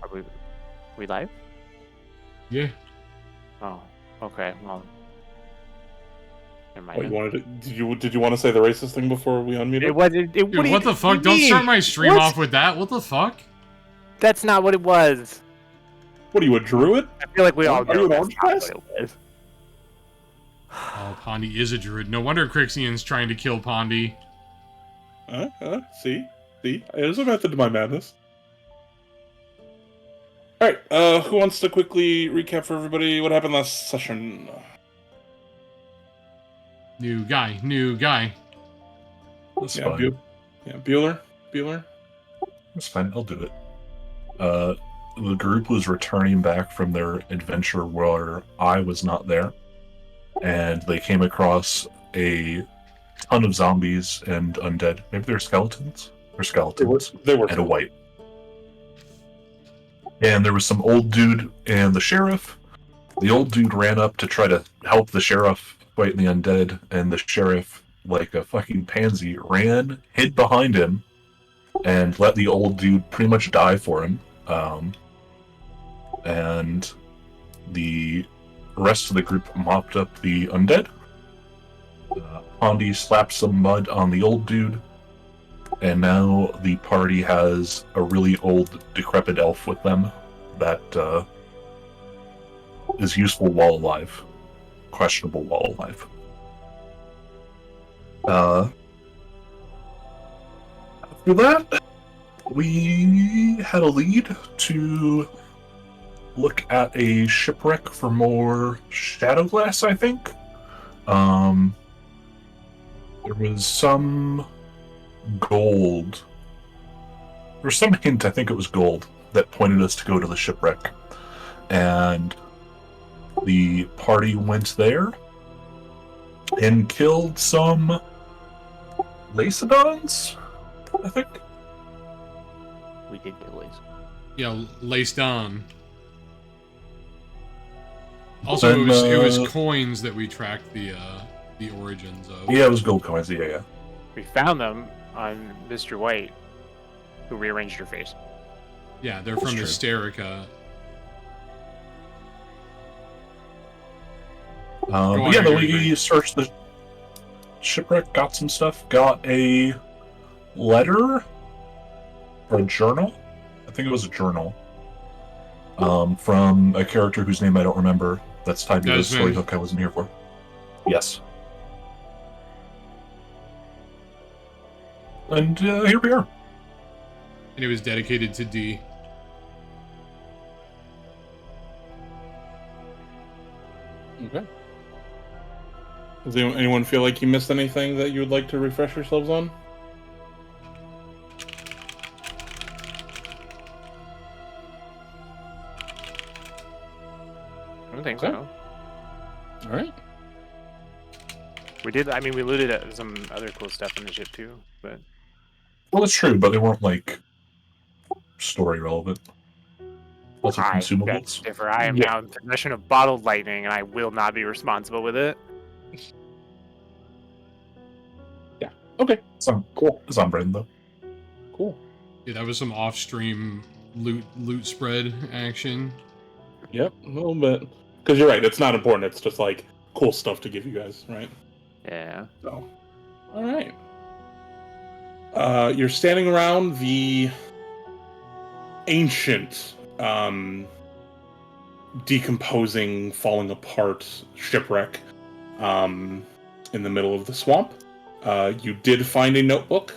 Are we live? Yeah. Oh, okay. Well, never Oh, mind. you wanted to, did you want to say the racist thing before we unmuted? It wasn't. Dude, what the fuck? Don't start my stream off with that. What the fuck? That's not what it was. What are you, a druid? I feel like we all Are know you an that's orange not press? what it was. Oh, Pondy is a druid. No wonder Crixian's trying to kill Pondy. See? There's a method to my madness. Alright, who wants to quickly recap for everybody what happened last session? New guy. That's fine. Bueller? That's fine, I'll do it. The group was returning back from their adventure where I was not there, and they came across a ton of zombies and undead. Maybe they're skeletons? Or skeletons. They were And a white. And there was some old dude and the sheriff. The old dude ran up to try to help the sheriff fight the undead, and the sheriff, like a fucking pansy, ran, hid behind him, and let the old dude pretty much die for him. And the rest of the group mopped up the undead. Pondi slaps some mud on the old dude, and now the party has a really old, decrepit elf with them that is useful while alive. Questionable while alive. After that, we had a lead to look at a shipwreck for more shadow glass, I think. There was some gold. There was some hint, I think it was gold, that pointed us to go to the shipwreck. And the party went there and killed some Lacedons, I think. We did kill Lace. Yeah, laced on. Also, Then, it was coins that we tracked the origins of. Yeah, it was gold coins, yeah. We found them on Mr. White, who rearranged your face. Yeah, they're That's from true. Hysterica. But yeah, we searched the shipwreck, got some stuff, got a letter or a journal. I think it was a journal from a character whose name I don't remember. That's tied to the story hook I wasn't here for. Yes. And here we are. And it was dedicated to D. Okay. Does anyone feel like you missed anything that you would like to refresh yourselves on? I don't think Okay. so. All right. We did. I mean, we looted at some other cool stuff in the ship too, but Well, that's true, but they weren't like story relevant. Lots of that's consumables. different. I am Yeah. now in possession of bottled lightning, and I will not be responsible with it. Okay. Cool. It's on brand though. Cool. Yeah, that was some off-stream loot spread action. Yep. A little bit. Because you're right. It's not important. It's just like cool stuff to give you guys, right? Yeah. So. All right. You're standing around the ancient, decomposing, falling apart shipwreck in the middle of the swamp. You did find a notebook.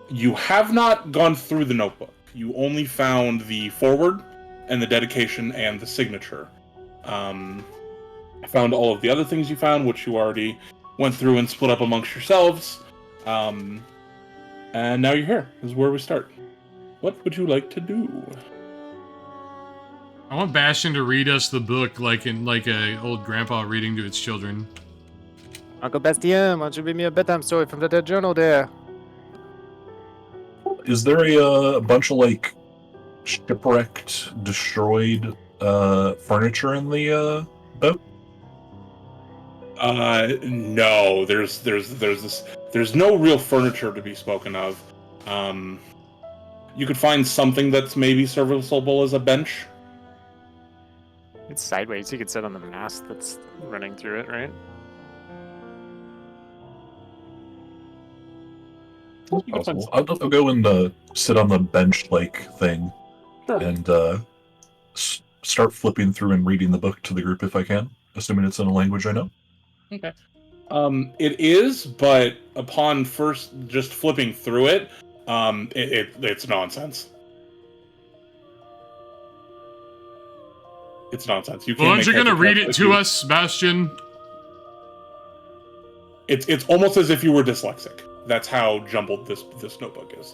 You have not gone through the notebook. You only found the foreword and the dedication and the signature. I found all of the other things you found, which you already went through and split up amongst yourselves. And now you're here. This is where we start. What would you like to do? I want Bastion to read us the book like a old grandpa reading to its children. Uncle Bastien, why don't you read me a bedtime story from that journal there? Is there a bunch of like shipwrecked, destroyed furniture in the boat? No. There's no real furniture to be spoken of. You could find something that's maybe serviceable as a bench. It's sideways. You could sit on the mast that's running through it, right? Possible. I'll go and sit on the bench-like thing Sure. and start flipping through and reading the book to the group if I can, assuming it's in a language I know. Okay. It is, but upon first just flipping through it, it's nonsense. It's nonsense. You can't. Well, aren't make you heads gonna or read tails it if to you- us, Bastion? It's almost as if you were dyslexic. That's how jumbled this notebook is.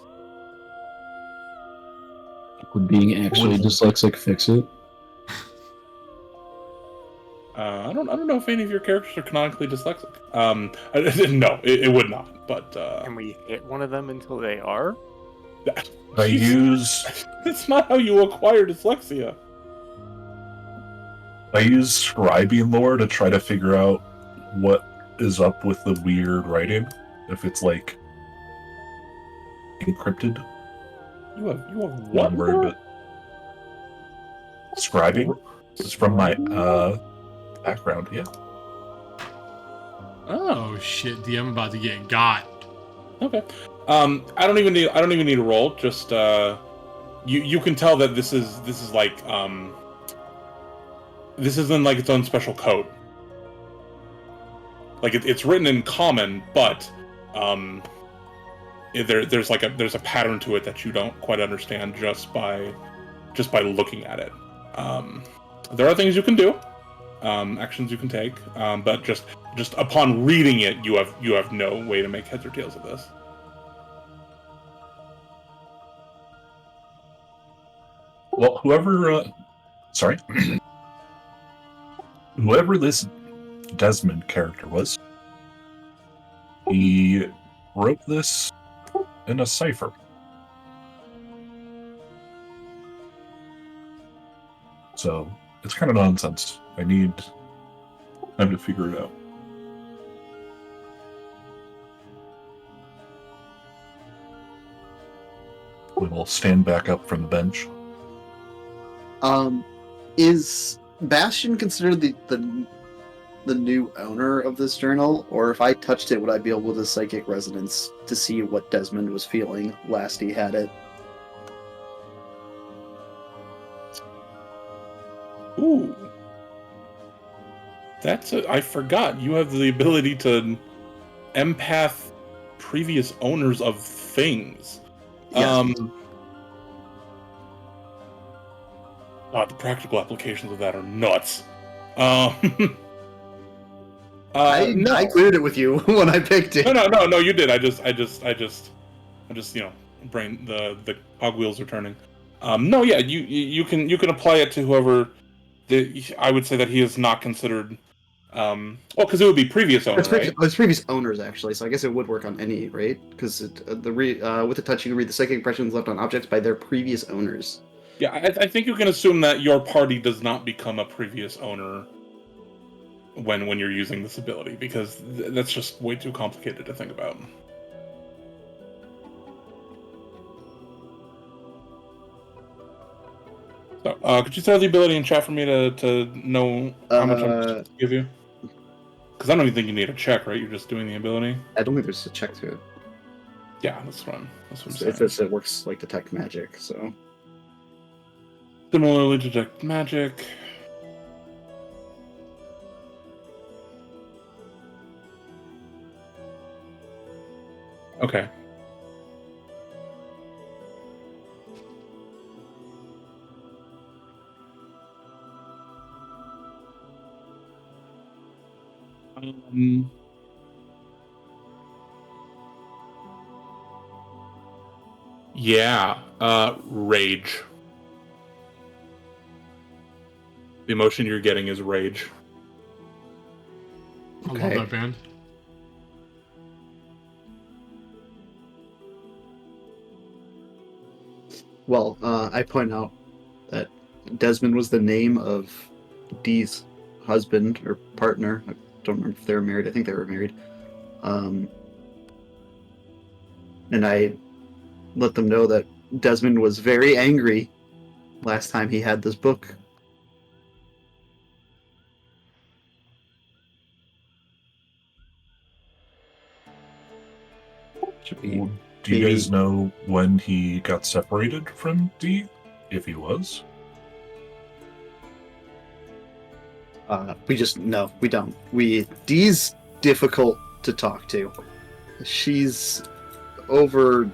Would being actually dyslexic fix it? I don't know if any of your characters are canonically dyslexic. No, it would not. But Can we hit one of them until they are? I use That's not how you acquire dyslexia. scribing lore to try to figure out what is up with the weird writing. If it's like encrypted. You have what? One word, but scribing. It's from my background, yeah. Oh shit, DM about to get got. Okay. I don't even need a roll. Just you can tell that this is like this is in like its own special code. Like it's written in common, but there's a pattern to it that you don't quite understand just by looking at it. There are things you can do, actions you can take, but just upon reading it, you have no way to make heads or tails of this. Well, whoever this Desmond character was, he wrote this in a cipher. So it's kind of nonsense. I need time to figure it out. We will stand back up from the bench. Is Bastion considered the new owner of this journal, or if I touched it, would I be able to psychic resonance to see what Desmond was feeling last he had it? Ooh. I forgot. You have the ability to empath previous owners of things. Yes. God, the practical applications of that are nuts. I No. included it with you when I picked it. No, you did. I just, brain, the cogwheels are turning. No, yeah, you can apply it to whoever. I would say that he is not considered. Well, because it would be previous owner, right? It's previous owners, actually, so I guess it would work on any, right? Because with the touch, you can read the psychic impressions left on objects by their previous owners. Yeah, I think you can assume that your party does not become a previous owner when you're using this ability, because that's just way too complicated to think about. So, could you throw the ability in chat for me to know how much I'm supposed to give you? Because I don't even think you need a check, right? You're just doing the ability. I don't think there's a check to it. Yeah, that's what I'm It saying. says it works like detect magic, so. Similarly, detect magic. Okay. Yeah, rage. The emotion you're getting is rage. I Okay. love that band. Well, I point out that Desmond was the name of Dee's husband or partner. I don't remember if they were married. I think they were married. And I let them know that Desmond was very angry last time he had this book. Should we Do you guys know when he got separated from Dee? If he was? we just no, we don't. Dee's difficult to talk to. She's overcome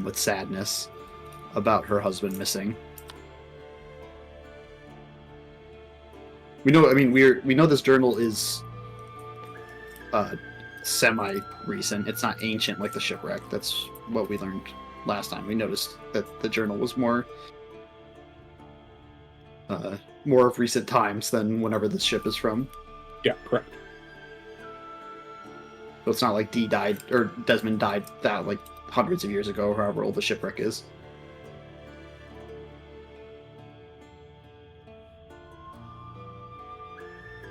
with sadness about her husband missing. We know. I mean, we know this journal is semi-recent. It's not ancient like the shipwreck. That's what we learned last time. We noticed that the journal was more of recent times than whenever this ship is from. Yeah, correct. So it's not like Dee died or Desmond died that like hundreds of years ago, or however old the shipwreck is.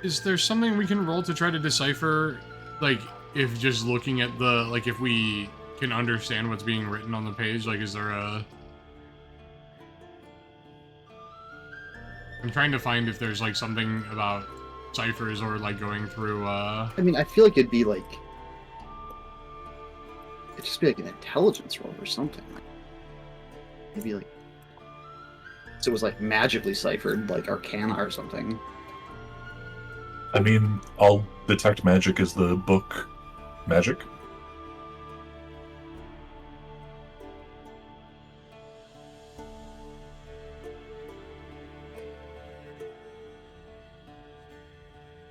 Is there something we can roll to try to decipher, like, if just looking at the, like, if we can understand what's being written on the page? Like, is there a... I'm trying to find if there's, like, something about ciphers or like going through. I mean, I feel like it'd just be like an intelligence roll or something. Maybe like so it was like magically ciphered, like Arcana or something. I mean, I'll detect magic as the book magic.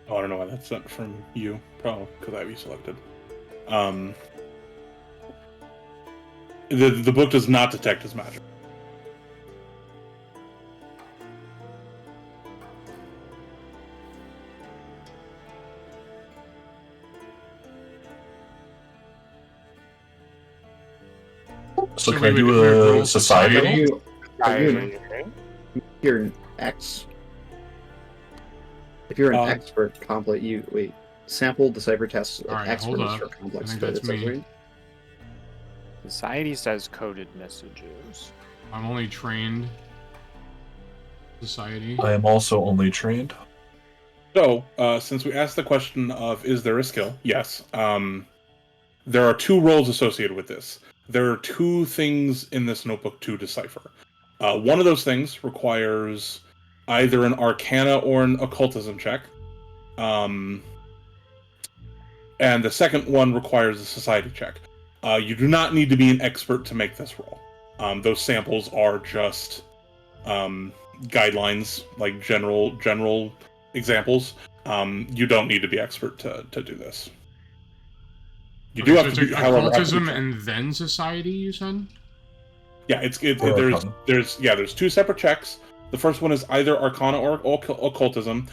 Oh, I don't know why that's sent from you. Probably because I have you selected. The book does not detect as magic. So can we I do would roll a society? If you're an X. If you're an expert complex, you wait. Sample decipher tests. All right, expert hold is up. for complex. I think code, that's it says, me. right? Society says coded messages. I'm only trained. Society. I am also only trained. So, since we asked the question of is there a skill? Yes. There are 2 roles associated with this. There are 2 things in this notebook to decipher. One of those things requires either an Arcana or an Occultism check. And the second one requires a Society check. You do not need to be an expert to make this roll. Those samples are just guidelines, like general examples. You don't need to be expert to do this. You do Okay, have so to it's be, however, have to occultism be and then society. You said. Yeah, Or there's Arcana. there's 2 separate checks. The first one is either Arcana or Occultism.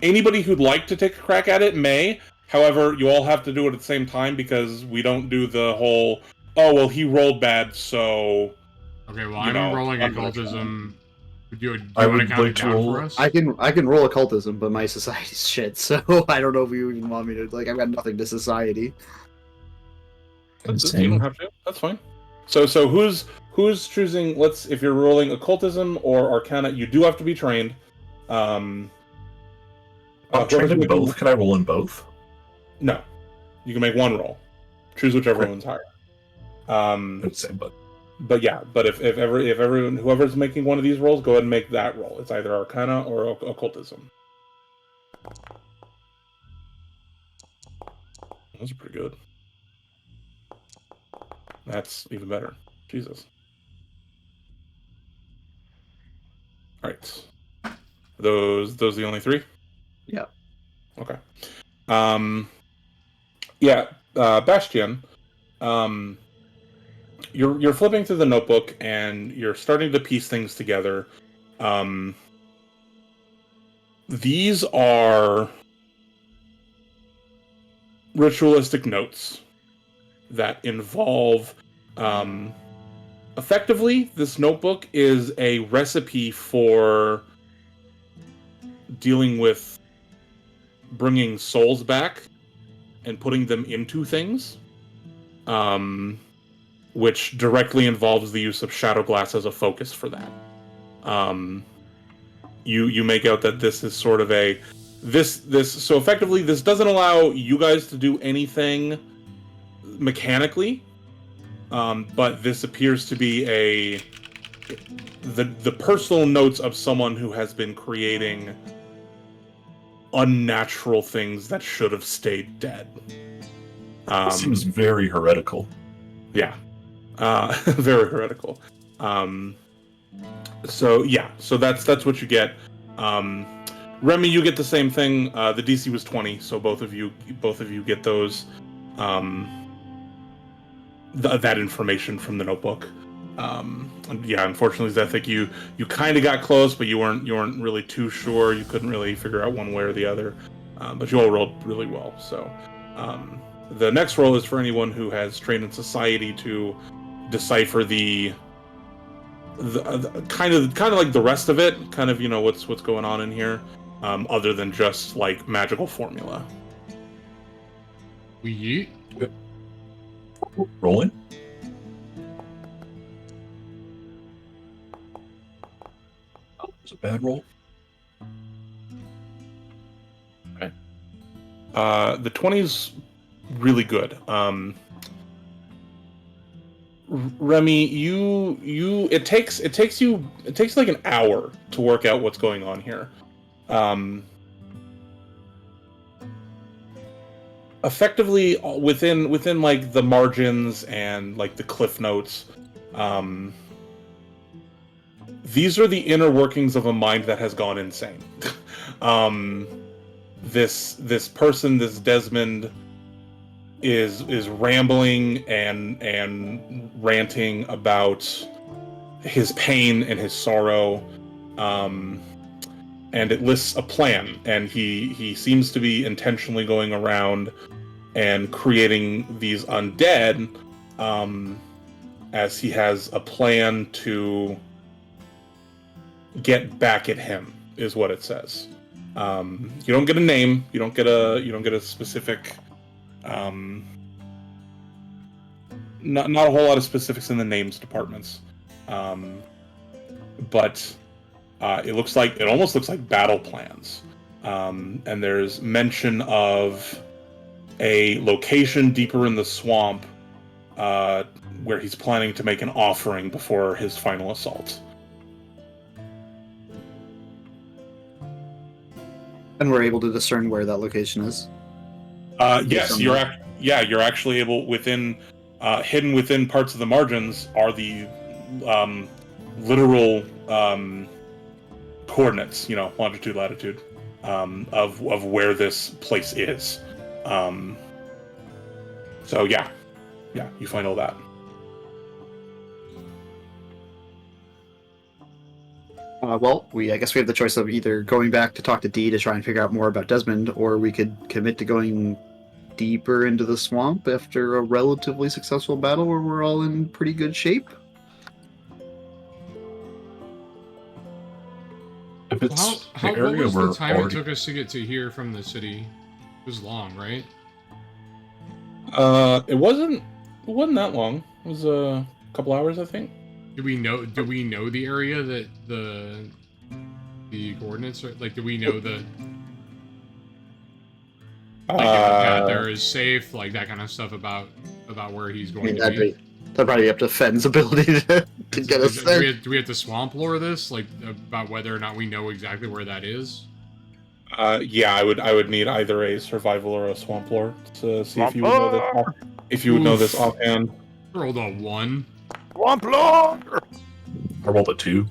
Anybody who'd like to take a crack at it may. However, you all have to do it at the same time because we don't do the whole. Oh well, he rolled bad, so. Okay, well, You I'm know, rolling I'm gonna occultism. Do you I want to would count like it to down roll- for us? I can roll occultism, but my society's shit, so I don't know if you even want me to. Like, I've got nothing to society. You don't Same. have to. That's fine. So who's choosing? If you're rolling Occultism or Arcana, you do have to be trained. I'm Whoever's trained in making- both. Can I roll in both? No, you can make one roll. Choose whichever Okay. one's higher. Same, but But yeah, but if everyone whoever's making one of these rolls, go ahead and make that roll. It's either Arcana or Occultism. Those are pretty good. That's even better. Jesus. All right. Those the only 3? Yeah. Okay. Yeah, Bastian. You're flipping through the notebook and you're starting to piece things together. These are ritualistic notes that involve effectively this notebook is a recipe for dealing with bringing souls back and putting them into things, which directly involves the use of shadow glass as a focus for that. You make out that this is sort of so effectively this doesn't allow you guys to do anything mechanically, but this appears to be the personal notes of someone who has been creating unnatural things that should have stayed dead. seems very heretical. Yeah, very heretical. So that's what you get. Remy, you get the same thing. The DC was 20, so both of you get those. That information from the notebook. Yeah, unfortunately, Zethik, you kind of got close, but you weren't really too sure. You couldn't really figure out one way or the other. But you all rolled really well. So the next roll is for anyone who has trained in society to decipher the kind of like the rest of it, kind of what's going on in here, other than just like magical formula. We Rolling. Oh, it was a bad roll. The 20's really good. Remy, it takes like an hour to work out what's going on here. Effectively within like the margins and like the cliff notes, these are the inner workings of a mind that has gone insane. This person, this Desmond, is rambling and ranting about his pain and his sorrow, and it lists a plan, and he seems to be intentionally going around and creating these undead, as he has a plan to get back at him, is what it says. You don't get a name, you don't get a specific, not a whole lot of specifics in the names departments, but it almost looks like battle plans, and there's mention of a location deeper in the swamp, where he's planning to make an offering before his final assault. And we're able to discern where that location is. Yes, you're actually able, within hidden within parts of the margins are the literal coordinates, longitude, latitude, of where this place is. So yeah, you find all that. Well, I guess we have the choice of either going back to talk to Dee to try and figure out more about Desmond, or we could commit to going deeper into the swamp after a relatively successful battle where we're all in pretty good shape. If it's What the area was we're the time already... it took us to get to here from the city? It was long, right? It wasn't that long. It was a couple hours, I think. Do we know the area that the coordinates are? Like, do we know the if the path there is safe, like that kind of stuff about where he's going to be? That'd probably be up to Fenn's ability to get us there. Do we have to swamp lore this, like about whether or not we know exactly where that is? Yeah, I would need either a survival or a swamp lore to see if you would know this. If you would know this offhand. I rolled a 1. Swamp lore! I rolled a 2.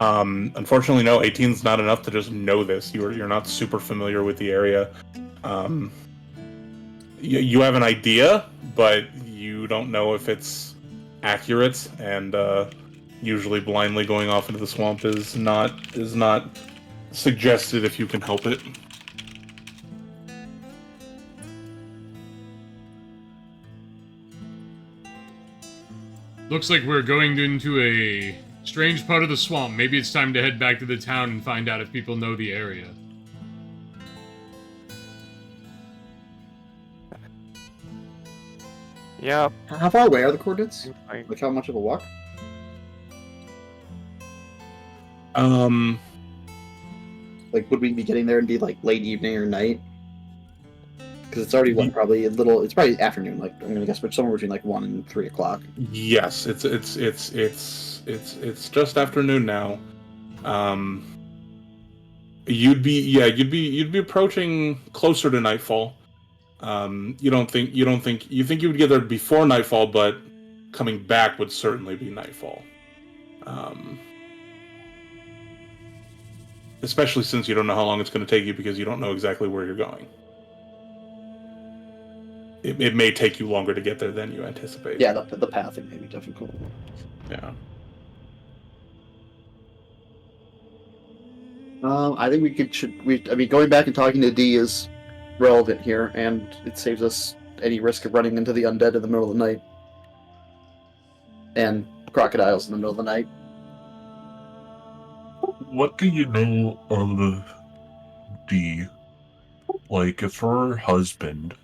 Unfortunately, no. 18's not enough to just know this. You're not super familiar with the area. You have an idea, but you don't know if it's accurate. And usually, blindly going off into the swamp is not suggested if you can help it. Looks like we're going into a strange part of the swamp. Maybe it's time to head back to the town and find out if people know the area. Yep. How far away are the coordinates? Like, Like how much of a walk? Like, would we be getting there and be like late evening or night? Because it's already probably it's probably afternoon. Like, I'm gonna guess, but somewhere between like 1 and 3 o'clock. Yes, it's just afternoon now. You'd be approaching closer to nightfall. You think you would get there before nightfall, but coming back would certainly be nightfall. Especially since you don't know how long it's going to take you because you don't know exactly where you're going. It may take you longer to get there than you anticipate. Yeah, the pathing may be difficult. Yeah. I think going back and talking to Dee is relevant here, and it saves us any risk of running into the undead in the middle of the night. And crocodiles in the middle of the night. What do you know of Dee? Like, if her husband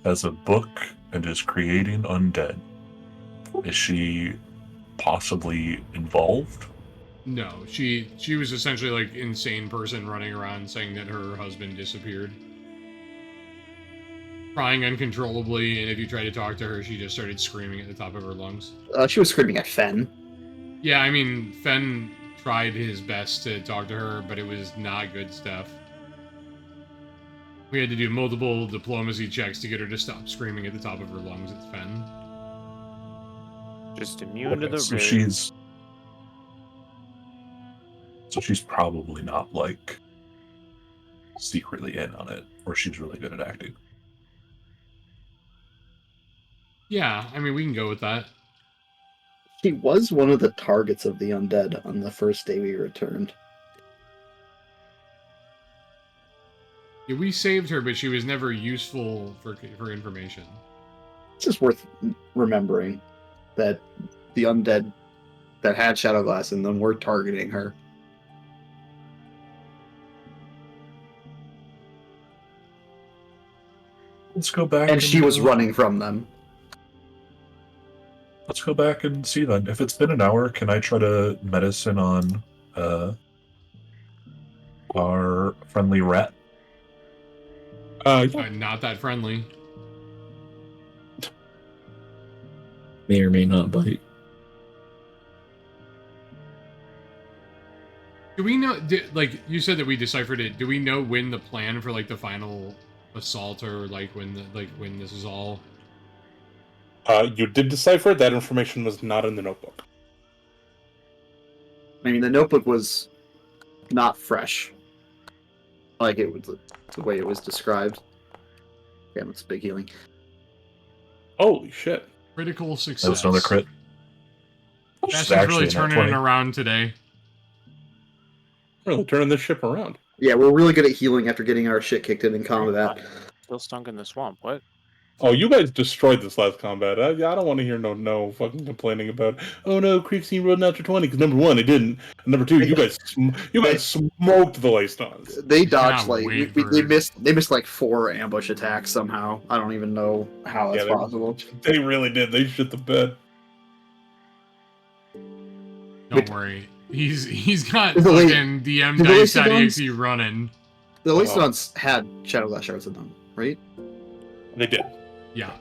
has a book and is creating undead, is she possibly involved? No, she was essentially like insane person running around saying that her husband disappeared. crying uncontrollably, and if you tried to talk to her, she just started screaming at the top of her lungs. She was screaming at Fen. Yeah, I mean, Fen tried his best to talk to her, but it was not good stuff. We had to do multiple diplomacy checks to get her to stop screaming at the top of her lungs at Fen. Just immune to the so rain. she's probably not like secretly in on it, or she's really good at acting. Yeah, I mean, we can go with that. She was one of the targets of the undead on the first day we returned. Yeah, we saved her, but she was never useful for information. It's just worth remembering that the undead that had Shadowglass in them were targeting her. Let's go back. And she was running from them. Let's go back and see then. If it's been an hour, can I try to medicine on our friendly rat? Not that friendly. May or may not bite. Do we know, like, you said that we deciphered it, do we know when the plan for, like, the final assault, or, like, when this is all... You did decipher it. That information was not in the notebook. I mean, the notebook was not fresh. Like, it was the way it was described. Damn, it's big healing. Holy shit. Critical success. That was another crit. That's Actually, really a nat turning 20. it around today. Really turning this ship around. Yeah, we're really good at healing after getting our shit kicked in combat. Still stunk in the swamp. What? Oh, you guys destroyed this last combat. I don't want to hear no fucking complaining about, oh no, Creeksy rolled an after 20, because number one, it didn't. And number two, you guys smoked the Laystons. They dodged Cannot like wait they for- missed like 4 ambush attacks somehow. I don't even know how that's Yeah, possible. They really did. They shit the bed. Don't worry. He's got Is the lady- fucking did the Laystons- DM.exe running. The Laystons had Shadowglass shards in them, right? They did. Yeah.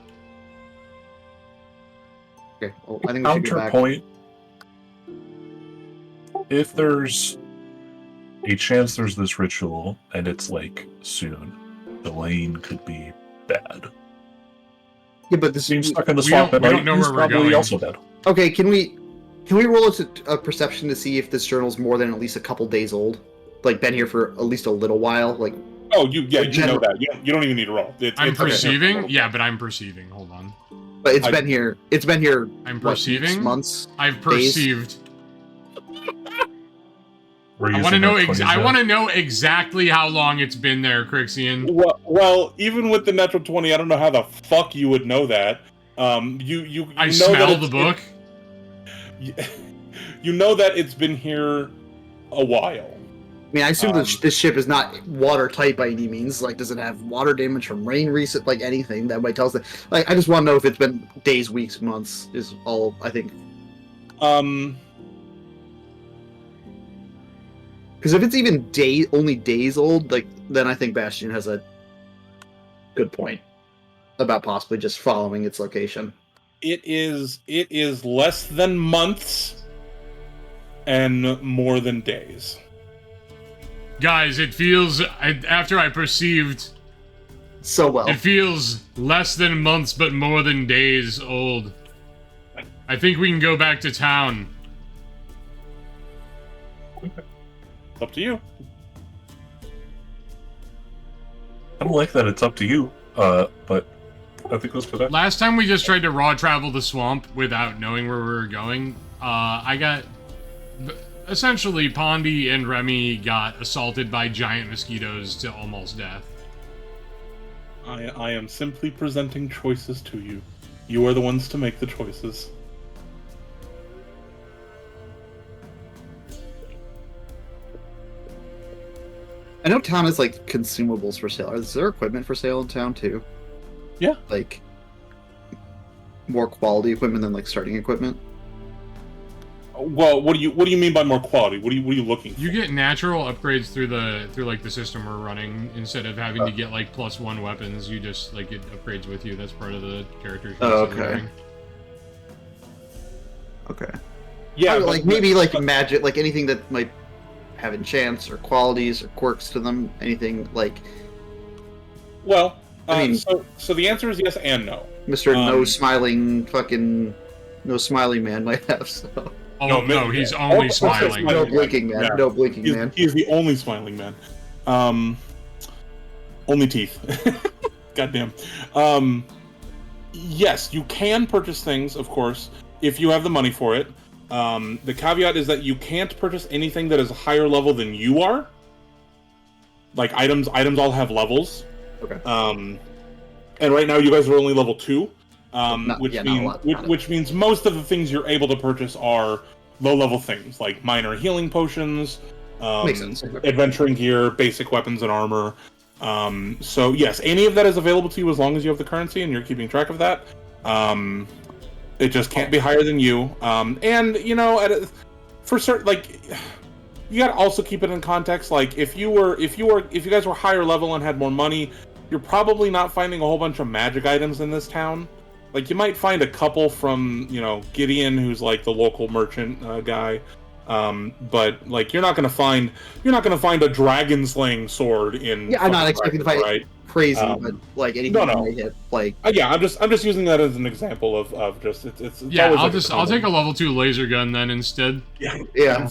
Okay, well, I think we should go back. Counterpoint. If there's a chance there's this ritual and it's like soon, the lane could be bad. Yeah, but this Being is stuck in the we swamp don't- at we night don't know is where we're probably going. also bad. okay. Can we roll a perception to see if this journal's more than at least a couple days old? Like been here for at least a little while. Like Oh, you know General- that. You don't even need to roll. I'm It's perceiving? okay. Yeah, but I'm perceiving. Hold on. but it's I- been here. It's been here. I'm what, weeks, perceiving? months. I've perceived. We're I want to using know. our 20s I now. want to know exactly how long it's been there, Crixian. Well, even with the natural 20, I don't know how the fuck you would know that. You I know smell that the book. You know that it's been here a while. I mean, I assume this ship is not watertight by any means. Like, does it have water damage from rain recent? Like anything that might tell us that. Like, I just want to know if it's been days, weeks, months. Is all I think. Because if it's even only days old, like then I think Bastion has a good point about possibly just following its location. It is less than months and more than days. Guys, it feels. After I perceived, So well. it feels less than months, but more than days old. I think we can go back to town. It's up to you. I don't like that it's up to you, but I think let's go back. Last time we just tried to raw travel the swamp without knowing where we were going. Essentially, Pondy and Remy got assaulted by giant mosquitoes to almost death. I am simply presenting choices to you. You are the ones to make the choices. I know town has like consumables for sale. Is there equipment for sale in town too? Yeah. Like more quality equipment than like starting equipment. Well, what do you mean by more quality? What are you looking for? You get natural upgrades through like the system we're running instead of having to get like +1 weapons. You just like it upgrades with you. That's part of the character sheets Oh, that we're okay. doing. Okay. Yeah, I mean, but- like maybe like magic, like anything that might have enchants or qualities or quirks to them. Anything like Well, I mean- so the answer is yes and no. Mr. No Um, Smiling fucking No Smiley Man might have. So Oh No, no, man, he's yeah. only Oh, smiling. okay, no Yeah. blinking man. Yeah. No blinking He's, man. he's the only smiling man. Only teeth. Goddamn. Yes, you can purchase things, of course, if you have the money for it. The caveat is that you can't purchase anything that is a higher level than you are. Like items all have levels. Okay. And right now you guys are only level 2. Not- Which yeah, not a lot. which means most of the things you're able to purchase are low-level things like minor healing potions, Makes sense. adventuring gear, basic weapons and armor. So yes, any of that is available to you as long as you have the currency and you're keeping track of that. It just can't be higher than you. And you know, for certain, like you got to also keep it in context. Like if you guys were higher level and had more money, you're probably not finding a whole bunch of magic items in this town. Like you might find a couple from, you know, Gideon, who's like the local merchant guy. But like you're not gonna find a dragon slaying sword in. Yeah, I'm not fucking expecting to Dragon, find right? crazy, but like anything no. I hit, like Yeah, I'm just using that as an example of just it's Yeah, always I'll like take a level 2 laser gun then instead. yeah yeah.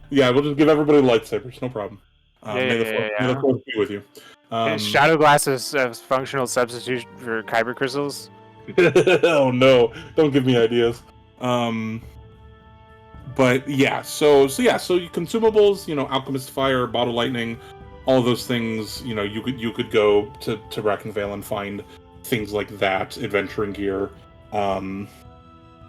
Yeah, we'll just give everybody lightsabers, no problem. Yeah, May the force- may the yeah. force be with you. Shadow Glass is a functional substitute for kyber crystals. Oh no! Don't give me ideas. But yeah, so you consumables, you know, alchemist fire, bottle lightning, all of those things. You know, you could go to Brackenvale and find things like that, adventuring gear, and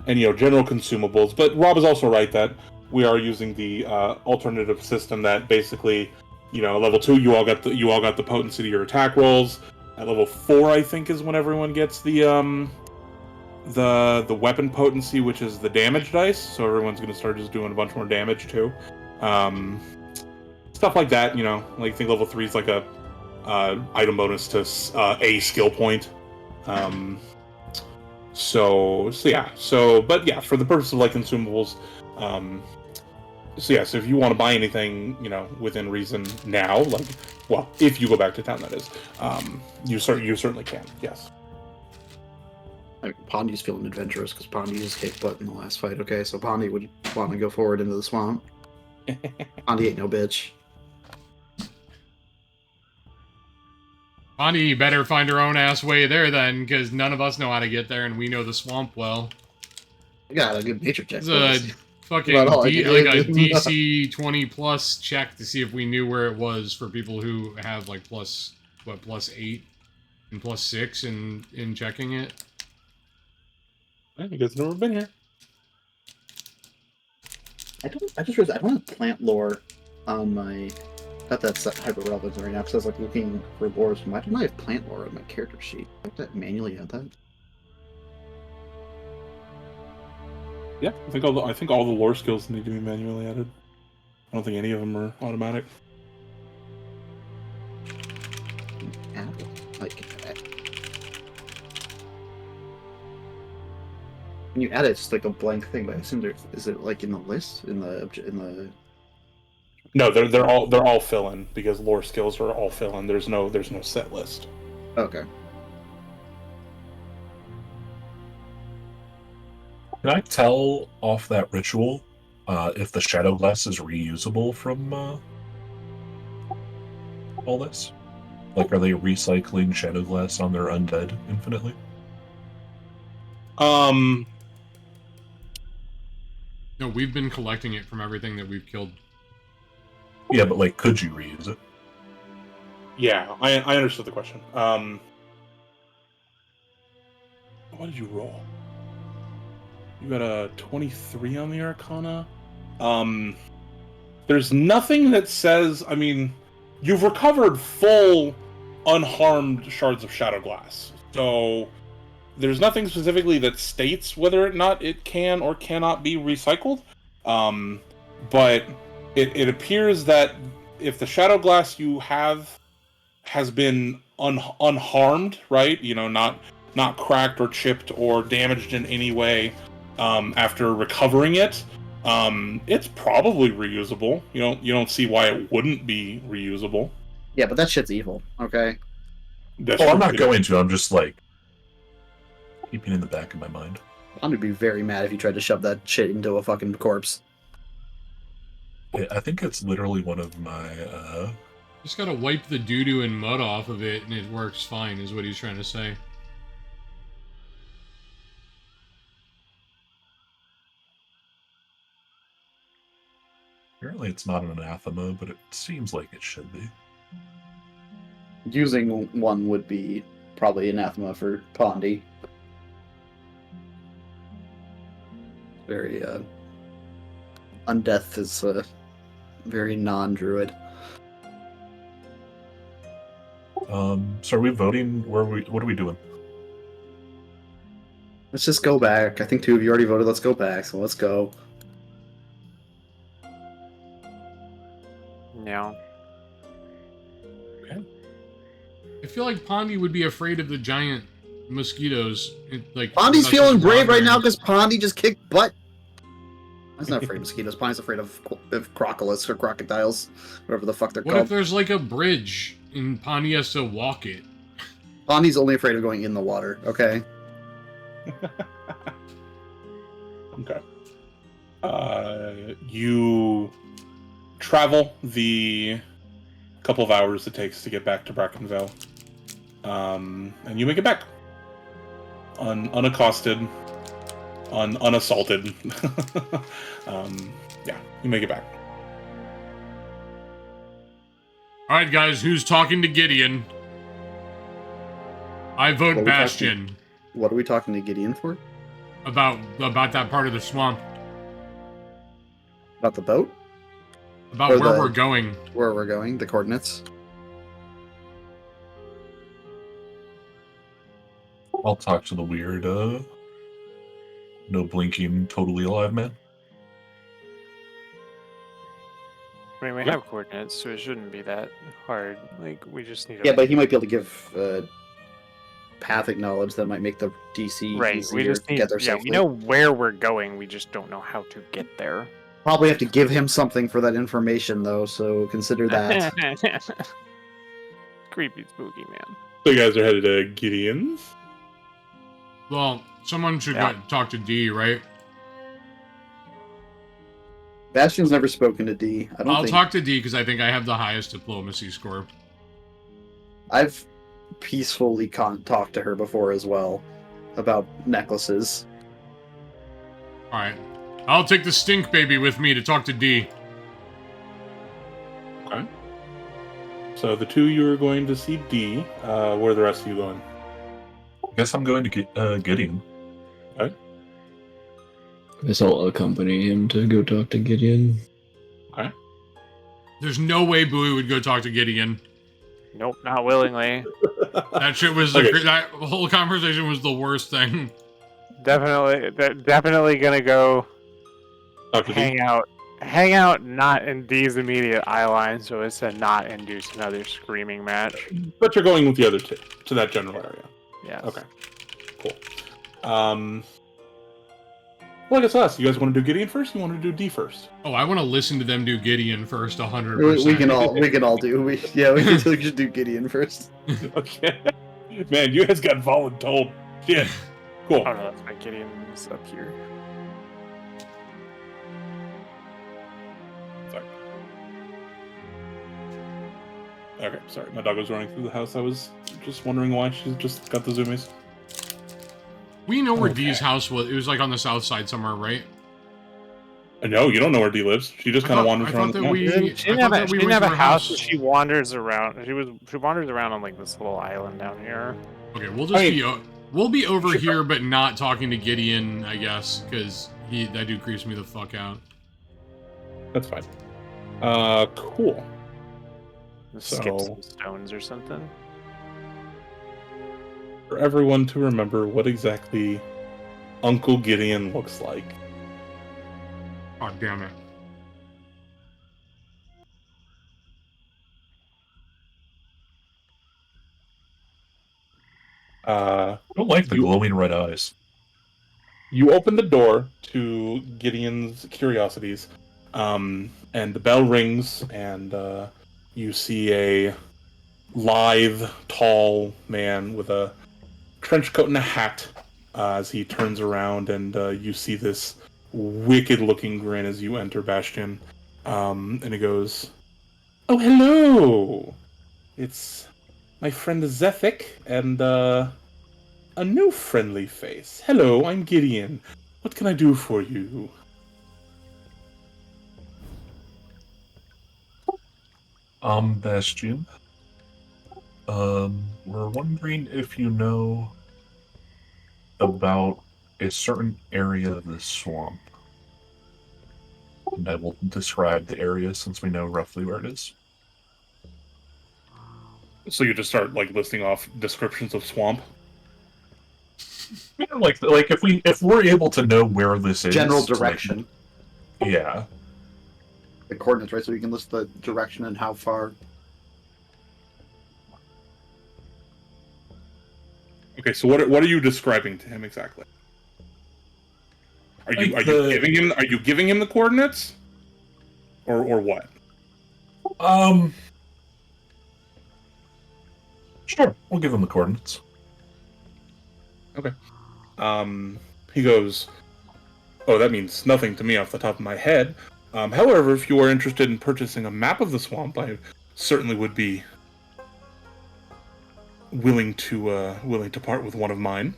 you know, general consumables. But Rob is also right that we are using the alternative system that basically, you know, level 2 you all got the potency to your attack rolls. At level 4, I think, is when everyone gets the weapon potency, which is the damage dice. So everyone's gonna start just doing a bunch more damage too. Stuff like that, you know. Like I think level 3 is like a item bonus to a skill point. But yeah, for the purpose of like consumables, so if you want to buy anything, you know, within reason now, like, well, if you go back to town, that is, you certainly can. Yes. I mean, Pondy's feeling adventurous because Pondy just kicked butt in the last fight. Okay, so Pondy would want to go forward into the swamp. Pondy ain't no bitch. Bonnie, you better find her own ass way there then, because none of us know how to get there, and we know the swamp well. I got a good nature check. It's a fucking About all I can like a do. DC 20+ check to see if we knew where it was for people who have like +8 and +6 in checking it. You guys have never been here. I just realized I don't have plant lore on my. Not that's hyper relevant right now because I was like looking for lore. Why don't I have plant lore on my character sheet? I have to manually add that. Yeah, I think all the lore skills need to be manually added. I don't think any of them are automatic. Add it. Like when you add it, it's just like a blank thing. But I assume is it like in the list in the. No, they're all fill in because lore skills are all fill in. There's no set list. Okay. Can I tell off that ritual if the shadow glass is reusable from all this? Like, are they recycling shadow glass on their undead infinitely? No, we've been collecting it from everything that we've killed. Yeah, but like, could you reuse it? Yeah, I understood the question. What did you roll? You got a 23 on the Arcana. There's nothing that says. I mean, you've recovered full, unharmed shards of shadow glass, so there's nothing specifically that states whether or not it can or cannot be recycled. But it appears that if the shadow glass you have has been unharmed, right? You know, not cracked or chipped or damaged in any way after recovering it, it's probably reusable. You don't see why it wouldn't be reusable. Yeah, but that shit's evil. Okay. That's Oh, I'm true. not going to. I'm just like keeping in the back of my mind. I'm gonna be very mad if you tried to shove that shit into a fucking corpse. I think it's literally one of my. Just gotta wipe the doo-doo and mud off of it, and it works fine, is what he's trying to say. Apparently, it's not an anathema, but it seems like it should be. Using one would be probably anathema for Pondy. Very, Undeath is very non-druid. So are we voting? What are we doing? Let's just go back. I think two of you already voted. Let's go back. So let's go. Yeah. I feel like Pondy would be afraid of the giant mosquitoes. Like Pondy's that's feeling just brave right wandering. now because Pondy just kicked butt. He's not afraid of mosquitoes. Pondy's afraid of crocodiles or crocodiles, whatever the fuck they're What if called. there's like a bridge and Pondy has to walk it? Pondy's only afraid of going in the water. Okay. Okay. You travel the couple of hours it takes to get back to Brackenville, and you make it back unaccosted, unassaulted. Yeah, you make it back. All right, guys, who's talking to Gideon? I What vote are we Bastion What are we talking to Gideon for? about that part of the swamp, About the boat? about Or where the- we're going. Where we're going? The coordinates? I'll talk to the weird, no blinking, totally alive man. I mean, we Okay. have coordinates, so it shouldn't be that hard. Like, we just need to... Yeah, but he might be able to give pathic knowledge that might make the DC Right, easier we just to need... get there Yeah, safely. we know where we're going, we just don't know how to get there. Probably have to give him something for that information, though, so consider that. Creepy, spooky, man. So you guys are headed to Gideon's. Well, someone should Yeah. go talk to D, right? Bastion's never spoken to D. I don't I'll think talk to D because I think I have the highest diplomacy score. I've peacefully talked to her before as well about necklaces. All right, I'll take the stink baby with me to talk to D. Okay. So the two you are going to see D. Where are the rest of you going? I guess I'm going to get Gideon. I guess I'll accompany him to go talk to Gideon. There's no way Bowie would go talk to Gideon. Nope, not willingly. That shit was Okay. that whole conversation was the worst thing. Definitely gonna go Dr. D? hang out not in D's immediate eye line, so as to not induce another screaming match. But you're going with the other two to that general area. Yeah. Okay. Cool. Well, I guess us. You guys want to do Gideon first? You want to do D first? Oh, I want to listen to them do Gideon first, 100%. We can all do. We should do Gideon first. Okay. Man, you guys got voluntold. Shit. Cool. Oh no, that's my Gideon's up here. Sorry. Okay, sorry. My dog was running through the house. I was just wondering why she's just got the zoomies. We know where Okay. D's house was. It was like on the south side somewhere, right? No, you don't know where D lives. She just kind of wanders I around. thought the that map. we- She I didn't thought have that she we didn't went have to a her house. house. She wanders around. She wanders around on like this little island down here. Okay, we'll just I we'll be over Sure. here, but not talking to Gideon, I guess, because that dude creeps me the fuck out. That's fine. Cool. Skip So- some stones or something. For everyone to remember what exactly Uncle Gideon looks like. Oh, damn it. Uh, I don't like the You- glowing red eyes. you open the door to Gideon's Curiosities, and the bell rings, and you see a lithe, tall man with a trench coat and a hat as he turns around, and you see this wicked-looking grin as you enter Bastion. And he goes, "Oh, hello! It's my friend Zethic, and a new friendly face. Hello, I'm Gideon. What can I do for you?" Bastion. We're wondering if you know about a certain area of the swamp. And I will describe the area since we know roughly where it is. So you just start like listing off descriptions of swamp. You know, like if we're able to know where this is, General like, direction. yeah. The coordinates, right? So we can list the direction and how far. Okay, so what are you describing to him exactly? Are you Like are you giving him the coordinates? Or what? Sure, we'll give him the coordinates. Okay. He goes, "Oh, that means nothing to me off the top of my head. However, if you are interested in purchasing a map of the swamp, I certainly would be willing to part with one of mine."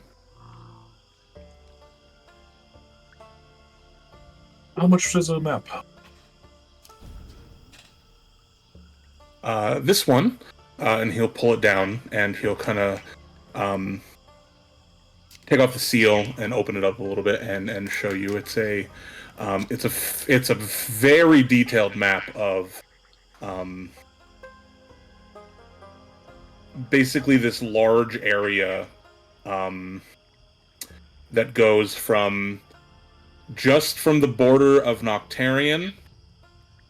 How much is a map? This one, and he'll pull it down, and he'll kind of take off the seal and open it up a little bit and show you. It's a very detailed map of basically this large area that goes from just from the border of Noctarian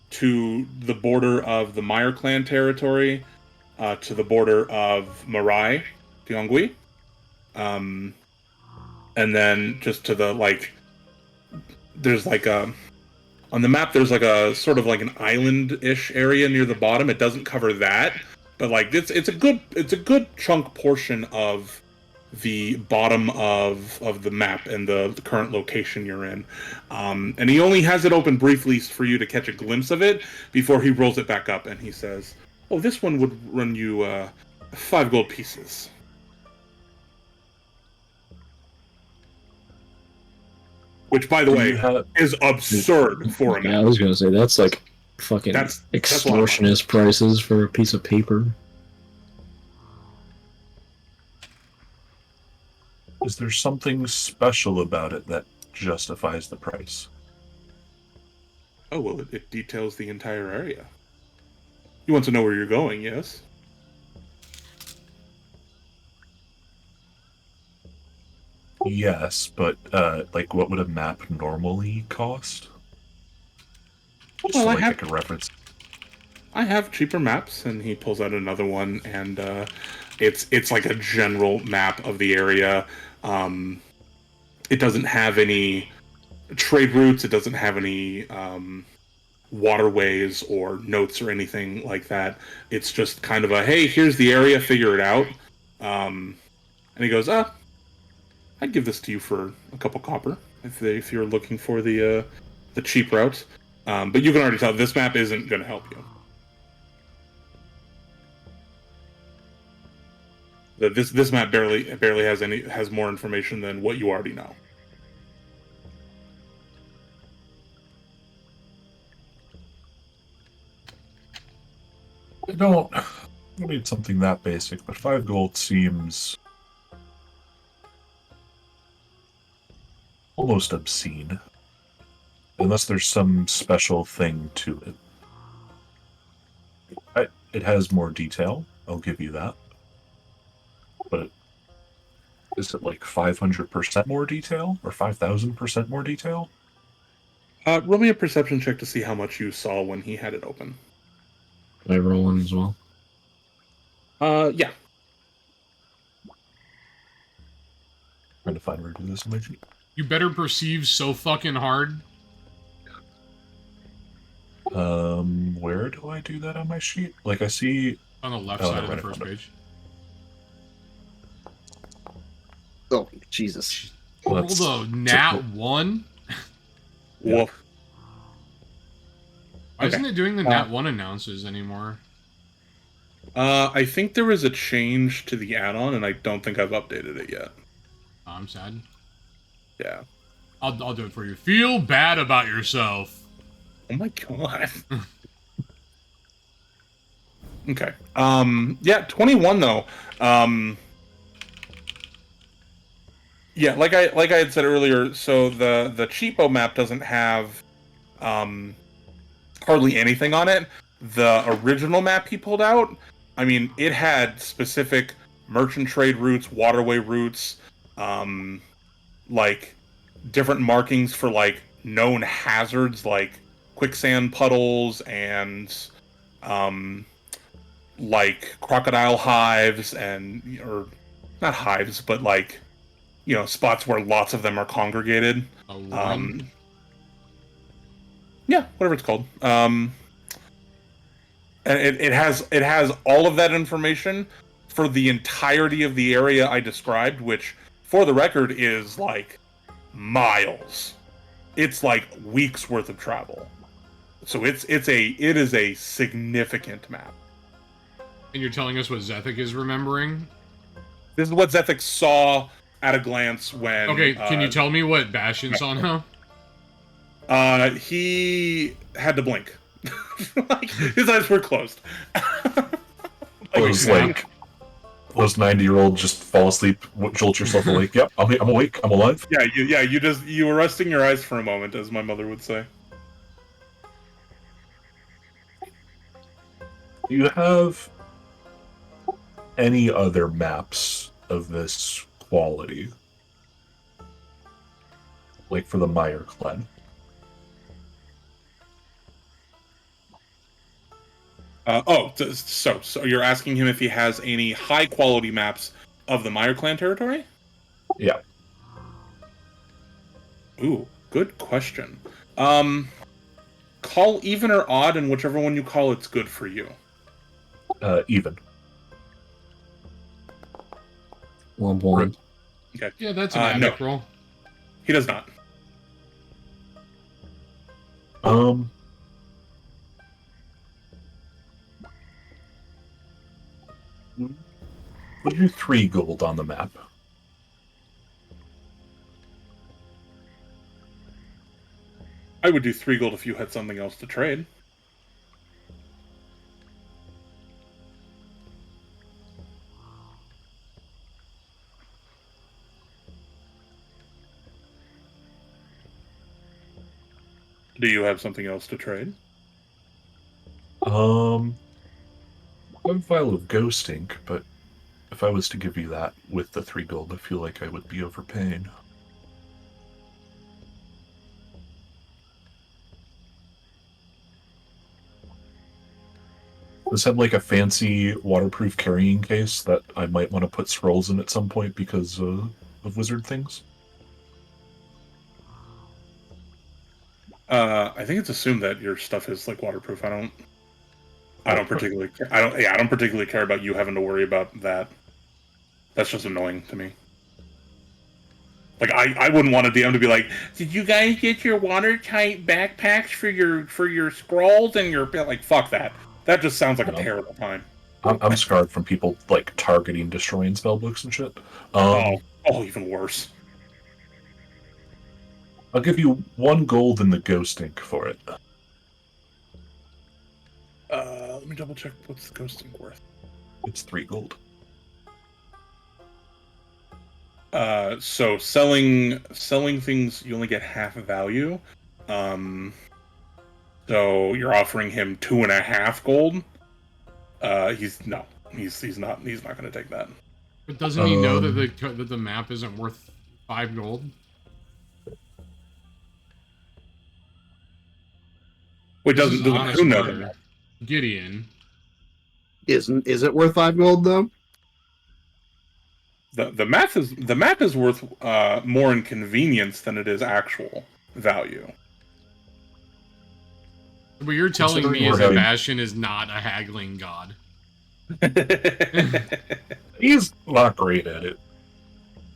to the border of the Meyer clan territory, to the border of Marai, Tiongui, and then just to the there's like a on the map there's like a sort of like an island-ish area near the bottom. It doesn't cover that, but like it's a good chunk portion of the bottom of the map and the current location you're in. And he only has it open briefly for you to catch a glimpse of it before he rolls it back up and he says, "Oh, this one would run you 5 gold pieces." Which, by the Do way, you have- is absurd for a Yeah, I map. was gonna say that's like fucking That's a lot of money. extortionist prices for a piece of paper. Is there something special about it that justifies the price? Oh, well, it details the entire area. You want to know where you're going, yes? Yes, but like, what would a map normally cost? Just Well, so, I like, I have could reference. I have cheaper maps, and he pulls out another one, and it's like a general map of the area. It doesn't have any trade routes. It doesn't have any waterways or notes or anything like that. It's just kind of a, hey, here's the area, figure it out. And he goes, I'd give this to you for a couple copper if you're looking for the cheap route. But you can already tell this map isn't going to help you. This map barely has more information than what you already know. I don't need something that basic, but 5 gold seems almost obscene. Unless there's some special thing to it. It has more detail, I'll give you that. But is it like 500% more detail? Or 5,000% more detail? Roll me a perception check to see how much you saw when he had it open. I roll one as well. Yeah. Trying to find where to do this in my sheet. You better perceive so fucking hard. Where do I do that on my sheet? Like I see. On the left Oh, side never of the mind, I first found it. page. Oh, Jesus. Well, Rolled a nat 1? Yeah. Woof. Why Okay. isn't it doing the nat 1 announces anymore? I think there was a change to the add-on, and I don't think I've updated it yet. Oh, I'm sad. Yeah. I'll do it for you. Feel bad about yourself. Oh my god. Okay. Yeah, 21 though. Yeah, like I had said earlier, so the cheapo map doesn't have hardly anything on it. The original map he pulled out, I mean, it had specific merchant trade routes, waterway routes, like different markings for like known hazards like quicksand puddles and like crocodile hives and or not hives but like spots where lots of them are congregated. A warren? Yeah, whatever it's called. And it has all of that information for the entirety of the area I described, which for the record is like miles. It's like weeks worth of travel. So it is a significant map. And you're telling us what Zethik is remembering? This is what Zethik saw at a glance when. Okay, can you tell me what Bastion saw now? He had to blink. Like, his eyes were closed. Was like those 90-year-old just fall asleep, jolt yourself awake. Yep, I'm awake. I'm alive. Yeah. You were resting your eyes for a moment, as my mother would say. Do you have any other maps of this quality? Like for the Meyer clan? So you're asking him if he has any high quality maps of the Meyer clan territory? Yeah. Ooh, good question. Call even or odd, and whichever one you call, it's good for you. Even. One. Okay. Yeah, that's an no. epic roll. He does not. We'll do 3 gold on the map. I would do 3 gold if you had something else to trade. Do you have something else to trade? I'm fine with Ghost Ink, but if I was to give you that with the 3 gold, I feel like I would be overpaying. Does have like a fancy waterproof carrying case that I might want to put scrolls in at some point because of wizard things? I think it's assumed that your stuff is like waterproof. I don't particularly care about you having to worry about that. That's just annoying to me. Like I wouldn't want a DM to be like, "Did you guys get your watertight backpacks for your scrolls and your like fuck that." That just sounds like a terrible time. I'm scarred from people like targeting, destroying spellbooks and shit. Even worse. I'll give you 1 gold in the Ghost Ink for it. Let me double check. What's the Ghost Ink worth? It's 3 gold. So selling things, you only get half value. So you're offering him 2.5 gold. He's not going to take that. But doesn't he know that the map isn't worth 5 gold? Wait, This is doesn't honest who know the murder. math? Gideon. Is it worth 5 gold though? The map is worth more in convenience than it is actual value. What you're telling Considering me we're is that having- Bastion is not a haggling god. He's not great at it.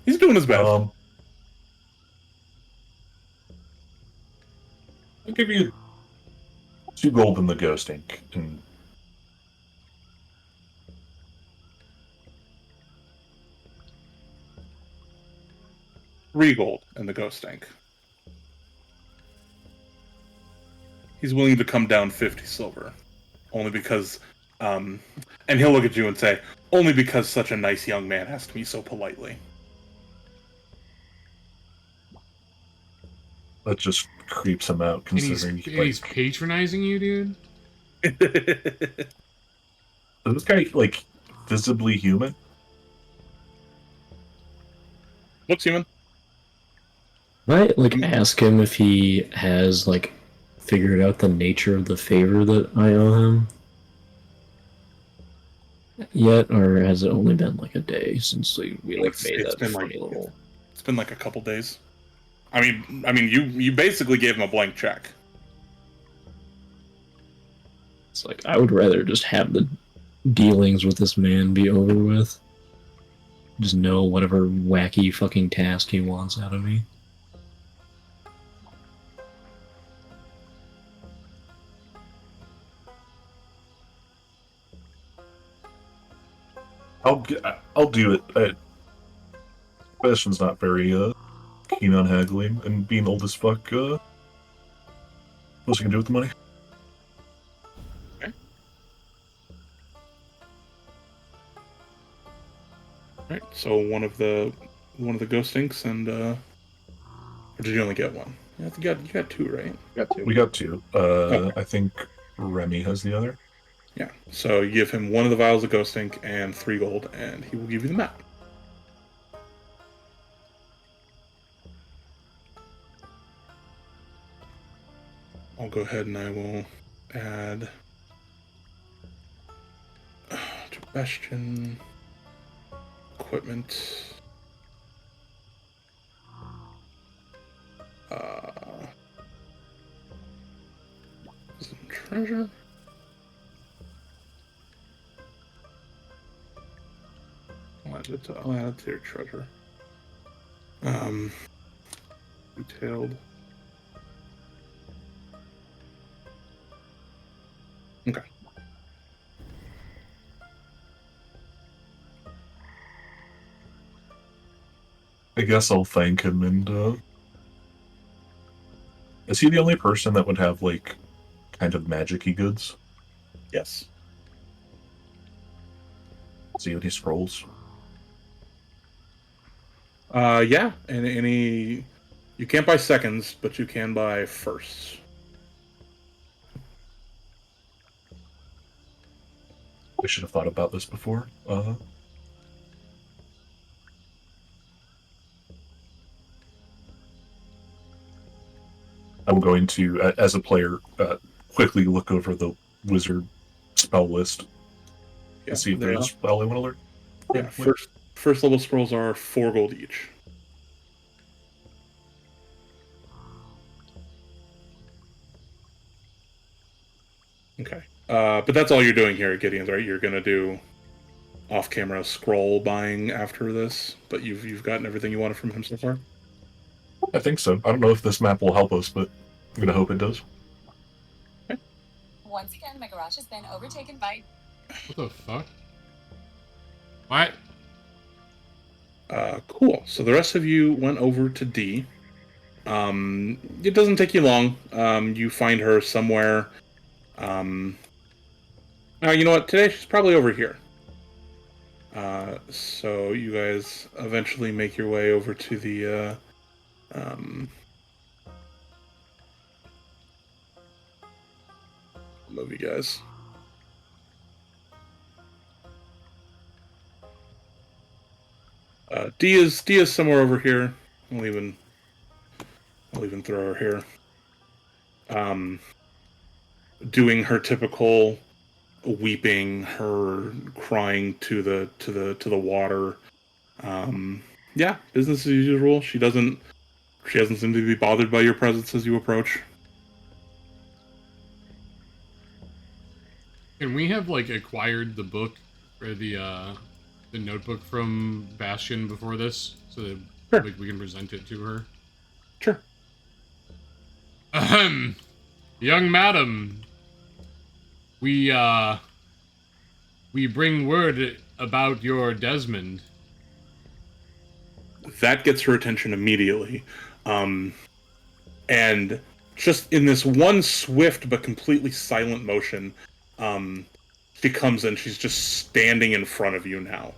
He's doing his best. I'll give you 2 gold in the ghost ink, and 3 gold in the ghost tank. He's willing to come down 50 silver, only because, and he'll look at you and say, only because such a nice young man asked me so politely. that just creeps him out, And he's, considering and he's patronizing you, dude? is this guy, like, visibly human? Looks human. I ask him if he has figured out the nature of the favor that I owe him yet, or has it only been a day since we made It's that been funny little? It's been like a couple days. I mean, you basically gave him a blank check. It's I would rather just have the dealings with this man be over with. Just know whatever wacky fucking task he wants out of me. I'll do it. Bastion's not very keen on haggling, and being old as fuck. What else you can do with the money? Right. So one of the ghost inks, and or did you only get one? Yeah, I think you got 2, right? Got to. We got 2. Okay. I think Remy has the other. Yeah. So you give him one of the vials of ghost ink and 3 gold, and he will give you the map. I'll go ahead and I will add to Bastion equipment. Is it treasure? I'll add it to your treasure. Detailed. Okay. I guess I'll thank him, and is he the only person that would have kind of magic-y goods? Yes. Does he have any scrolls? Yeah, and any you can't buy seconds, but you can buy firsts. I should have thought about this before. I'm going to, as a player, quickly look over the wizard spell list Yeah, and see if there there's a spell I want to learn. Yeah, first level scrolls are 4 gold each. Okay. But that's all you're doing here at Gideon's, right? You're gonna do off-camera scroll buying after this, but you've gotten everything you wanted from him so far. I think so. I don't know if this map will help us, but I'm gonna hope it does. Once again, my garage has been overtaken by. What the fuck? What? Cool. So the rest of you went over to D. It doesn't take you long. You find her somewhere. Now, you know what? Today she's probably over here. So you guys eventually make your way over to the, love you guys. D is somewhere over here. I'll even throw her here. doing her typical weeping, her crying to the water. Yeah, business as usual. She doesn't seem to be bothered by your presence as you approach. Can we have like acquired the book or the notebook from Bastion before this, so that Sure. we can present it to her? Sure. Ahem, young madam, we bring word about your Desmond. That gets her attention immediately. And just in this one swift but completely silent motion, she comes in. She's just standing in front of you now.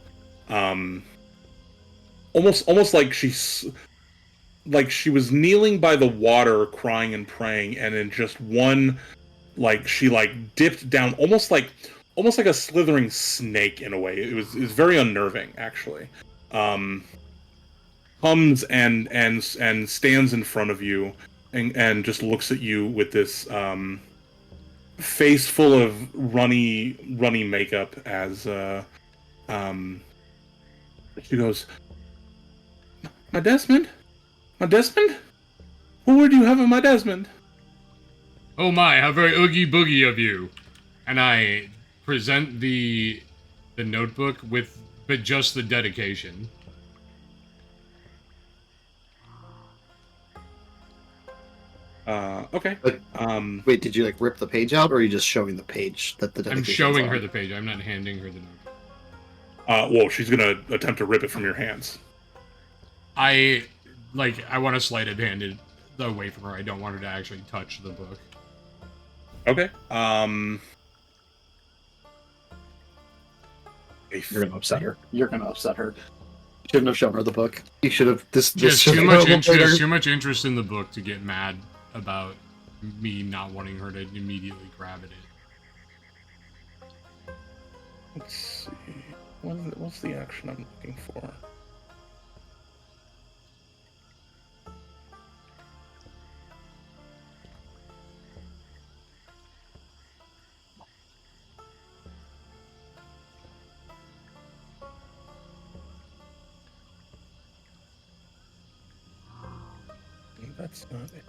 Almost like she was kneeling by the water, crying and praying, and in just one, she dipped down, almost like a slithering snake in a way. It was very unnerving, actually. Comes and stands in front of you and just looks at you with this face full of runny makeup as she goes, My Desmond? What word do you have of my Desmond? Oh my, how very oogie boogie of you! And I present the notebook but just the dedication. Okay. Wait, did you rip the page out, or are you just showing the page that the I'm dedication's showing on? her the page. I'm not handing her the notebook. Well, she's gonna attempt to rip it from your hands. I want to sleight-handed away from her. I don't want her to actually touch the book. Okay. You're gonna upset her. Shouldn't have shown her the book. You should have. This Just should too have much come interest. later. Too much interest in the book to get mad about me not wanting her to immediately grab it. Let's see. What's the action I'm looking for? That's not it.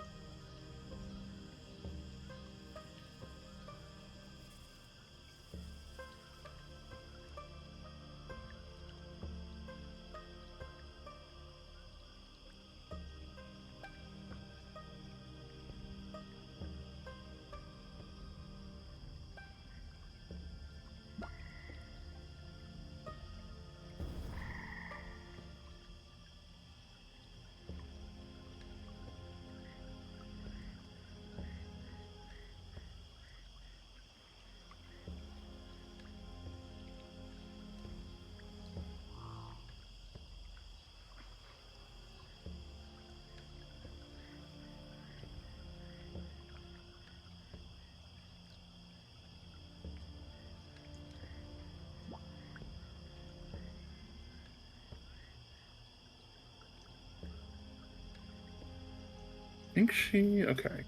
I think she... Okay.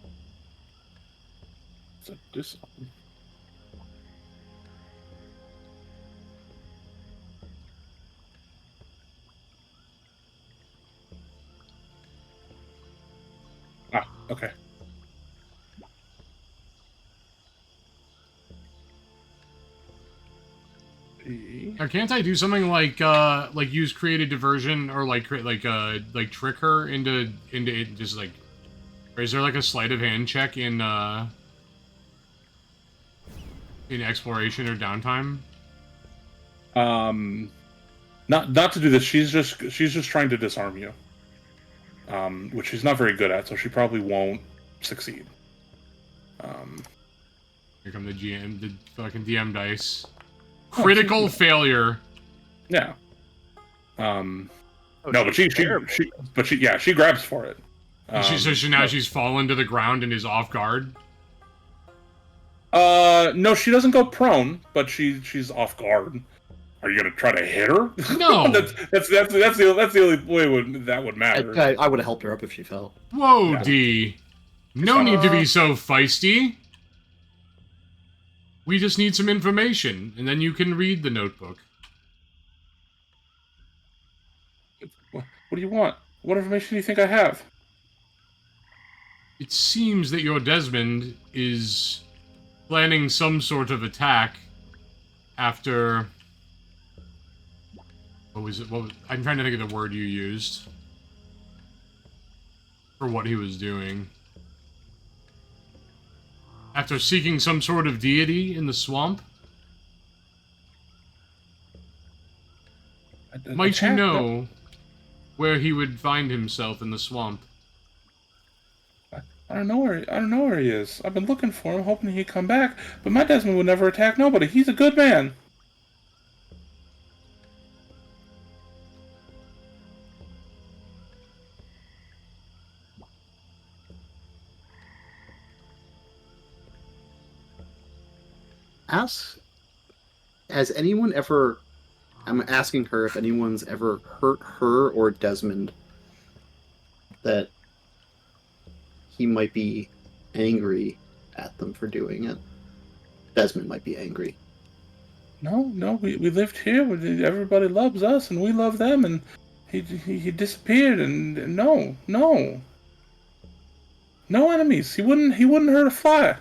It's a disarm. Ah, okay. Now, can't I do something like use creative diversion or trick her into it just like, or is there like a sleight of hand check in exploration or downtime? Not to do this. She's just trying to disarm you. Which she's not very good at, so she probably won't succeed. Here come the fucking DM dice. Critical failure. Yeah. Oh, No, but she grabs for it. She's fallen to the ground and is off guard. No, she doesn't go prone, but she's off guard. Are you gonna try to hit her? No. that's the only way that would matter. I would have helped her up if she fell. Whoa, Yeah. D. No need to be so feisty. We just need some information, and then you can read the notebook. What do you want? What information do you think I have? It seems that your Desmond is planning some sort of attack after... What was it? I'm trying to think of the word you used for what he was doing. After seeking some sort of deity in the swamp? Might you know where he would find himself in the swamp? I don't know where he is. I've been looking for him, hoping he'd come back, but my Desmond would never attack nobody. He's a good man. Has anyone ever... I'm asking her if anyone's ever hurt her or Desmond that he might be angry at them for doing it. Desmond might be angry. No, we lived here. Everybody loves us, and we love them, and he disappeared, and no enemies. He wouldn't hurt a fly.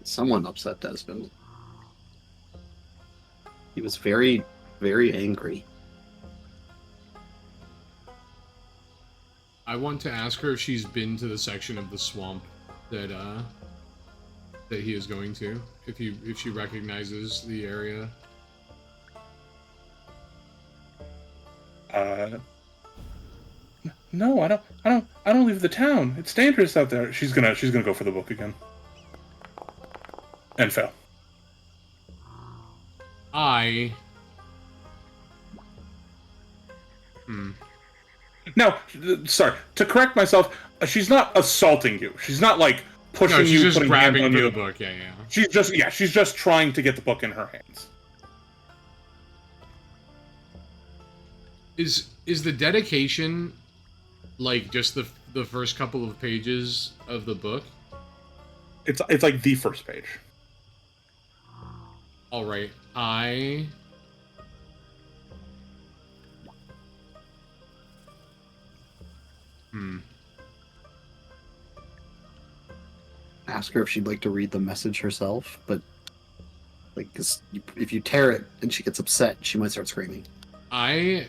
Someone upset Desmond. He was very, very angry. I want to ask her if she's been to the section of the swamp that he is going to. If she recognizes the area. No, I don't leave the town. It's dangerous out there. She's gonna go for the book again. And fail. Now, sorry, to correct myself, she's not assaulting you. She's not like pushing she's you, just putting grabbing hands on for you. the book. Yeah. She's just trying to get the book in her hands. Is the dedication like just the first couple of pages of the book? It's like the first page. All right, Ask her if she'd like to read the message herself, but like, 'cause if you tear it and she gets upset, she might start screaming. I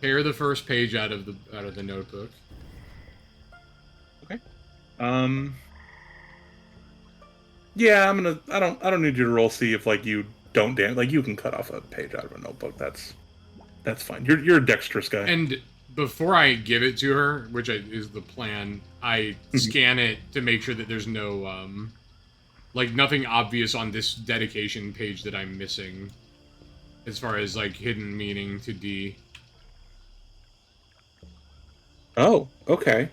tear the first page out of the notebook. Okay. Yeah, I don't need you to roll see if like you don't damage. Like you can cut off a page out of a notebook. That's fine. You're a dexterous guy. And before I give it to her, which is the plan, I scan it to make sure that there's no like nothing obvious on this dedication page that I'm missing, as far as like hidden meaning to D. Oh, okay.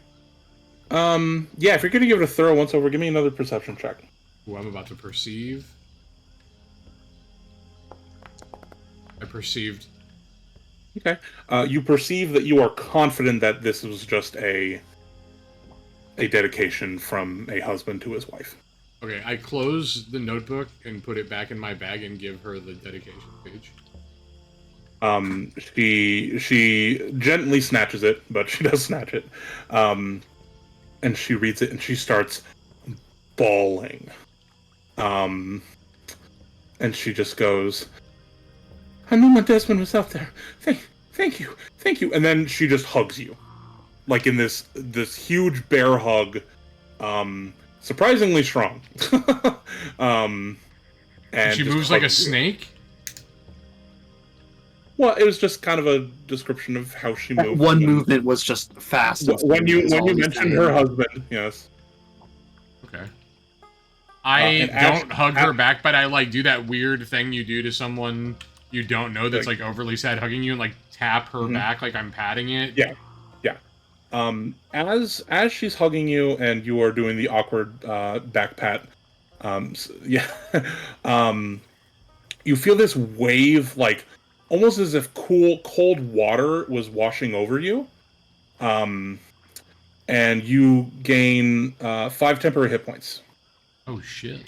Yeah, if you're gonna give it a thorough once over, give me another perception check. Who I'm about to perceive. I perceived. Okay. You perceive that you are confident that this was just a dedication from a husband to his wife. Okay, I close the notebook and put it back in my bag and give her the dedication page. She gently snatches it, but she does snatch it. And she reads it and she starts bawling. And she just goes, I knew my Desmond was out there. Thank you. And then she just hugs you. Like in this huge bear hug. Surprisingly strong. And she moves like a snake? Well, it was just kind of a description of how she moved. One movement was just fast. When you mentioned her husband, yes. Okay. I don't hug her back, but I like do that weird thing you do to someone you don't know that's like overly sad hugging you and like tap her back like I'm patting it. Yeah. As she's hugging you and you are doing the awkward back pat, you feel this wave like almost as if cold water was washing over you. And you gain 5 temporary hit points. Oh shit.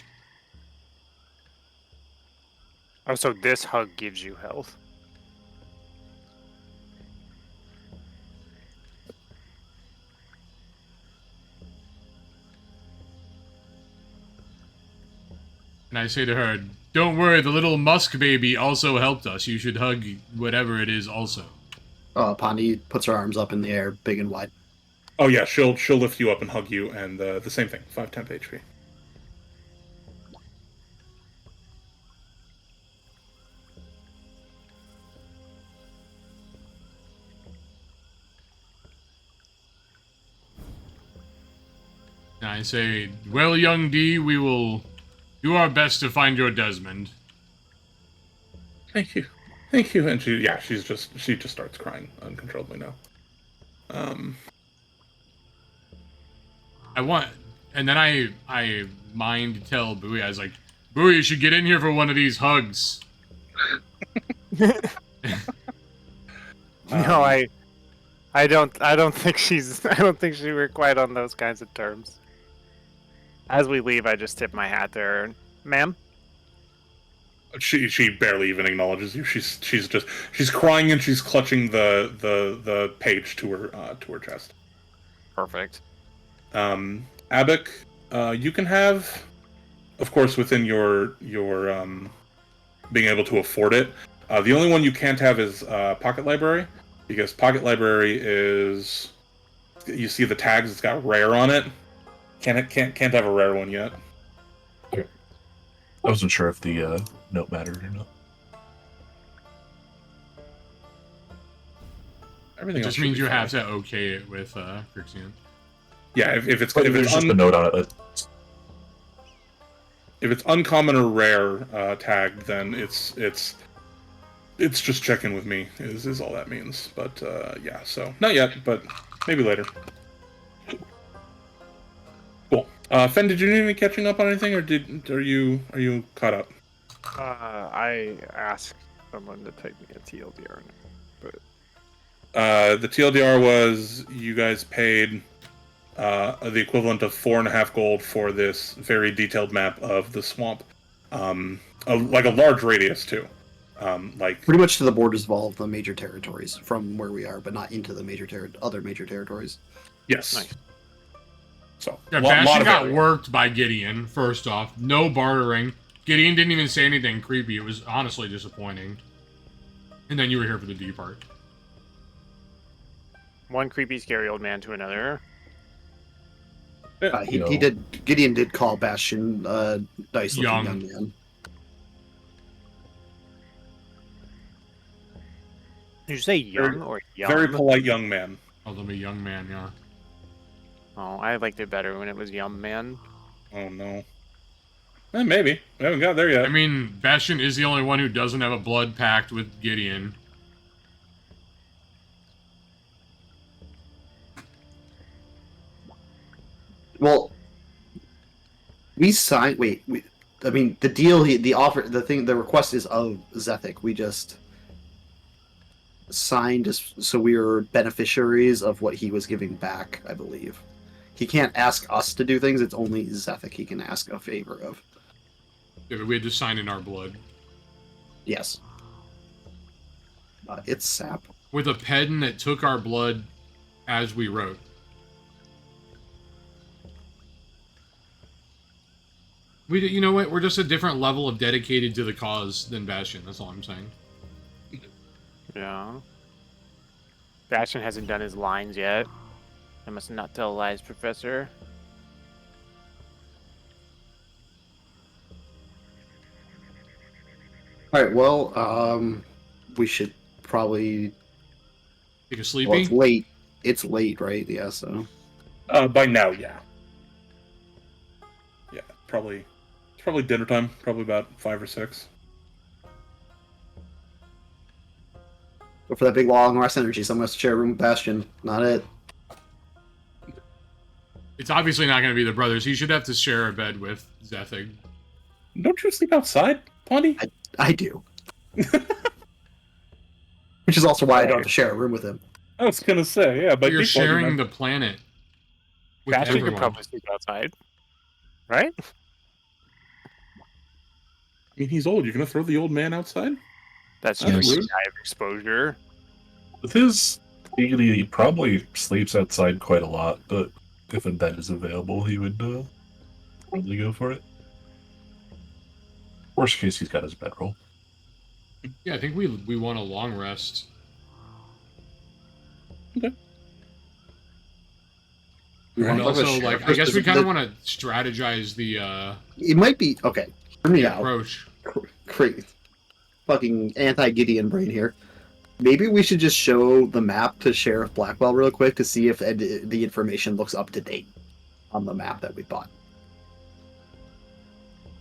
Oh, so this hug gives you health. And I say to her, "Don't worry, the little musk baby also helped us. You should hug whatever it is also." Pondi puts her arms up in the air, big and wide. Oh yeah, she'll lift you up and hug you, and the same thing, 5 temp HP. And I say, "Well, young D, we will do our best to find your Desmond." Thank you, and she just starts crying uncontrollably now. And then I mind tell Bowie, I was like, "Bowie, you should get in here for one of these hugs." No, I don't think I don't think she were quite on those kinds of terms. As we leave, I just tip my hat to her. Ma'am? She barely even acknowledges you. She's crying and she's clutching the page to her chest. Perfect. Abik, you can have, of course, within your being able to afford it. The only one you can't have is Pocket Library, because Pocket Library is, you see the tags, it's got rare on it. Can't have a rare one yet. I wasn't sure if the note mattered or not. Everything It else just means should be you have fine. to okay it with Crixian. Yeah, if it's There's just a note on it. if it's uncommon or rare tagged, then it's just checking with me is all that means. But yeah, so not yet, but maybe later. Cool. Fen, did you need any catching up on anything, or are you caught up? I asked someone to type me a TLDR, but The TLDR was you guys paid the equivalent of 4.5 gold for this very detailed map of the swamp, like a large radius too, like Pretty much to the borders of all of the major territories from where we are, but not into the other major territories. yes. Nice. So Yeah, lot Bastion of got area. worked by Gideon, first off. No bartering. Gideon didn't even say anything creepy. It was honestly disappointing. And then you were here for the D part. one creepy, scary old man to another. Gideon did call Bastion nice looking Young. young man. Did you say young or young? Very polite young man. Although I'm a young man, yeah. Oh, I liked it better when it was young man. Oh no. Maybe we haven't got there yet. I mean, Bastion is the only one who doesn't have a blood pact with Gideon. Well, we signed. I mean, the deal, the offer, the request is of Zethic. We just signed so we were beneficiaries of what he was giving back. I believe he can't ask us to do things. It's only Zethic he can ask a favor of. Yeah, but we had to sign in our blood. Yes. It's sap. With a pedant that took our blood as we wrote. You know what? We're just a different level of dedicated to the cause than Bastion. That's all I'm saying. Yeah. Bastion hasn't done his lines yet. I must not tell lies, Professor. All right. Well, we should probably. Take a Well, sleepy? it's late. It's late, right? Yeah. So. By now, yeah. Yeah, probably. It's probably dinner time. Probably about 5 or 6. Go for that big long rest energy. Someone has to share a room with Bastion. Not it. It's obviously not going to be the brothers. He should have to share a bed with Zethig. Don't you sleep outside, Pondy? I do. Which is also why I don't have to share a room with him. I was gonna say, yeah, but You're sharing the planet with Bastion could everyone. probably sleep outside, right? I mean, he's old. You're gonna throw the old man outside? That's That's just rude. die of exposure. With his deity, he probably sleeps outside quite a lot, but if a bed is available, he would probably go for it. Worst case, he's got his bedroll. Yeah, I think we want a long rest. Okay. And want to also, share like, I first, guess we because kind of the- want to strategize the It might be okay. Hear me out. approach. Great. Fucking anti-Gideon brain here. Maybe we should just show the map to Sheriff Blackwell real quick to see if the information looks up to date on the map that we bought.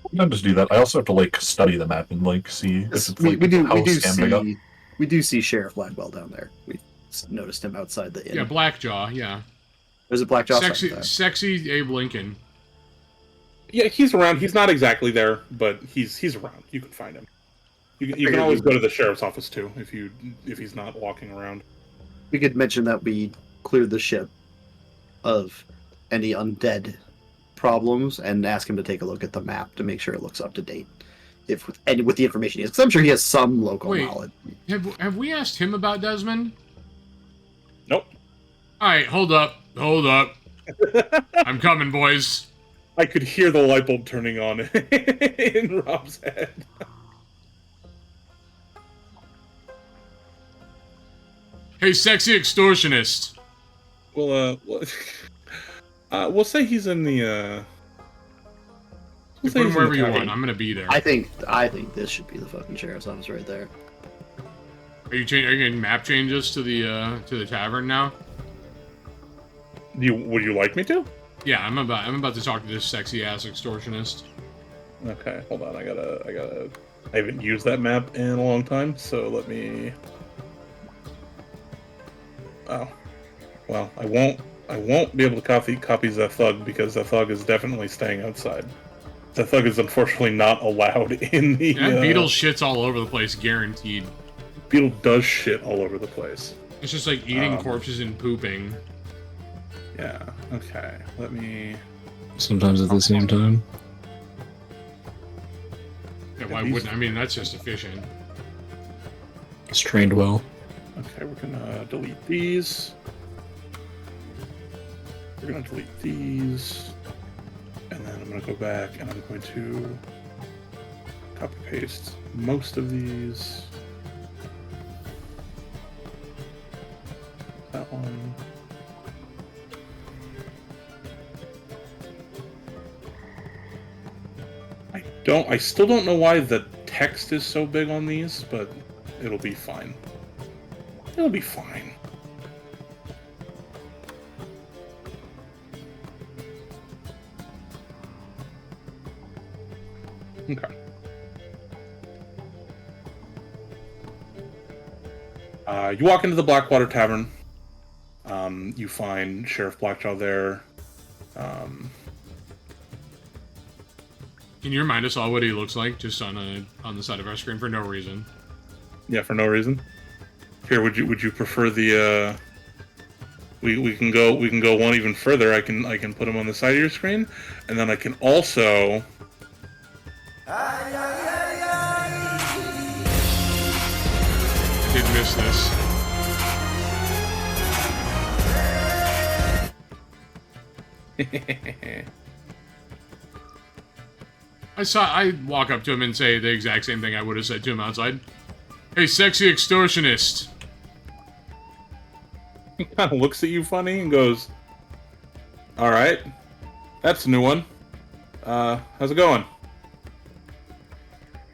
Sometimes do that. I also have to like study the map and like see if it's We, like we do how we do scammed I got. see Sheriff Blackwell down there. We noticed him outside the inn. Yeah, Blackjaw. Yeah, There's a Blackjaw. sexy Abe Lincoln. Yeah, he's around. He's not exactly there, but he's around. You can find him. You can always go to the sheriff's office too if he's not walking around. We could mention that we cleared the ship of any undead problems and ask him to take a look at the map to make sure it looks up to date. With the information he has, because I'm sure he has some local Wait. knowledge. Have we asked him about Desmond? Nope. All right, hold up. I'm coming, boys. I could hear the light bulb turning on in Rob's head. Hey, sexy extortionist. Well, we'll say he's in the. You put him wherever you want. I'm gonna be there. I think this should be the fucking sheriff's office right there. Are you getting map changes to the tavern now? Would you like me to? Yeah, I'm about to talk to this sexy ass extortionist. Okay, hold on. I haven't used that map in a long time, so let me. Oh, well, I won't be able to copy the thug because the thug is definitely staying outside. The thug is unfortunately not allowed in the. That beetle shits all over the place, guaranteed. Beetle does shit all over the place. It's just like eating corpses and pooping. Yeah. Okay. Let me. Sometimes at the same time. Yeah, why wouldn't? I mean, that's just efficient. It's trained well. Okay, we're gonna delete these. We're gonna delete these. And then I'm gonna go back and I'm going to copy paste most of these. That one. I still don't know why the text is so big on these, but it'll be fine. It'll be fine. Okay. You walk into the Blackwater Tavern. You find Sheriff Blackjaw there. Can you remind us all what he looks like, just on the side of our screen for no reason? Yeah, for no reason. Here, would you prefer the? We can go one even further. I can put him on the side of your screen, and then I can also. I did miss this. I walk up to him and say the exact same thing I would have said to him outside. Hey, sexy extortionist. He kind of looks at you funny and goes, "All right, that's a new one. How's it going?"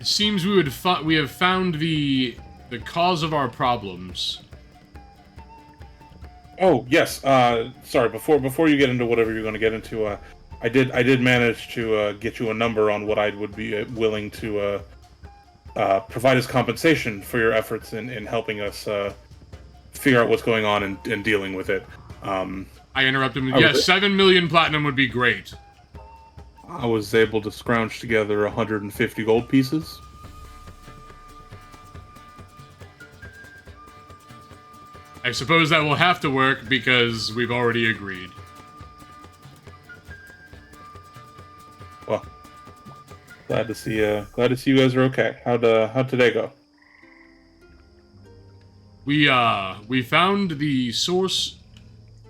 It seems we have found the cause of our problems. Oh yes. Sorry. Before you get into whatever you're going to get into, I did manage to get you a number on what I would be willing to provide as compensation for your efforts in helping us figure out what's going on and dealing with it. I interrupt him. Yes, 7 million platinum would be great. I was able to scrounge together 150 gold pieces. suppose that will have to work because we've already agreed. Well, glad to see you guys are okay. How'd today go? We found the source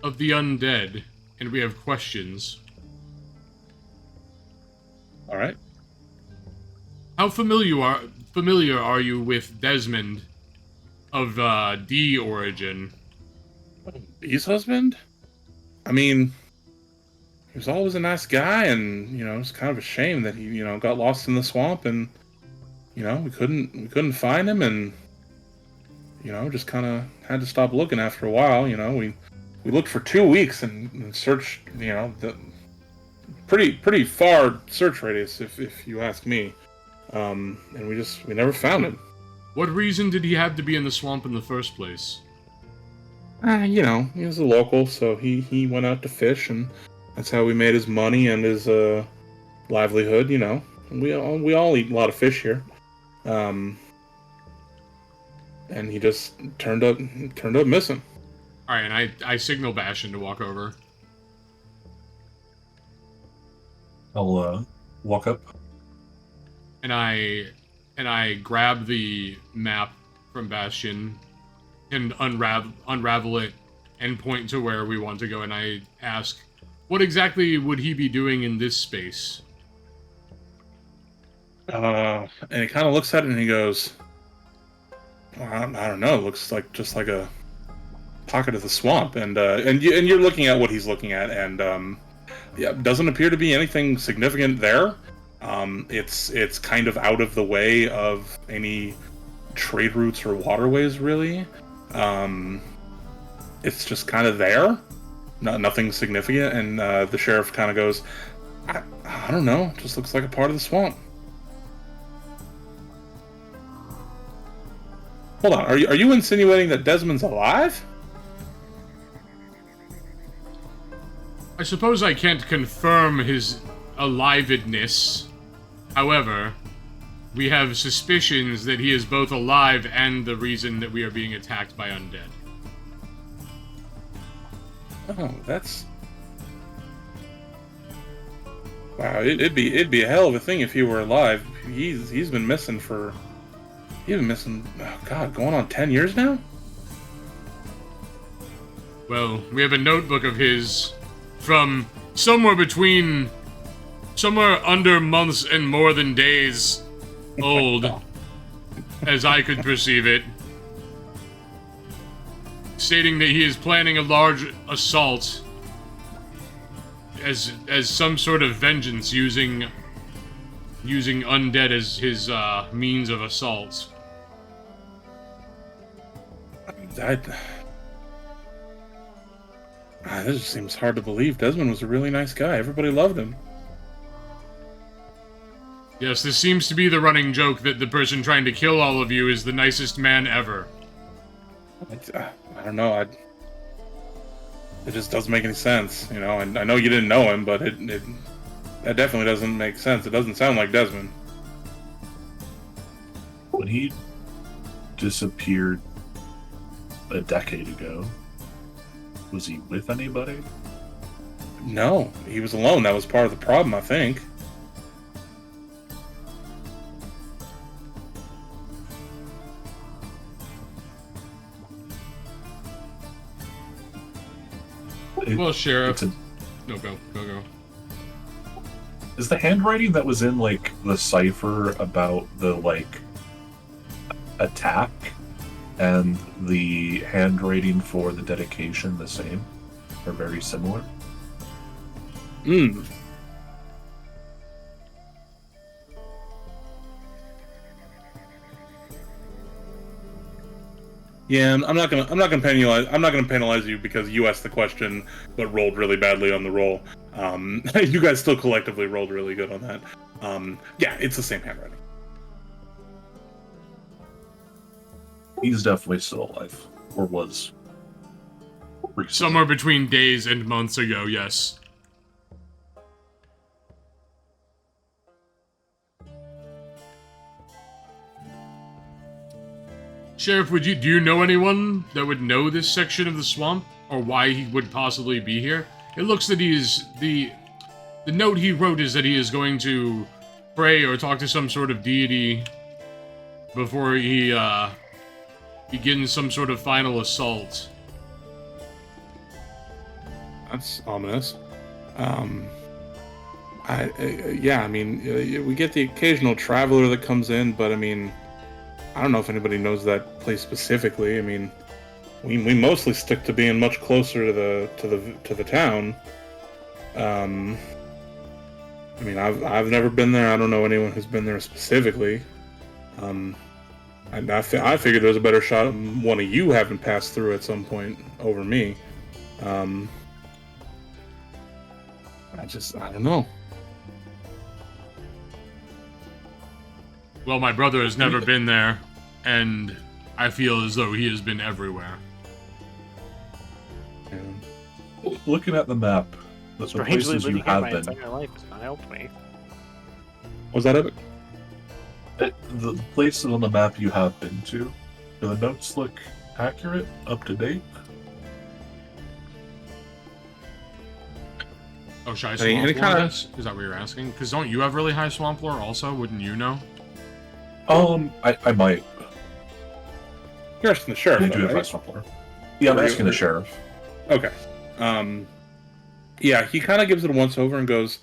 of the undead, and we have questions. All right. How familiar are you with Desmond of D origin? Bee's husband? I mean, he was always a nice guy, and it's kind of a shame that he got lost in the swamp, and we couldn't find him, and just kind of had to stop looking after a while. We looked for 2 weeks and searched the pretty far search radius, if you ask me, and we never found him. What reason did he have to be in the swamp in the first place? He was a local, so he went out to fish, and that's how we made his money and his livelihood. We all eat a lot of fish here, and he just turned up missing. All right, and I signal Bastion to walk over. I'll walk up. And I grab the map from Bastion and unravel it and point to where we want to go, and I ask, what exactly would he be doing in this space? And he kind of looks at it and he goes, I don't know. It looks like just like a pocket of the swamp, and you're looking at what he's looking at, and yeah, doesn't appear to be anything significant there. It's kind of out of the way of any trade routes or waterways, really. It's just kind of there, nothing significant, and the sheriff kind of goes, I don't know, it just looks like a part of the swamp. Hold on, are you insinuating that Desmond's alive? I suppose I can't confirm his alivedness. However, we have suspicions that he is both alive and the reason that we are being attacked by undead. Oh, that's... Wow, it'd be a hell of a thing if he were alive. He's been missing for... He's been missing, oh God, going on 10 years now? Well, we have a notebook of his from somewhere under months and more than days old, as I could perceive it, stating that he is planning a large assault as some sort of vengeance, using undead as his means of assault. This just seems hard to believe. Desmond was a really nice guy. Everybody loved him. Yes, this seems to be the running joke that the person trying to kill all of you is the nicest man ever. I don't know. It just doesn't make any sense. I know you didn't know him, but that definitely doesn't make sense. It doesn't sound like Desmond. When he disappeared a decade ago, was he with anybody? No, he was alone. That was part of the problem, I think. Well, Sheriff... No, go. Is the handwriting that was in, the cipher about the, attack and the handwriting for the dedication the same? Or very similar? Yeah, I'm not gonna penalize you because you asked the question but rolled really badly on the roll. You guys still collectively rolled really good on that. Yeah, it's the same handwriting. He's definitely still alive. Or was. Recently. Somewhere between days and months ago, yes. Sheriff, do you know anyone that would know this section of the swamp, or why he would possibly be here? It looks that he is the note he wrote is that he is going to pray or talk to some sort of deity before he begins some sort of final assault. That's ominous. Yeah, I mean, we get the occasional traveler that comes in, but I mean, I don't know if anybody knows that place specifically. I mean, we mostly stick to being much closer to the town. I mean, I've never been there. I don't know anyone who's been there specifically. I figured there was a better shot of one of you having passed through at some point over me. I don't know. Well, my brother has never been there, and I feel as though he has been everywhere. Looking at the map, the Strangely, places living you here have my been, entire life has not helped me. Was that epic? the places on the map you have been to, do the notes look accurate, up to date? Oh, should I Any swamp lore kind of- this? Is that what you're asking? Because don't you have really high swamp lore also? Wouldn't you know? I might. You're asking the sheriff, I though, do have right? high swamp lore. Yeah, I'm Are you- asking the sheriff. Okay. Yeah, he kind of gives it a once over and goes,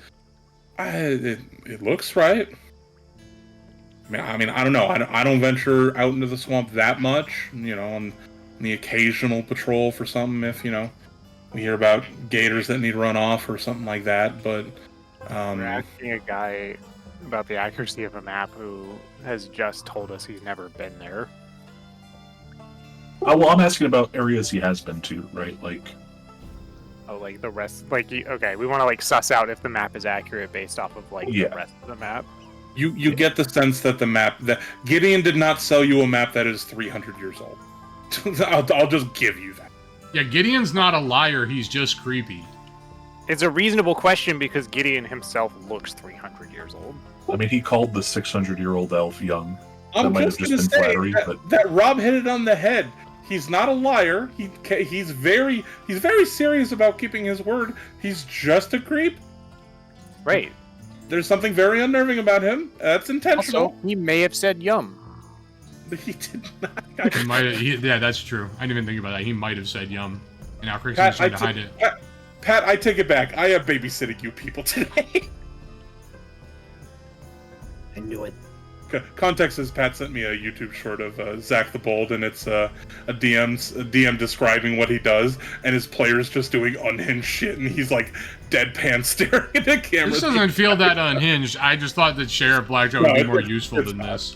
it looks right. I mean, I don't know. I don't venture out into the swamp that much, you know, on the occasional patrol for something if, you know, we hear about gators that need run off or something like that, but We're asking a guy about the accuracy of a map who has just told us he's never been there. Oh, well, I'm asking about areas he has been to, right? Like, Oh, like the rest, like, okay, we want to like suss out if the map is accurate based off of like Yeah. the rest of the map. you get the sense that that Gideon did not sell you a map that is 300 years old. I'll just give you that. Yeah, Gideon's not a liar, he's just creepy. It's a reasonable question because Gideon himself looks 300 years old. I mean, he called the 600-year-old elf young. That I'm might just have gonna just been say flattery, but that Rob hit it on the head. He's not a liar. He's very serious about keeping his word. He's just a creep. Right. There's something very unnerving about him. That's intentional. Also, he may have said yum. He did not. He might yeah, that's true. I didn't even think about that. He might have said yum. And now Crixton's Pat, trying to hide it. Pat, I take it back. I am babysitting you people today. I knew it. Context is Pat sent me a YouTube short of Zach the Bold, and it's a DM describing what he does, and his players just doing unhinged shit, and he's like deadpan staring at the camera. This doesn't feel that unhinged. I just thought that Sheriff Blackjaw would be more useful than this.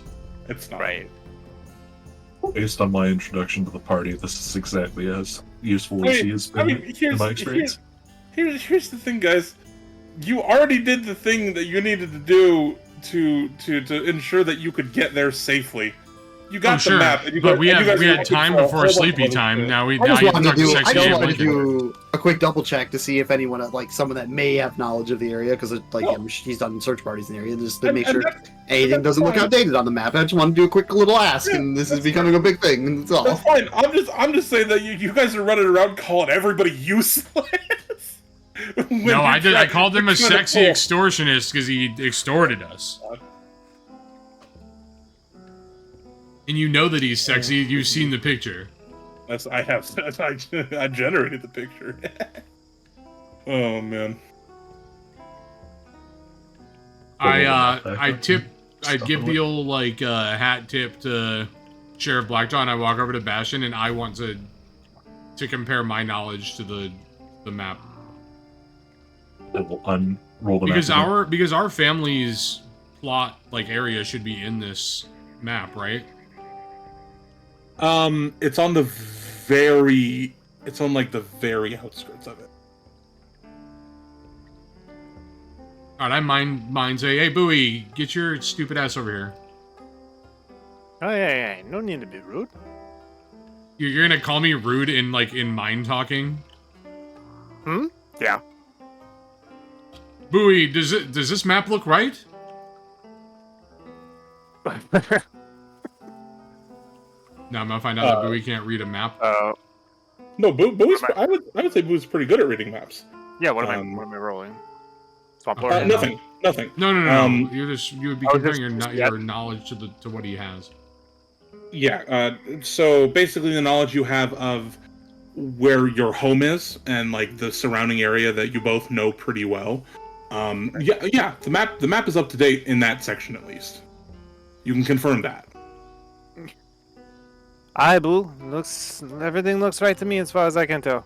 It's not. Right. based on my introduction to the party, this is exactly as useful as he has been in my experience. Here's the thing, guys. You already did the thing that you needed to do to ensure that you could get there safely. You got the map, and but we had time before sleepy time. Now I just wanted to Lincoln. do a quick double check to see if anyone, like someone that may have knowledge of the area, because like he's done search parties in the area, just to make sure anything doesn't look outdated on the map. I just want to do a quick little ask, and this is becoming a big thing. And that's all. That's fine. I'm just saying that you guys are running around calling everybody useless. No, I called him a sexy extortionist because he extorted us. And you know that he's sexy. You've seen the picture. I generated the picture. Oh man. I give the old like hat tip to Sheriff Blackjaw, and I walk over to Bastion, and I want to compare my knowledge to the map. It will unroll the Because map. because our family's plot like area should be in this map, right? It's on like the very outskirts of it. Alright, I mind say, hey Bowie, get your stupid ass over here. Oh yeah, no need to be rude. You're gonna call me rude in mind talking? Yeah. Bowie, does this map look right? Now I'm gonna find out that Bowie can't read a map. No, Boo's. What am I would say Boo's pretty good at reading maps. Yeah, what am I rolling? Swamp Uh, Lord? Nothing. No. You would be Oh, comparing just- your knowledge to what he has. Yeah. So basically, the knowledge you have of where your home is and like the surrounding area that you both know pretty well. Yeah. The map is up to date in that section at least. You can confirm that. Aye, Boo. Everything looks right to me as far as I can tell.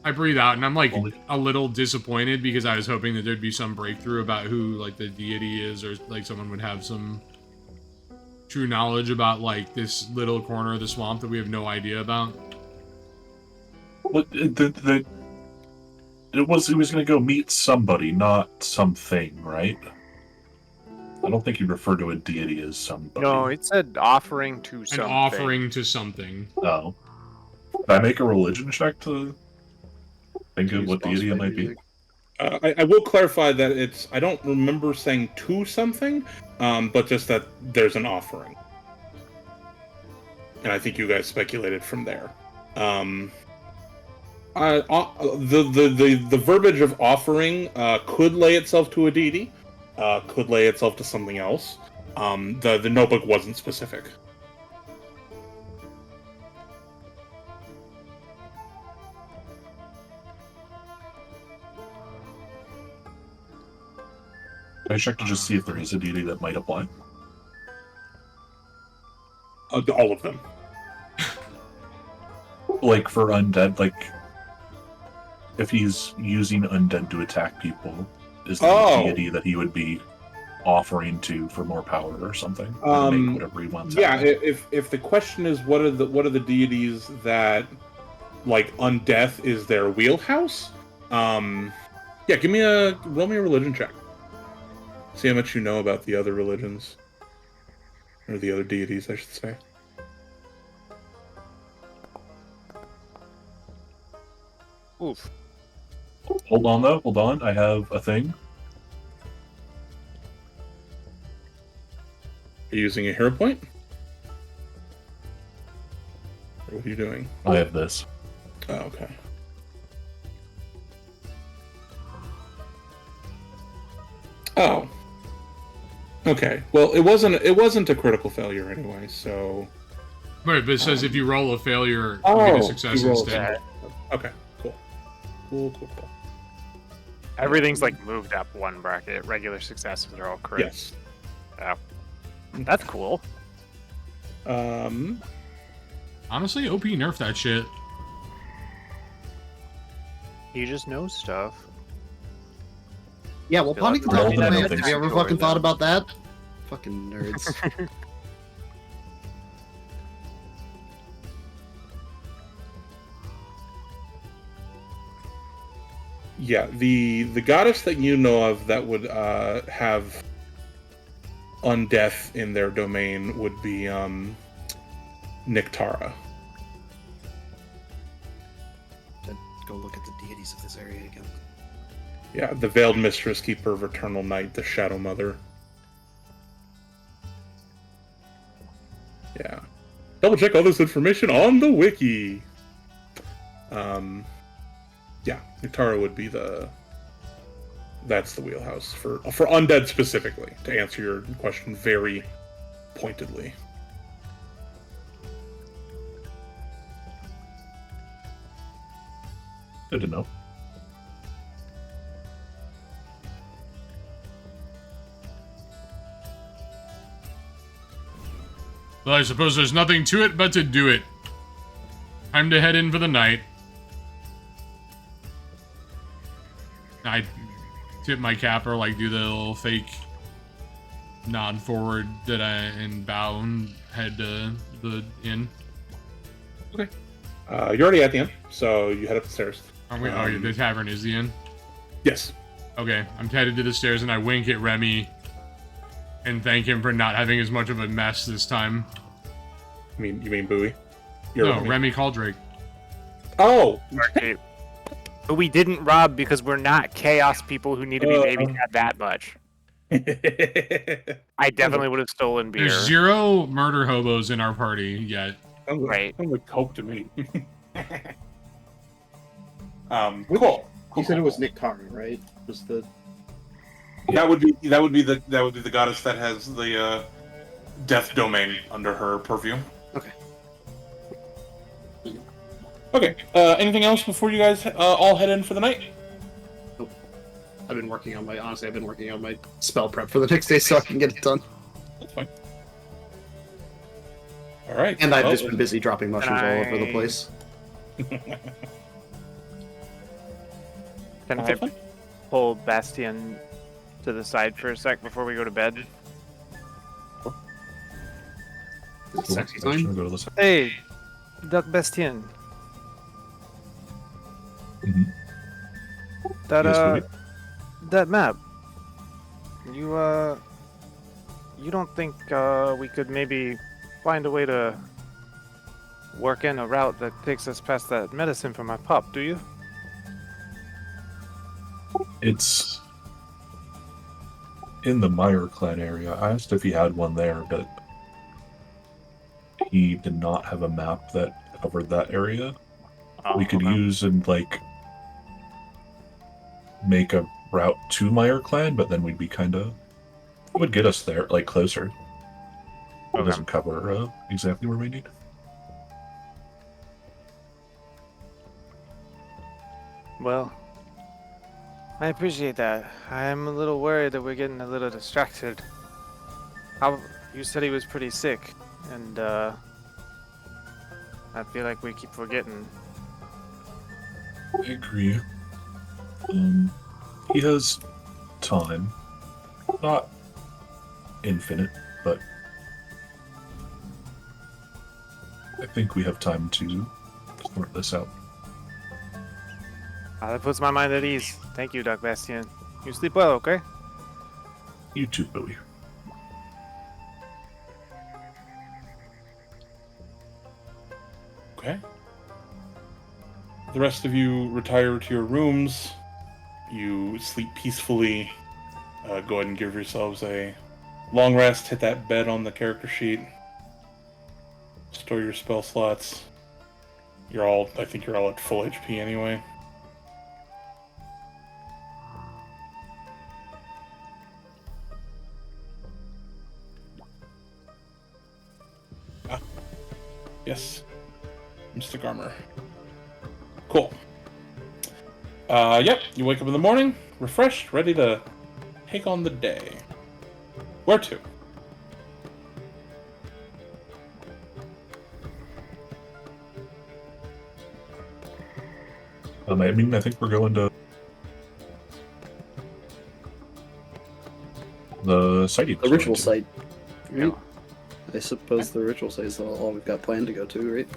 I breathe out, and I'm like a little disappointed because I was hoping that there'd be some breakthrough about who like the deity is, or like someone would have some true knowledge about like this little corner of the swamp that we have no idea about. Well, it was going to go meet somebody, not something, right? I don't think you refer to a deity as somebody. No, it said offering to something. An offering to something. Oh. Can I make a religion check to think of what deity it might be? I will clarify that I don't remember saying to something, but just that there's an offering. And I think you guys speculated from there. The verbiage of offering could lay itself to a deity, could lay itself to something else. The notebook wasn't specific. Can I check to just see if there is a deity that might apply? All of them. Like for undead, like if he's using undead to attack people, is there a deity that he would be offering to for more power or something? Make whatever he wants. Yeah, if the question is what are the deities that like undeath is their wheelhouse? Yeah, roll me a religion check. See how much you know about the other religions. Or the other deities, I should say. Oof. Hold on, though. Hold on. I have a thing. Are you using a hero point? Or what are you doing? I have this. Oh, okay. Oh. Okay. Well, it wasn't a critical failure anyway, so. Right, but it says if you roll a failure, you Oh, get a success you rolled instead. Okay. Cool. Everything's like moved up one bracket. Regular successes are all correct. Yes. Yeah. That's cool. Honestly, OP nerf that shit. He just knows stuff. Yeah, well, Feel like Pawnee we're can tell all me, doing have you ever things fucking going thought down. about that? Fucking nerds. Yeah, the goddess that you know of that would have undeath in their domain would be Nyktara. Go look at the deities of this area again. Yeah, the Veiled Mistress, Keeper of Eternal Night, the Shadow Mother. Yeah. Double check all this information on the wiki. Yeah, Nyktara would be that's the wheelhouse for undead specifically, to answer your question very pointedly. Good to know. Well, I suppose there's nothing to it but to do it. Time to head in for the night. I tip my cap or like do the little fake nod forward and bow and head to the inn. Okay. You're already at the inn, so you head up the stairs. Aren't we? Oh, the tavern is the inn. Yes. Okay, I'm headed to the stairs and I wink at Remy and thank him for not having as much of a mess this time. You mean Bowie? No, Remy Caldrake. Oh! Okay. But we didn't rob because we're not chaos people who need to be babysat that much. I definitely would have stolen beer. There's 0 murder hobos in our party yet. Right. Sounds like coke to me. Cool. You said it was Nick Carmen, right? Was the That would be the goddess that has the death domain under her purview. Okay. Okay. Anything else before you guys all head in for the night? I've been working on my spell prep for the next day so I can get it done. That's fine. All right. And I've just been busy dropping mushrooms all over the place. Can I pull Bastian to the side for a sec before we go to bed? Is it sexy Cool. time? Go to the side. Hey, Doc Bastien. Mhm. That Yes, Louis? that map. You don't think we could maybe find a way to work in a route that takes us past that medicine for my pup, do you? It's in the Meyer clan area. I asked if he had one there, but he did not have a map that covered that area. We could use and make a route to Meyer clan, but then we'd be it would get us there, closer. It Okay. doesn't cover exactly where we need. Well, I appreciate that. I'm a little worried that we're getting a little distracted. You said he was pretty sick, and I feel like we keep forgetting. I agree. He has time. Not infinite, but I think we have time to sort this out. That puts my mind at ease. Thank you, Doc Bastien. You sleep well, okay? You too, Bowie. Okay. The rest of you retire to your rooms. You sleep peacefully. Go ahead and give yourselves a long rest. Hit that bed on the character sheet. Store your spell slots. I think you're all at full HP anyway. Yes. Mr. Garmer. Cool. Yep, you wake up in the morning, refreshed, ready to take on the day. Where to? I think we're going to the site. The ritual site. Right? I suppose the ritual site is all we've got planned to go to, right?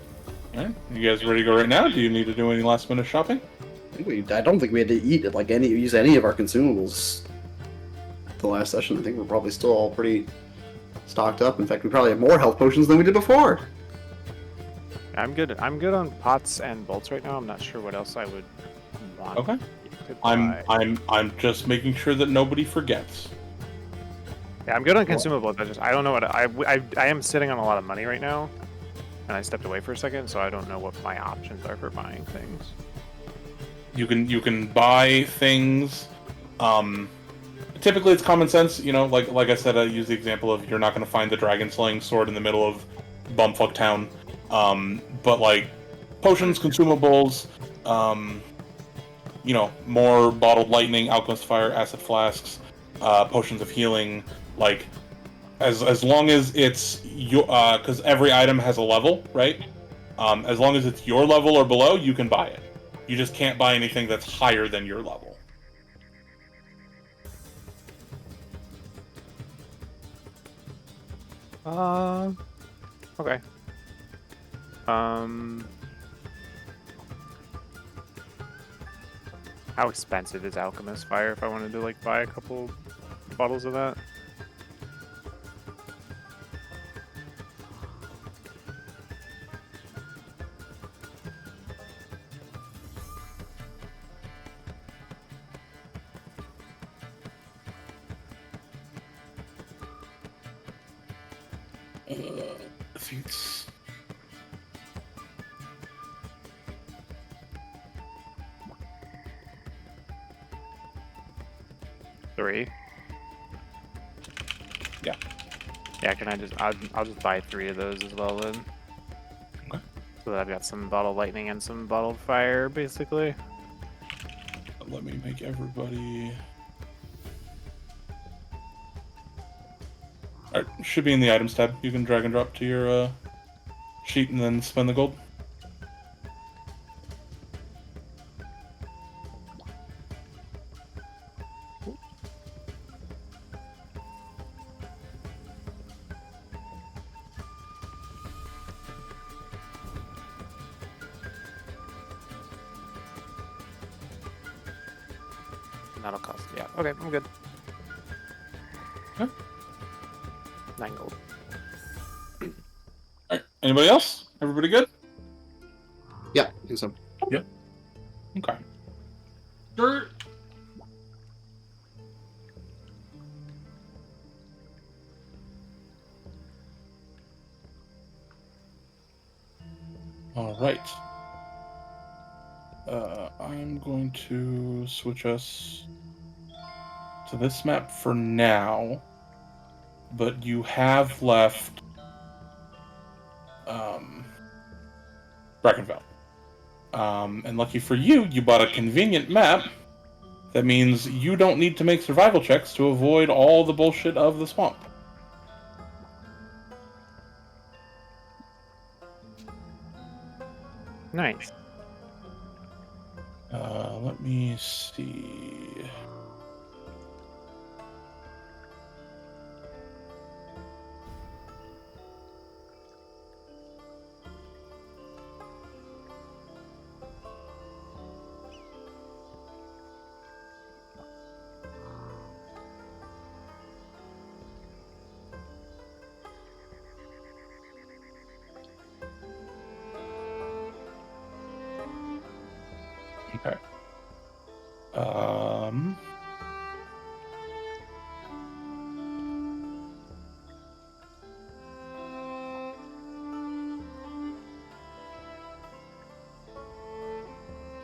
Alright, you guys ready to go right now? Do you need to do any last minute shopping? I don't think we had to use any of our consumables the last session. I think we're probably still all pretty stocked up. In fact, we probably have more health potions than we did before. I'm good. I'm good on pots and bolts right now. I'm not sure what else I would want. Okay. to buy. I'm just making sure that nobody forgets. Yeah, I'm good on consumables. I don't know what I am sitting on a lot of money right now, and I stepped away for a second, so I don't know what my options are for buying things. You can buy things. Typically, it's common sense. Like I said, I use the example of you're not going to find the dragon slaying sword in the middle of Bumfuck Town. But potions, consumables, more bottled lightning, alchemist fire, acid flasks, potions of healing. As long as it's because every item has a level, right? As long as it's your level or below, you can buy it. You just can't buy anything that's higher than your level. Okay. How expensive is alchemist fire if I wanted to buy a couple bottles of that? I think it's... Three. Yeah. Yeah, can I just... I'll just buy 3 of those as well then. Okay. So that I've got some bottled lightning and some bottled fire, basically. Let me make everybody... Alright, should be in the items tab. You can drag and drop to your sheet and then spend the gold. That'll cost... Yeah, okay, I'm good. Okay. 9 gold. Alright, anybody else? Everybody good? Yeah, I think so. Okay. Dirt. Alright. I'm going to switch us to this map for now, but you have left Brackenfell. And lucky for you, you bought a convenient map. That means you don't need to make survival checks to avoid all the bullshit of the swamp. Nice. Let me see. Okay.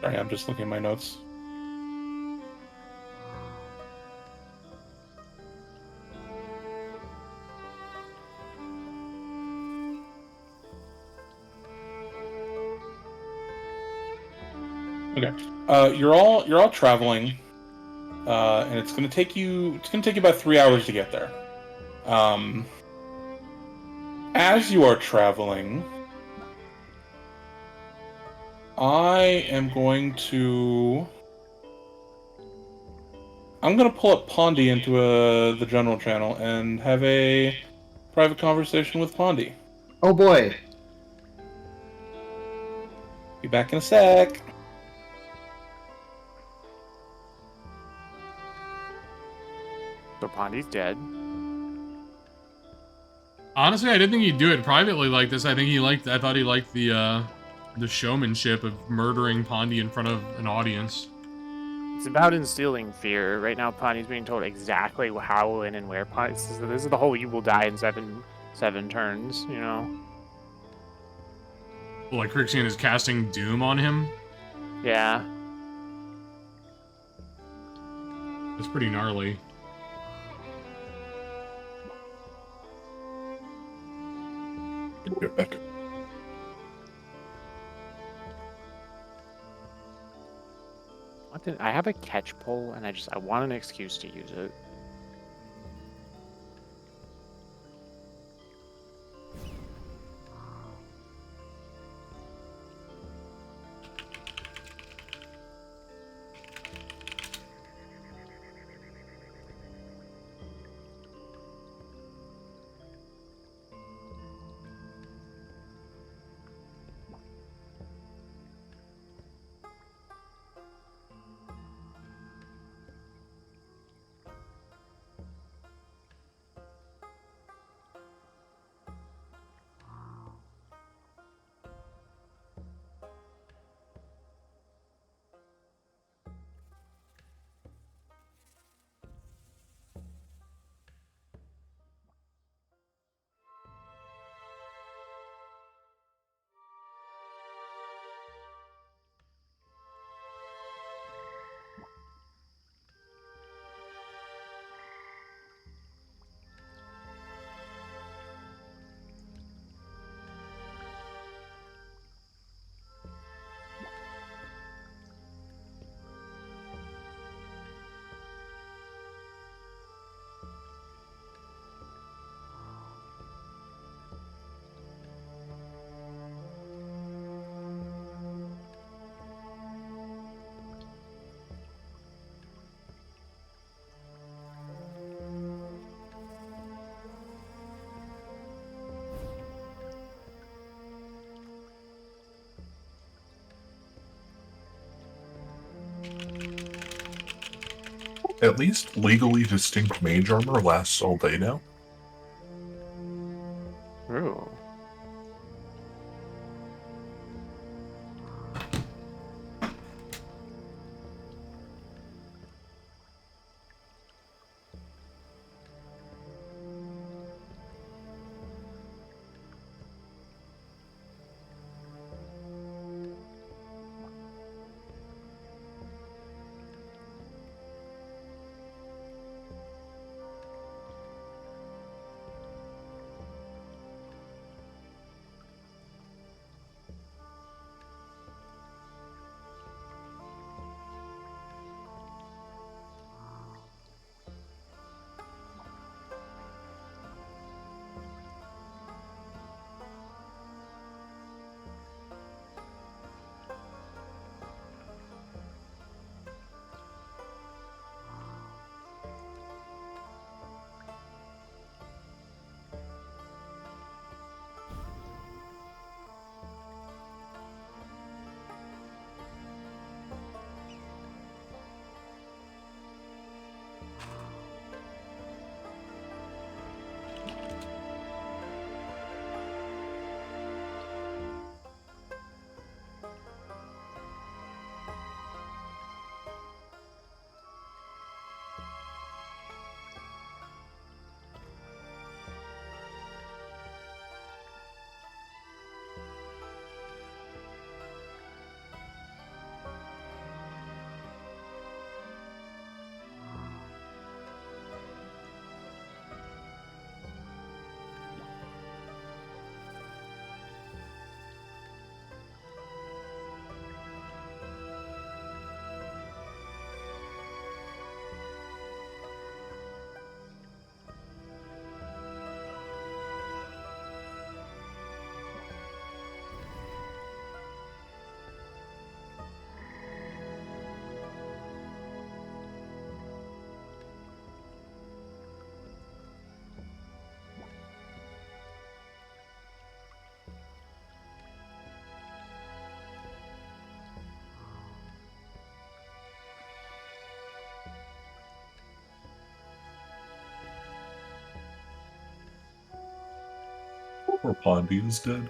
Sorry, I'm just looking at my notes. Okay. You're all traveling, and it's gonna take you about 3 hours to get there. As you are traveling, I'm gonna pull up Pondy into the general channel and have a private conversation with Pondy. Oh boy. Be back in a sec. So Pondy's dead. Honestly, I didn't think he'd do it privately like this. I thought he liked the showmanship of murdering Pondy in front of an audience. It's about instilling fear. Right now, Pondy's being told exactly how, when, and where Pondy... This is the whole you will die in seven turns, you know? Like Crixian is casting doom on him. Yeah. That's pretty gnarly. Get back. I have a catch pole, and I want an excuse to use it. At least legally distinct mage armor lasts all day now. Ooh. Poor Pondy is dead.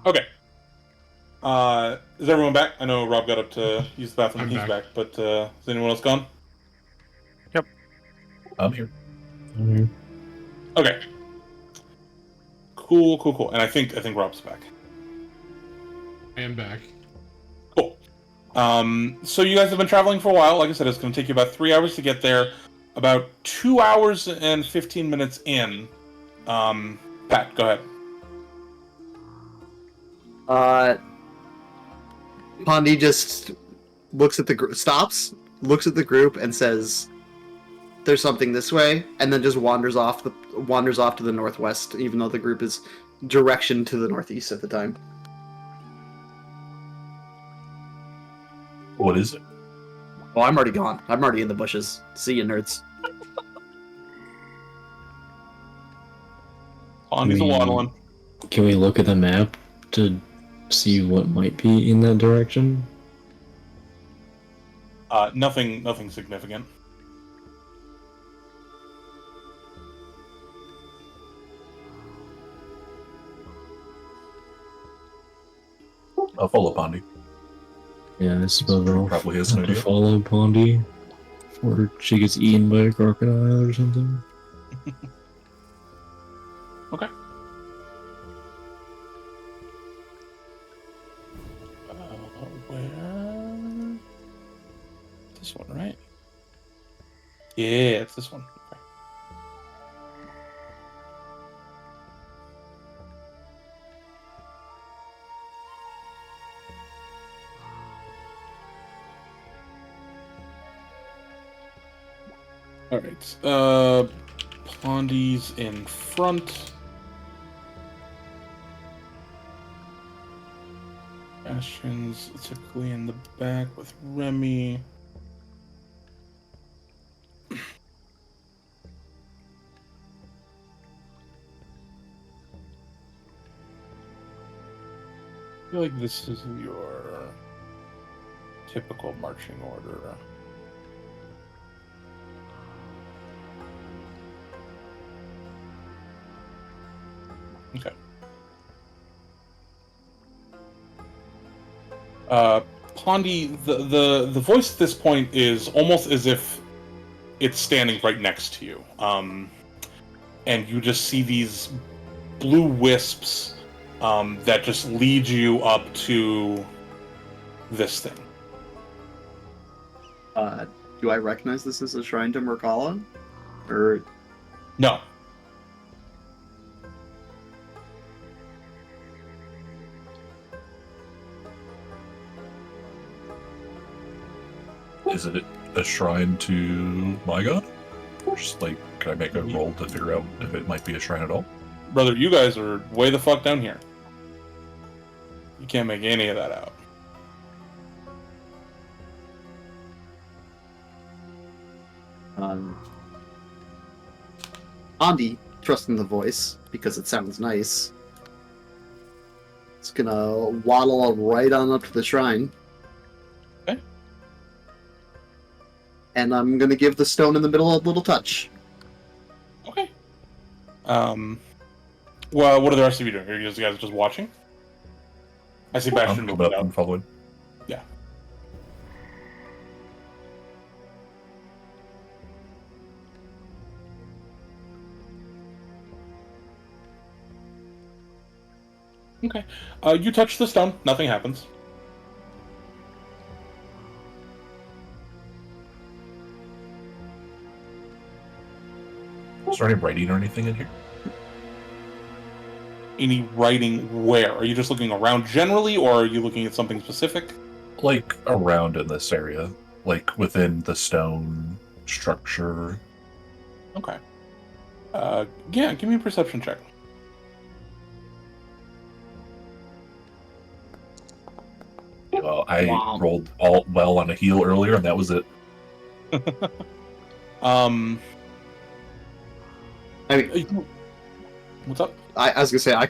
Okay. Is everyone back? I know Rob got up to use the bathroom and I'm he's back. back, but is anyone else gone? I'm here. Okay. Cool. And I think Rob's back. I am back. Cool. So you guys have been traveling for a while. Like I said, it's going to take you about 3 hours to get there. About 2 hours and 15 minutes in. Pat, go ahead. Pondy just looks at the stops, looks at the group, and says, "There's something this way," and then just wanders off to the northwest, even though the group is direction to the northeast at the time. What is it? Oh, I'm already gone. I'm already in the bushes. See you, nerds. Pondy's a waddling. Can we look at the map to see what might be in that direction? Nothing significant. I'll follow Pondy. Yeah, I suppose I'll Probably has an have to idea. follow Pondy, or she gets eaten by a crocodile or something. Okay. Where? This one, right? Yeah, it's this one. Okay. All right. Pondy's in front. Bastion's typically in the back with Remy. I feel like this is your typical marching order. Okay. Pondy, the voice at this point is almost as if it's standing right next to you. And you just see these blue wisps that just lead you up to this thing. Do I recognize this as a shrine to Merkala? Or No. Is it a shrine to my god? Just like, can I make a roll to figure out if it might be a shrine at all? Brother, you guys are way the fuck down here. You can't make any of that out. Andy, trusting the voice because it sounds nice, it's gonna waddle right on up to the shrine. Okay. And I'm gonna give the stone in the middle a little touch. Okay. Well, what are the rest of you doing? Are you guys just watching? I see I'm Bastion coming moving up out. and following. Yeah. Okay. You touch the stone. Nothing happens. Is there any writing or anything in here? Any writing where? Are you just looking around generally, or are you looking at something specific? Like around in this area, like within the stone structure. Okay. Yeah, give me a perception check. Well, I Wow. rolled all well on a heal earlier, and that was it. Um, I mean, what's up? I was gonna say I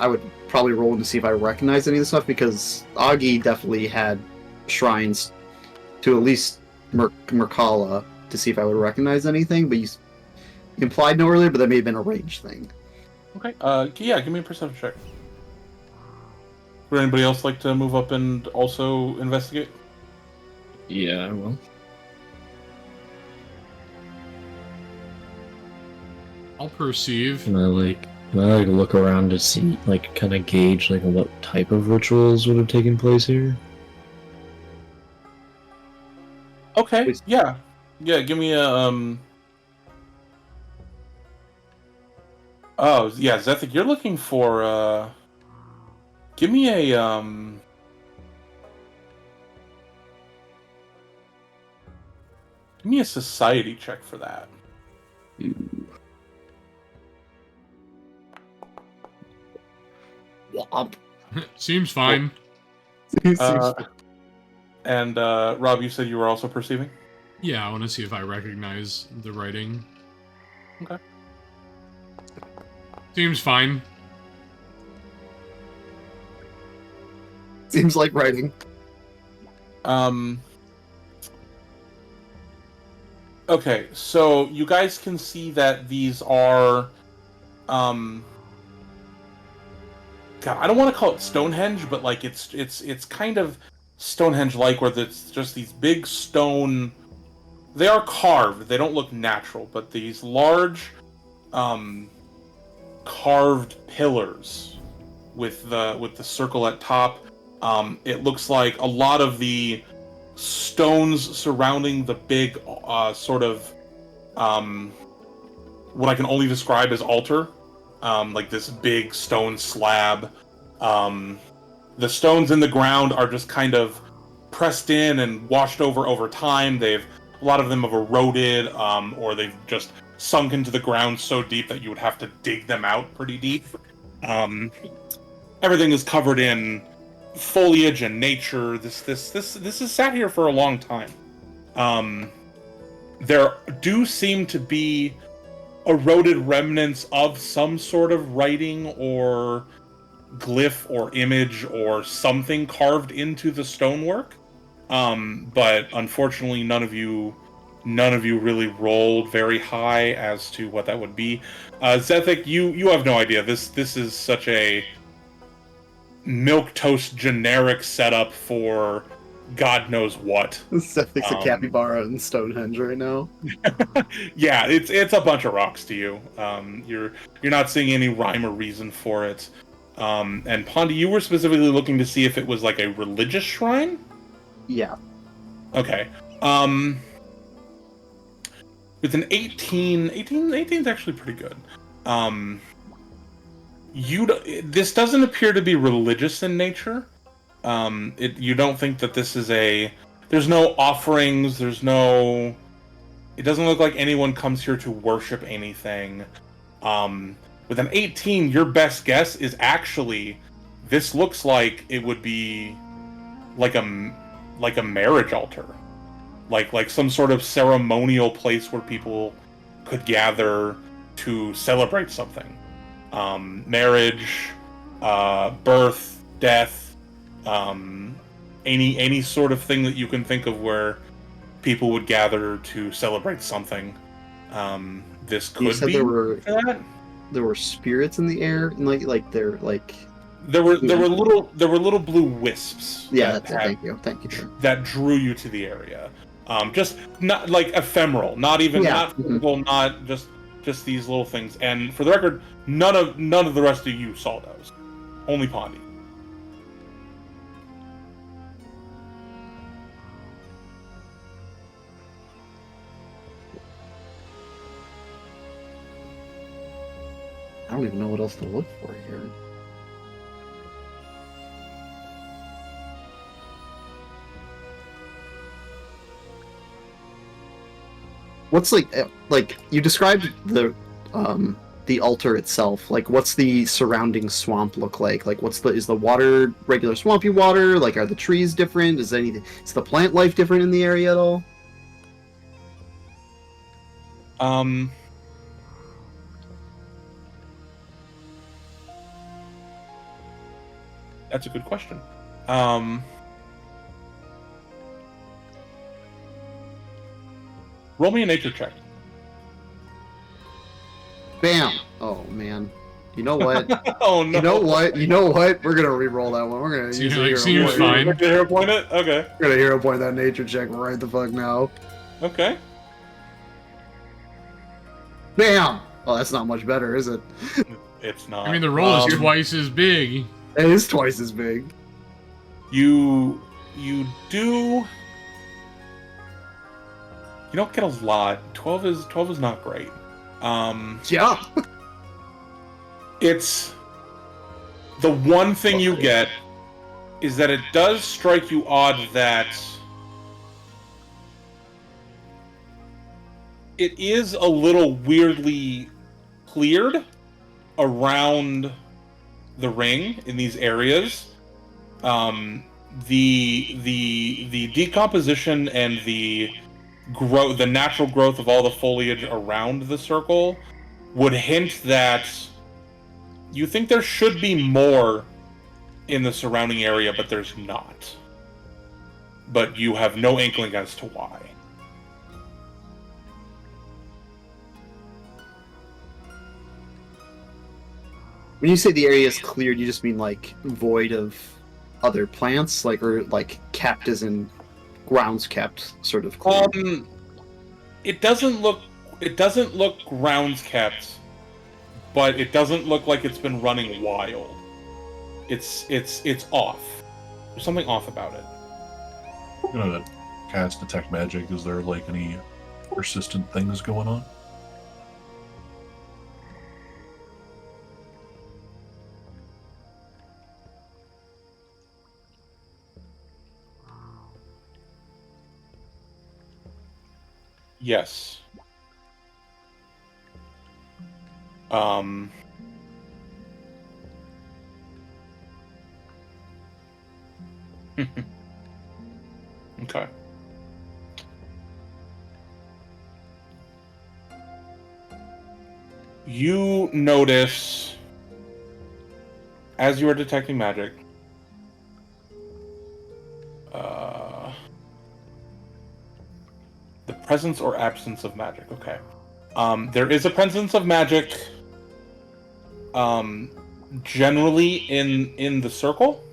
would probably roll in to see if I recognize any of the stuff because Augie definitely had shrines to at least Merkala to see if I would recognize anything, but you implied no earlier, but that may have been a range thing. Okay. Yeah, give me a perception check. Would anybody else like to move up and also investigate? Yeah, I will. I'll perceive. Can I look around to see, like, kind of gauge, like, what type of rituals would have taken place here? Okay. Please. Yeah. Yeah. Give me a Oh yeah, Zethik, you're looking for Give me a Give me a society check for that. Womp. Seems fine. And Rob, you said you were also perceiving? Yeah, I want to see if I recognize the writing. Okay. Seems fine. Seems like writing. Okay, so you guys can see that these are God, I don't want to call it Stonehenge, but like it's kind of Stonehenge-like, where it's just these big stone. They are carved. They don't look natural, but these large, carved pillars with the circle at top. It looks like a lot of the stones surrounding the big sort of what I can only describe as altar, like this big stone slab. The stones in the ground are just kind of pressed in and washed over time. A lot of them have eroded, or they've just sunk into the ground so deep that you would have to dig them out pretty deep. Everything is covered in foliage and nature. This has sat here for a long time. There do seem to be eroded remnants of some sort of writing or glyph or image or something carved into the stonework. But unfortunately, none of you really rolled very high as to what that would be. Zethic, you have no idea. This is such a milquetoast generic setup for God knows what. Sethic's a capybara in Stonehenge right now. Yeah, it's a bunch of rocks to you. You're not seeing any rhyme or reason for it. And Pondy, you were specifically looking to see if it was like a religious shrine? Yeah. Okay. With an 18 is actually pretty good. This doesn't appear to be religious in nature. You don't think that this is there's no offerings, it doesn't look like anyone comes here to worship anything. With an 18, your best guess is actually, this looks like it would be like a marriage altar. Like some sort of ceremonial place where people could gather to celebrate something. Marriage, birth, death, any sort of thing that you can think of where people would gather to celebrate something. This could You said be that. there were spirits in the air, and there were little blue wisps. Yeah, that thank you. That drew you to the area. Just not like ephemeral, not physical, not just these little things. And for the record, none of the rest of you saw those. Only Pondy. I don't even know what else to look for here. What's like you described the altar itself. Like, what's the surrounding swamp look like? Like, is the water regular swampy water? Like, are the trees different? Is the plant life different in the area at all? That's a good question. Roll me a nature check. Bam! Oh man. You know what? Oh no. You know what? We're gonna re-roll that one. We're gonna Seems fine. You're gonna hero point it? Okay. We're gonna hero point that nature check right the fuck now. Okay. Bam! Oh, that's not much better, is it? It's not. I mean, the roll is twice as big. It is twice as big. You don't get a lot. 12 is not great. Yeah. It's the one thing you get is that it does strike you odd that it is a little weirdly cleared around the ring in these areas. The decomposition and the natural growth of all the foliage around the circle would hint that you think there should be more in the surrounding area, but there's not. But you have no inkling as to why. When you say the area is cleared, you just mean like void of other plants, or kept as in grounds kept, sort of cleared? It doesn't look grounds kept, but it doesn't look like it's been running wild. It's off. There's something off about it. I'm gonna cast detect magic, is there like any persistent things going on? Yes. Um. Okay. You notice, as you are detecting magic, the presence or absence of magic. Okay. There is a presence of magic, generally in the circle.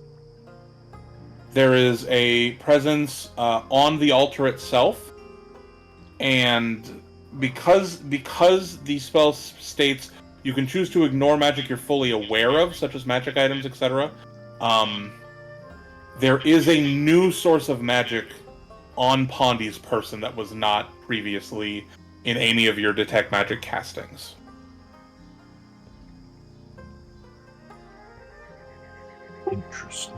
There is a presence on the altar itself, and because the spell states you can choose to ignore magic you're fully aware of, such as magic items, etc. There is a new source of magic on Pondy's person that was not previously in any of your detect magic castings. Interesting.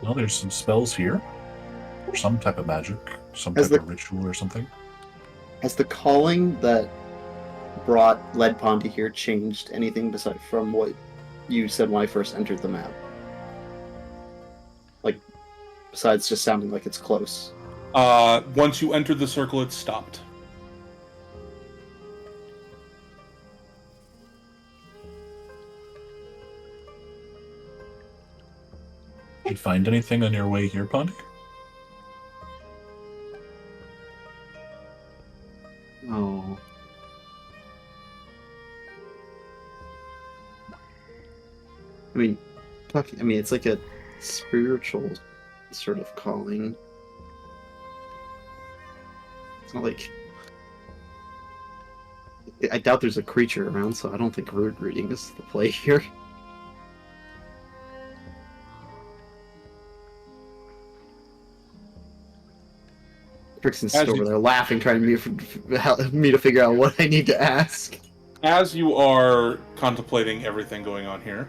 Well, there's some spells here. Or some type of magic. Some Has type the- of ritual or something. Has the calling that led Ponty here changed anything beside from what you said when I first entered the map? Like, besides just sounding like it's close. Once you entered the circle, it stopped. Did you find anything on your way here, Pondy? Oh. I mean, it's like a spiritual sort of calling. It's not like I doubt there's a creature around, so I don't think root reading is the play here. Trixon's As still you- over there laughing, trying to help me to figure out what I need to ask. As you are contemplating everything going on here,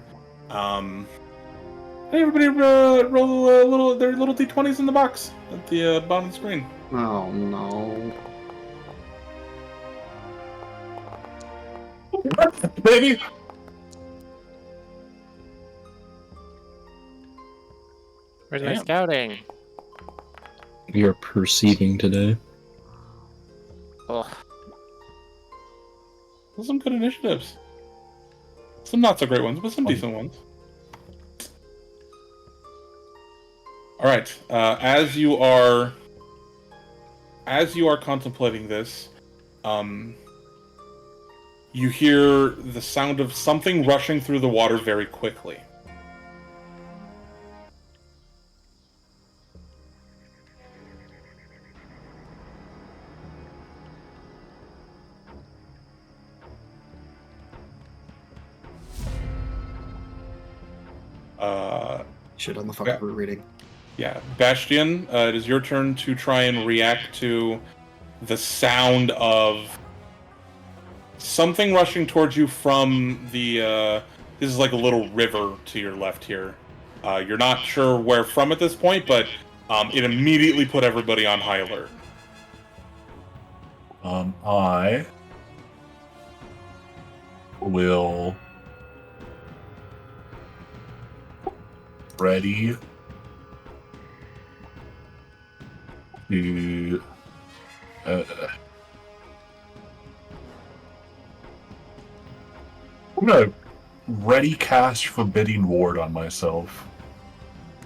hey everybody, roll their little d20s in the box at the bottom of the screen. Oh no. Baby! Where's my Damn. scouting? We are perceiving today. Oh, Those are some good initiatives. Some not so great ones, but some decent ones. Alright, as you are contemplating this, you hear the sound of something rushing through the water very quickly. Shit on the fucking root reading. Yeah, Bastion, it is your turn to try and react to the sound of something rushing towards you from the, this is like a little river to your left here. You're not sure where from at this point, but it immediately put everybody on high alert. I will ready to I'm gonna ready cast Forbidding Ward on myself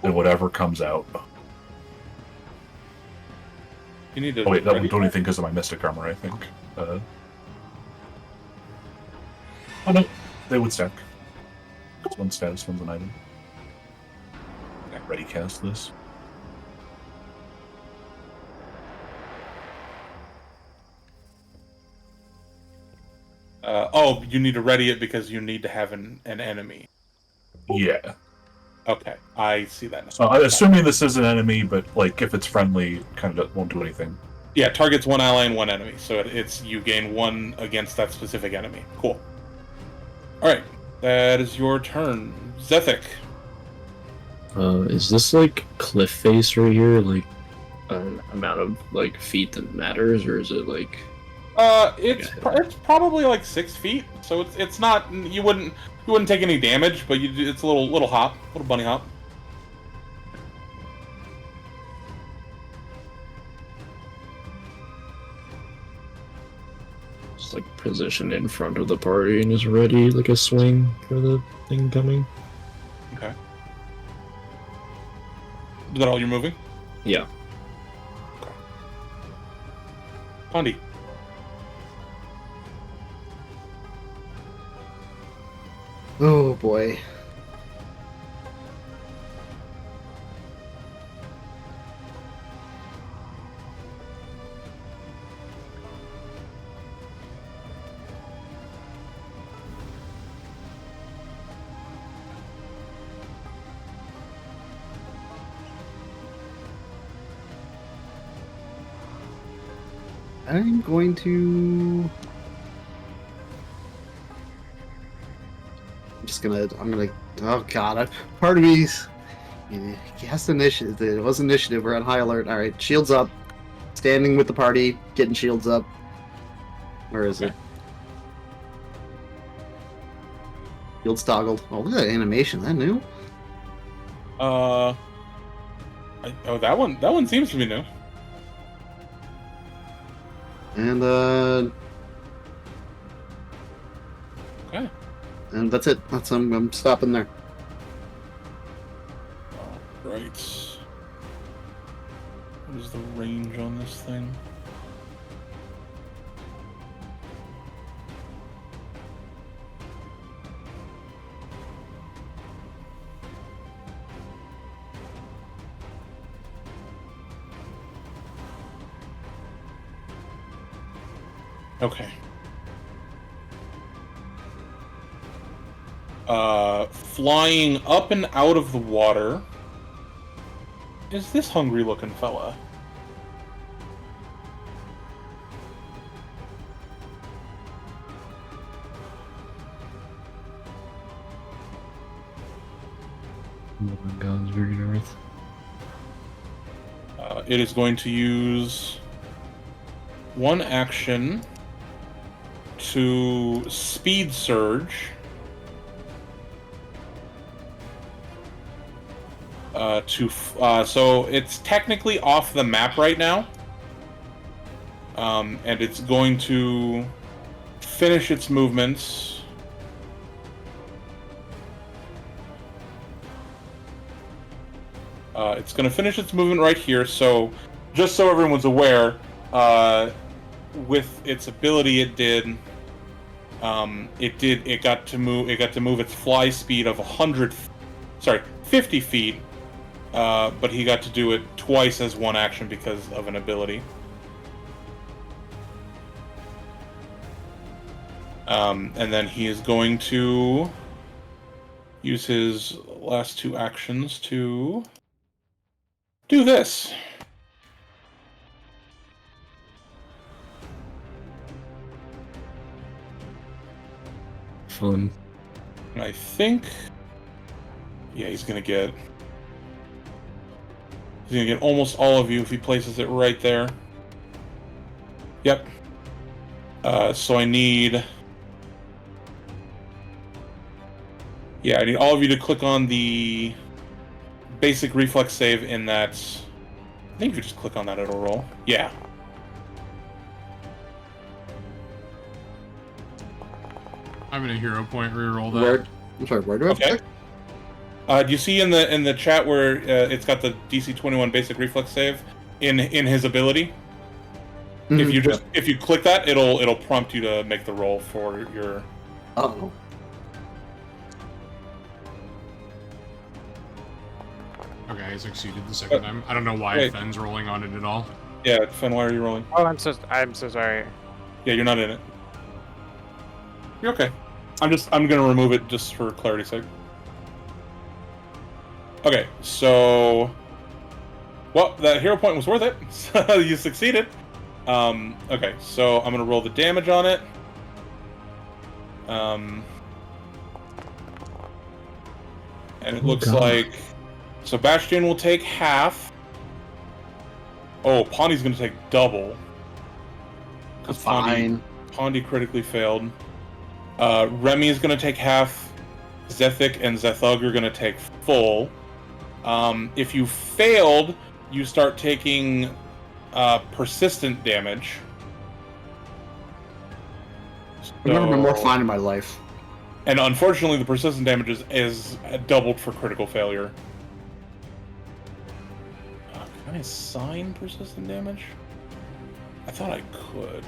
and whatever comes out. You need to. Oh wait, that won't do anything because of my Mystic Armor, I think. Oh no, they would stack. It's one status, one's an item. I ready cast this. Oh, you need to ready it because you need to have an enemy. Yeah. Okay, I see that now. So I'm assuming this is an enemy, but like if it's friendly, kind of won't do anything. Yeah, targets one ally and one enemy, so it's you gain one against that specific enemy. Cool. All right, that is your turn, Zethic. Is this like cliff face right here, like an amount of like feet that matters, or is it like? It's probably like 6 feet, so it's not you wouldn't take any damage, but it's a little hop, little bunny hop. Just like positioned in front of the party and is ready, like a swing for the thing coming. Okay. Is that all you're moving? Yeah. Pondi. Oh boy. I'm going to. I'm gonna. Oh god, part of me's. Yes, initiative. It was initiative. We're on high alert. All right, shields up. Standing with the party, getting shields up. Where is it? Shields toggled. Oh, look at that animation. That new? That one seems to be new. And Okay. and that's it. I'm stopping there. Right. What is the range on this thing? Okay. Flying up and out of the water is this hungry-looking fella. Oh my god, it's very north. It is going to use one action to speed surge. So it's technically off the map right now, and it's going to finish its movements. It's going to finish its movement right here. So, just so everyone's aware, with its ability, it got to move its fly speed of 50 feet. But he got to do it twice as one action because of an ability. And then he is going to use his last two actions to do this. Fun. And I think... yeah, he's going to get almost all of you if he places it right there. Yep. So I need... yeah, I need all of you to click on the basic reflex save in that... I think if you just click on that, it'll roll. Yeah. I'm gonna hero point reroll that. I'm sorry, where do I have to Okay. click? Do you see in the chat where it's got the DC 21 basic reflex save in his ability? Mhm. If you click that, it'll prompt you to make the roll for your... Oh. Okay, I succeeded the second time. I don't know why Wait. Fenn's rolling on it at all. Yeah, Finn, why are you rolling? Oh, I'm so sorry. Yeah, you're not in it. You're okay. I'm gonna remove it just for clarity's sake. Okay, so... Well, that hero point was worth it. So you succeeded. Okay, so I'm going to roll the damage on it. And it looks like... So Bastion will take half. Oh, Pondy's going to take double. Because Fine. Pondy critically failed. Remy is going to take half. Zethic and Zethug are going to take full. If you failed, you start taking persistent damage. I've never been more So- fine in my life. And unfortunately, the persistent damage is doubled for critical failure. Can I assign persistent damage? I thought I could.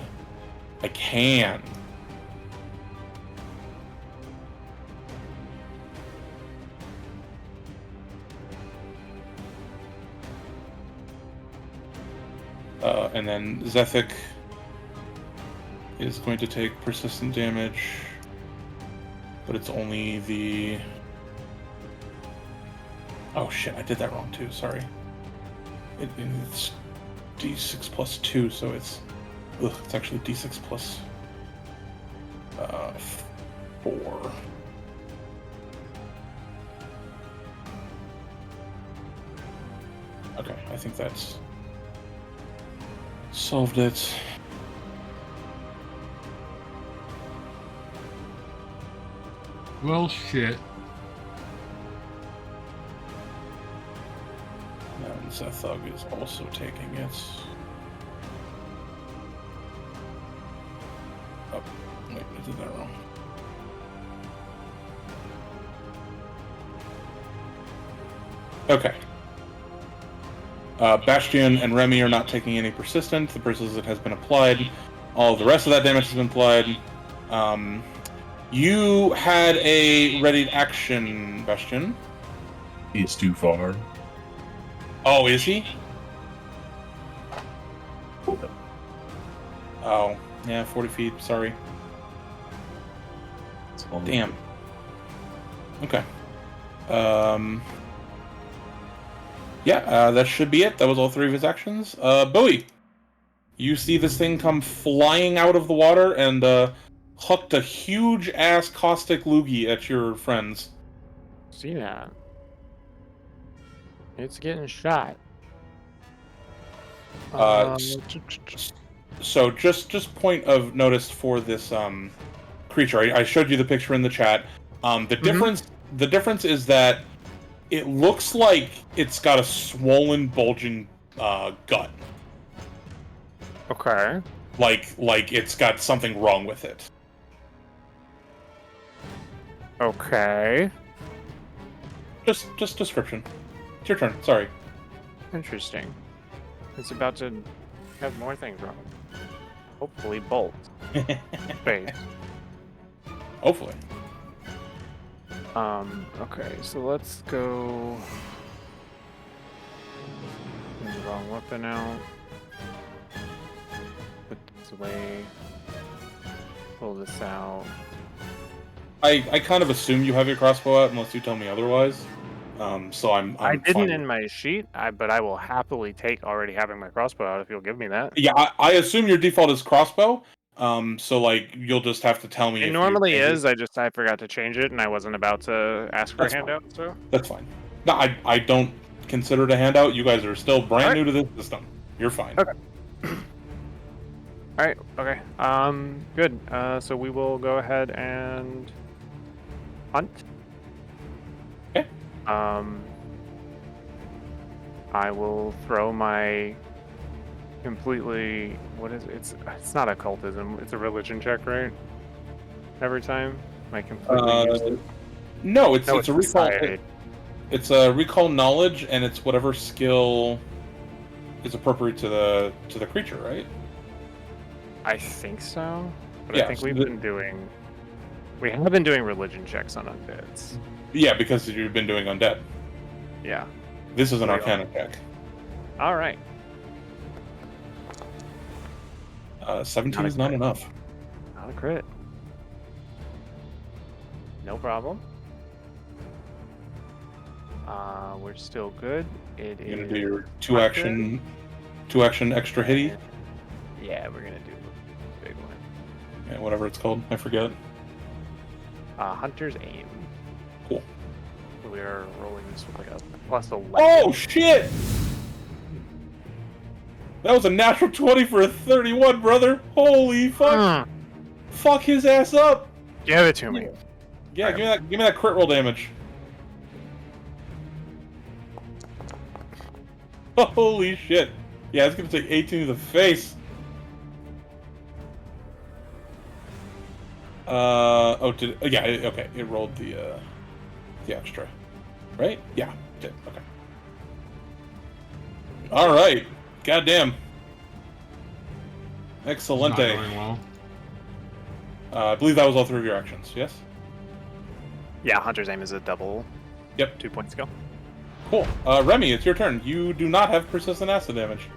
I can. And then Zethic is going to take persistent damage, but it's only the... Oh shit, I did that wrong too, sorry. It's d6 plus 2, so it's... Ugh, it's actually d6 plus... 4. Okay, I think that's... solved it. Well, shit. And Zethug is also taking it. Oh, wait, I did that wrong. Okay. Bastion and Remy are not taking any persistent. The persistent has been applied. All of the rest of that damage has been applied. You had a ready action, Bastion. He's too far. Oh, is he? Oh, yeah, 40 feet, sorry. It's all- Damn. Okay. Yeah, that should be it. That was all 3 of his actions. Bowie, you see this thing come flying out of the water and hucked a huge-ass caustic loogie at your friends. See that? It's getting shot. Uh, So just point of notice for this creature. I showed you the picture in the chat. The difference is that it looks like it's got a swollen, bulging gut. Okay. Like it's got something wrong with it. Okay. Just description. It's your turn. Sorry. Interesting. It's about to have more things wrong. Hopefully bolts. Wait. Hopefully. Okay, so let's go... Get the wrong weapon out. Put this away. Pull this out. I kind of assume you have your crossbow out unless you tell me otherwise. So I'm I didn't fine. in my sheet, but I will happily take already having my crossbow out if you'll give me that. Yeah, I assume your default is crossbow. So like you'll just have to tell me. It if normally you is. I forgot to change it, and I wasn't about to ask for That's a handout. So That's fine. No, I don't consider it a handout. You guys are still brand Alright. new to this system. You're fine. Okay. all right. Okay. Good. So we will go ahead and hunt. Okay. I will throw my completely. What is it? It's not occultism. It's a religion check, right? Every time. My completely. useless- No, it's No, it's a recall. society. It's a recall knowledge, and it's whatever skill is appropriate to the creature, right? I think so. But Yeah, I think so we have been doing religion checks on undeads. Yeah, because you've been doing undead. Yeah. This is an We are. Arcana check. All right. 17 is not enough. Not a crit. No problem. We're still good. It You're gonna is do your two Hunter. action extra hitty. and- Yeah, we're gonna do a big one. Yeah, whatever it's called. I forget. Hunter's aim. Cool. We are rolling this with like a +11. Oh shit! That was a natural 20 for a 31, brother. Holy fuck! Fuck his ass up. Give it to me. Yeah, give me that crit roll damage. Holy shit! Yeah, it's gonna take 18 to the face. Okay. It rolled the extra, right? Yeah, it did. Okay. All right. Goddamn. It's not Excelente. going well. I believe that was all 3 of your actions. Yes. Yeah, Hunter's aim is a double. Yep. 2 points go. Cool. Remy, it's your turn. You do not have persistent acid damage.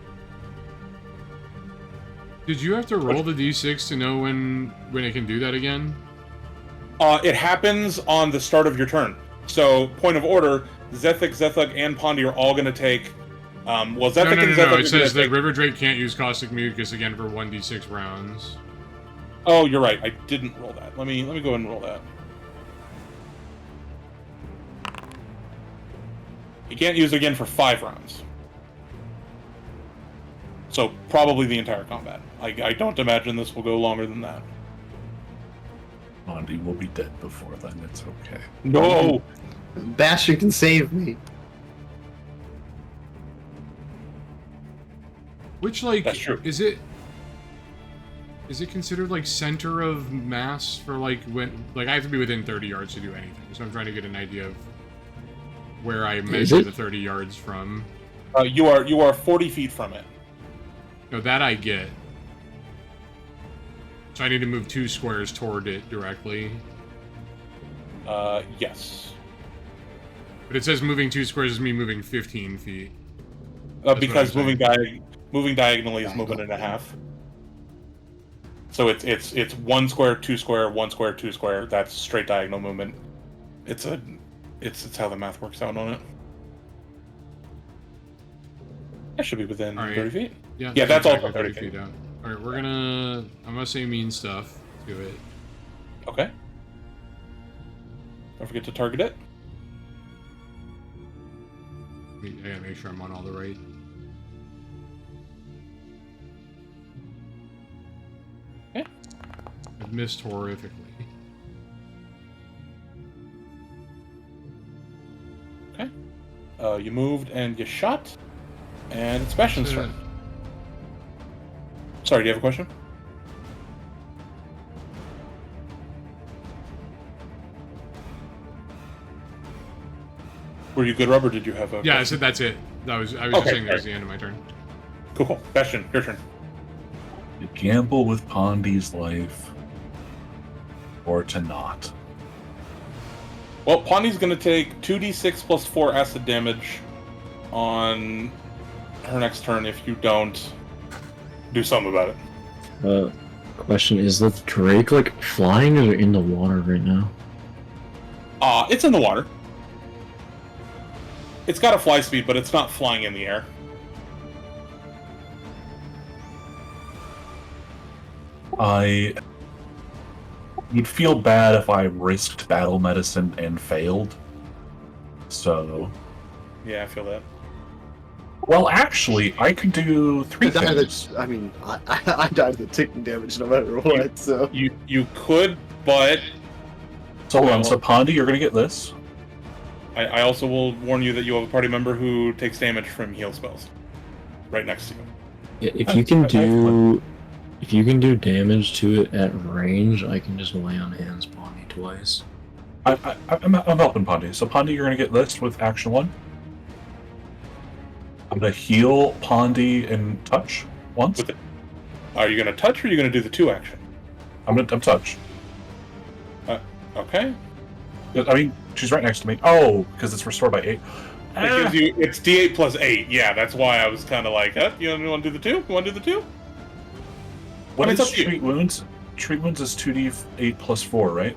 Did you have to roll the d6 to know when it can do that again? It happens on the start of your turn. So, point of order, Zethik, and Pondi are all going to take... Zethik and Zethik No. are It says gonna that River Drake can't use Caustic Mucus again for 1d6 rounds. Oh, you're right. I didn't roll that. Let me go ahead and roll that. You can't use it again for 5 rounds. So, probably the entire combat. I don't imagine this will go longer than that. Andy will be dead before then. It's okay. No! Bastion can save me. Which, like, That's true. is it considered, like, center of mass for, like, when... Like, I have to be within 30 yards to do anything, so I'm trying to get an idea of where I measure it? the 30 yards from. You are 40 feet from it. No, that I get. So I need to move 2 squares toward it directly. Yes. But it says moving 2 squares is me moving 15 feet. That's Because what I'm moving diagonally is moving and a half. So it's 1 square, 2 square, 1 square, 2 square. That's straight diagonal movement. It's how the math works out on it. That should be within All right. 30 feet. Yeah, That's exactly also 30 feet. out. Alright, I'm gonna say mean stuff to it. Okay. Don't forget to target it. I gotta make sure I'm on all the right. Okay. I've missed horrifically. Okay. You moved and you shot. And it's Bastion's turn. Sorry, do you have a question? Were you good, Rob, or did you have a Yeah, I question? said that's it. I was Okay, just saying that was alright. the end of my turn. Cool. Bastion, your turn. To gamble with Pondi's life, or to not. Well, Pondi's going to take 2d6 plus 4 acid damage on her next turn if you don't do something about it. Question, is the Drake, like, flying or in the water right now? It's in the water. It's got a fly speed, but it's not flying in the air. I would feel bad if I risked battle medicine and failed. So, Yeah, I feel that. well, actually, I could do 3 I died things. I died of the ticking damage no matter what, so... You could, but So hold on, so Pondi, you're gonna get this. I also will warn you that you have a party member who takes damage from heal spells. Right next to you. Yeah, if you can do damage to it at range, I can just lay on hands Bonnie twice. I'm helping Pondi. So Pondi, you're gonna get this with action 1. I'm gonna heal Pondi and touch once. With it. Are you going to touch or are you going to do the 2 action? I'm touch. Okay. I mean, she's right next to me. Oh, because it's restored by 8. It gives you, it's d8 plus 8. Yeah, that's why I was kind of like, you want to do the 2? You want to do the 2? What I mean, is it's up to you. treat wounds? Treat wounds is 2d8 plus 4, right?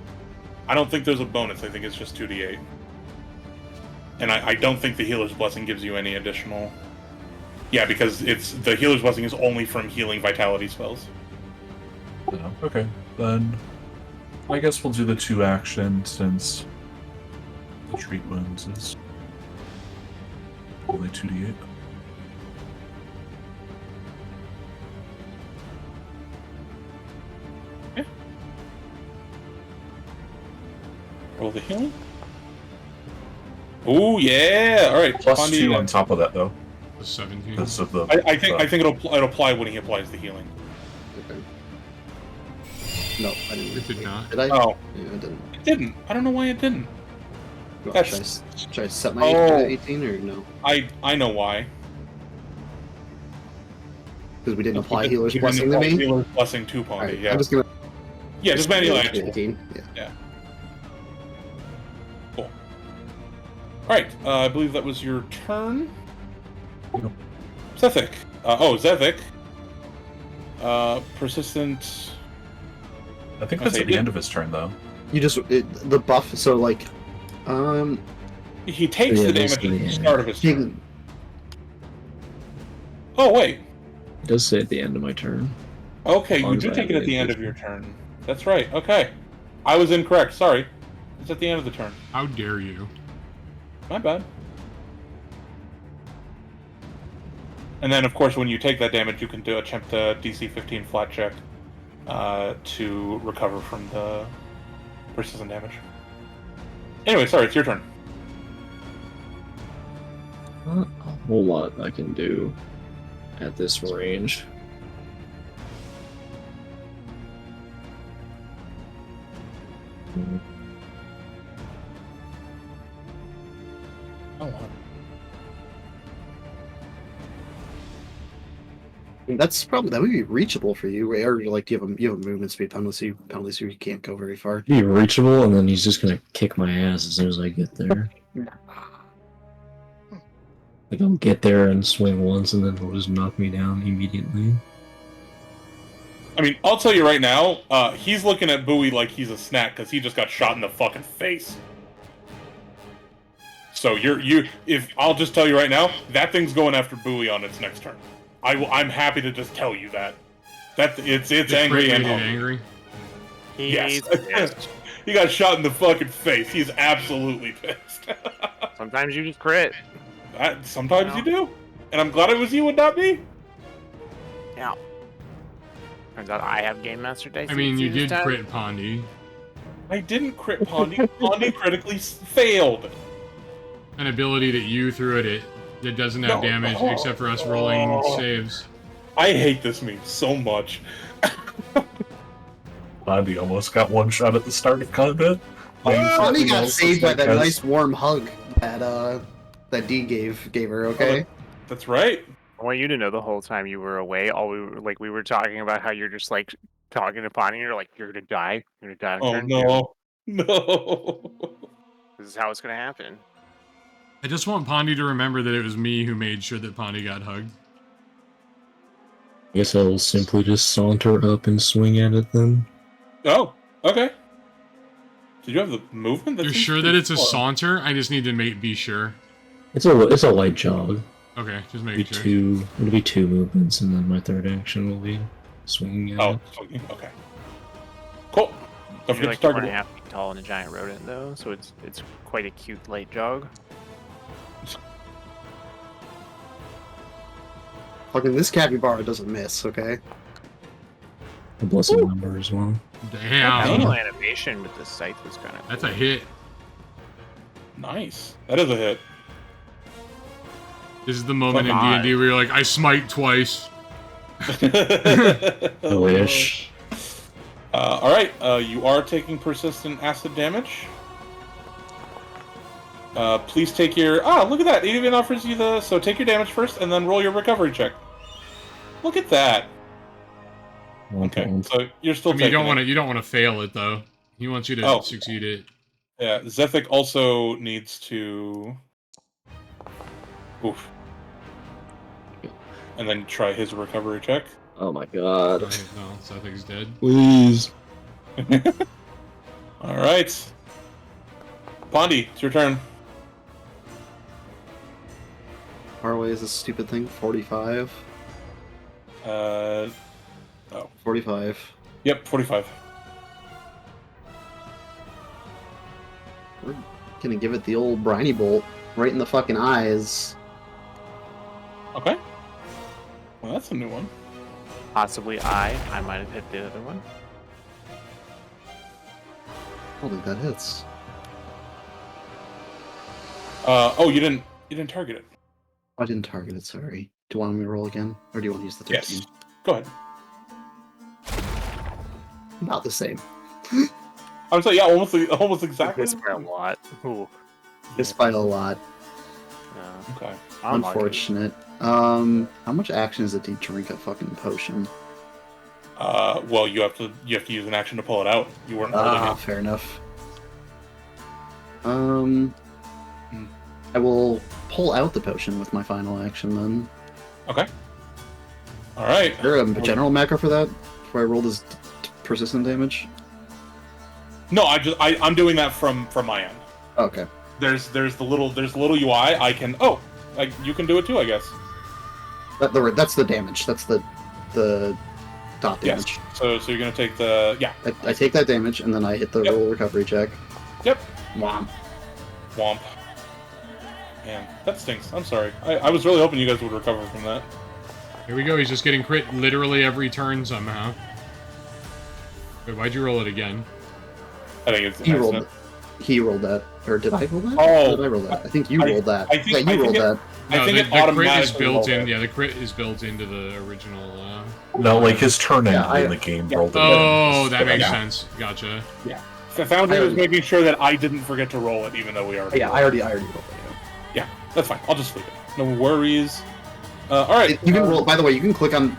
I don't think there's a bonus. I think it's just 2d8. And I don't think the Healer's Blessing gives you any additional... Yeah, because the Healer's Blessing is only from healing vitality spells. No. Okay, then I guess we'll do the 2 action since the treat wounds is only 2d8. Yeah. Roll the healing. Oh yeah! All right. Plus Pondi, 2 on top of that, though. The 17. Because of the, I think it'll apply when he applies the healing. Okay. No, I didn't. It did not. Did I? Oh, Yeah, I didn't. it didn't. I don't know why it didn't. Should That's- I set my Oh. 18 or no? I know why. Because we didn't apply Healer's You didn't Blessing to apply me? Healer's Blessing to Pondi, Alright, yeah. I'm just gonna... Yeah, just manual action. 18, yeah. Cool. Alright, I believe that was your turn. Yep. Zethik. Zethik. Persistent... I think I that's say at the it- end of his turn, though. You just... the buff, so like... He takes Yeah, the that's damage at the the start of his turn. taking... Oh, wait. It does say at the end of my turn. Okay, As long you as do I take it have at the end of the your turn. That's right, okay. I was incorrect, sorry. It's at the end of the turn. How dare you? My bad. And then, of course, when you take that damage, you can attempt a DC 15 flat check to recover from the persistent damage. Anyway, sorry, it's your turn. Not a whole lot I can do at this range. Oh, That's probably... That would be reachable for you, or like, you have a movement speed penalty, so you can't go very far. Be reachable, and then he's just gonna kick my ass as soon as I get there. Like, I'll get there and swing once, and then he'll just knock me down immediately. I mean, I'll tell you right now, he's looking at Bowie like he's a snack because he just got shot in the fucking face. So I'll just tell you right now, that thing's going after Bowie on its next turn. I'm happy to just tell you that. It's angry and hungry. angry. He's Yes. pissed. He got shot in the fucking face. He's absolutely pissed. Sometimes you just crit. Sometimes No. you do. And I'm glad it was you and not me. Yeah. Turns out I have Game Master dice. I mean, you this did time. crit Pondi. I didn't crit Pondi. Pondi critically failed. An ability that you threw at it that doesn't have No. damage except for us rolling saves. I hate this meme so much. Andy almost got one shot at the start of combat. Bonnie got saved by that Because- nice warm hug that D gave her. Okay. That's right. I want you to know the whole time you were away, we were talking about how you're just like talking to Bonnie, and you're like, you're gonna die. You're gonna die. Oh on turn two. no. No. This is how it's gonna happen. I just want Pondi to remember that it was me who made sure that Pondi got hugged. I guess I'll simply just saunter up and swing at it then. Oh, okay. Did you have the movement? That You're seems sure that pretty it's a far. saunter? I just need to be sure. It's a light jog. Okay, just It'll making be sure. it'll be 2 movements, and then my third action will be swinging at Oh, it. okay. Cool. Don't You're forget like to 1.5 target. feet tall and a giant rodent, though, so it's quite a cute light jog. Fucking this capybara doesn't miss. Okay. A blessing number as well. That Damn. little animation with the scythe was kind of. That's a hit. Nice. That is a hit. This is the moment in Come D&D where you're like, I smite twice. I wish. All right. You are taking persistent acid damage. Please take your... look at that. It even offers you the... So take your damage first, and then roll your recovery check. Look at that. Okay, so you're still I mean, taking you don't want to fail it though. He wants you to Oh. succeed it. Yeah, Zethik also needs to... Oof. And then try his recovery check. Oh my god. Right, no, so I think he's dead. Please. All right. Pondi, it's your turn. far away is this stupid thing? 45? 45. Yep, 45. We're gonna give it the old briny bolt right in the fucking eyes. Okay. Well, that's a new one. Possibly I might have hit the other one. I don't think that hits. Oh, you didn't target it. I didn't target it, sorry. Do you want me to roll again? Or do you want to use the 13? Yes. Go ahead. About the same. I would say, yeah, almost exactly. This by a lot. Ooh. Missed by a lot. Okay. Unfortunate. How much action is it to drink a fucking potion? Well, you have to use an action to pull it out. You weren't holding it. Fair enough. I will pull out the potion with my final action then. Okay. All right. Is there a general macro for that? Before I roll this persistent damage? No, I'm doing that from my end. Okay. There's the little UI. I can you can do it too, I guess. That's the damage. That's the dot Yes. damage. So you're gonna take the I take that damage and then I hit the Yep. roll recovery check. Yep. Womp. Womp. Man, that stinks. I'm sorry. I was really hoping you guys would recover from that. Here we go. He's just getting crit literally every turn somehow. Wait, why'd you roll it again? I think it's an He rolled accident. it. He rolled that. Or did I roll that? Oh. Or did I roll that? I think you I- rolled that. I think- yeah, I you think rolled it- that. No, I think the it crit is automatically built rolled in. it. Yeah, the crit is built into the original. No, like his turn ended Yeah, in the game rolled it. Oh, that makes Yeah. sense. Gotcha. So Foundry was making sure that I didn't forget to roll it, even though we already. Yeah, rolled I it. already rolled it. Yeah, that's fine. I'll just leave it. No worries. All right. You can roll. By the way, you can click on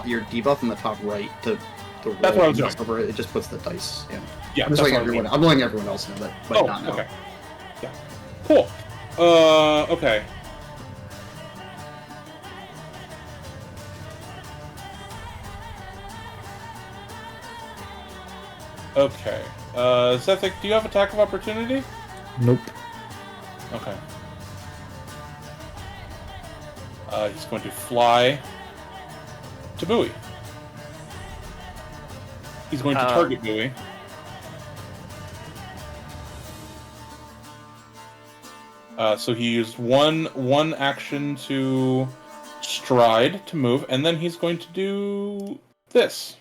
your debuff in the top right to roll. That's what I was doing. Over it just puts the dice. Yeah. Yeah, I'm that's just letting what I was everyone. doing. I'm letting everyone else know that. But Oh, not now. okay. Yeah. Cool. Okay. Okay. Zethic, do you have attack of opportunity? Nope. Okay. He's going to fly to Bowie. He's going to target Bowie. So he used one action to stride to move, and then he's going to do this.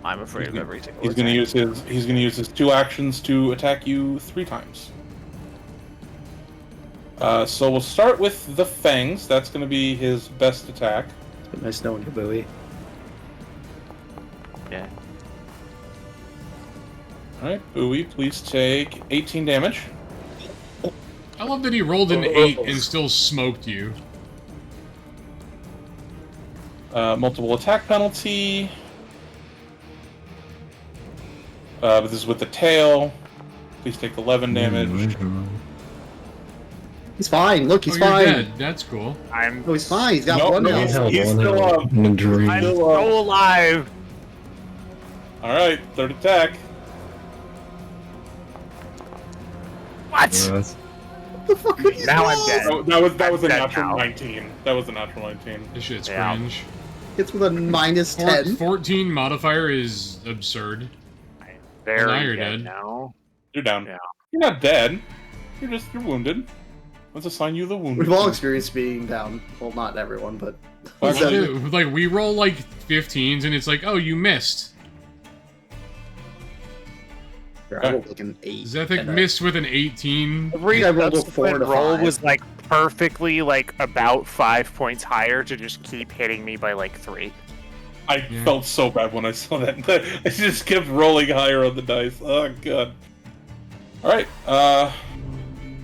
I'm afraid of every single He's going to use his two actions to attack you 3 times. So we'll start with the fangs. That's going to be his best attack. It's been nice knowing you, Bowie. Yeah. All right, Bowie, please take 18 damage. I love that he rolled an 8 and still smoked you. Multiple attack penalty. But this is with the tail. Please take 11 damage. He's fine. Look, he's Oh, you're fine. dead. That's cool. I'm Oh, he's fine. He's got Nope, one no, health. he's still up. In a dream. I'm so alive. All right, third attack. What? What the fuck are these Now I'm rolls? dead. Oh, that was a dead natural now. 19. That was a natural 19. This shit's Yeah. cringe. It's with a minus 10. 14 modifier is absurd. Very Now you're dead dead. now. You're down. Yeah. You're not dead. You're wounded. Let's assign you the wounded. We've all experienced being down. Well, not everyone, but. Well, What do- like, we roll like 15s and it's like, oh, you missed. I rolled like an 8. Zethic and a- missed with an 18. Every I rolled a subsequent 4 to roll 5. was like perfectly like about 5 points higher to just keep hitting me by like 3. I Yeah. felt so bad when I saw that. I just kept rolling higher on the dice. Oh god. All right.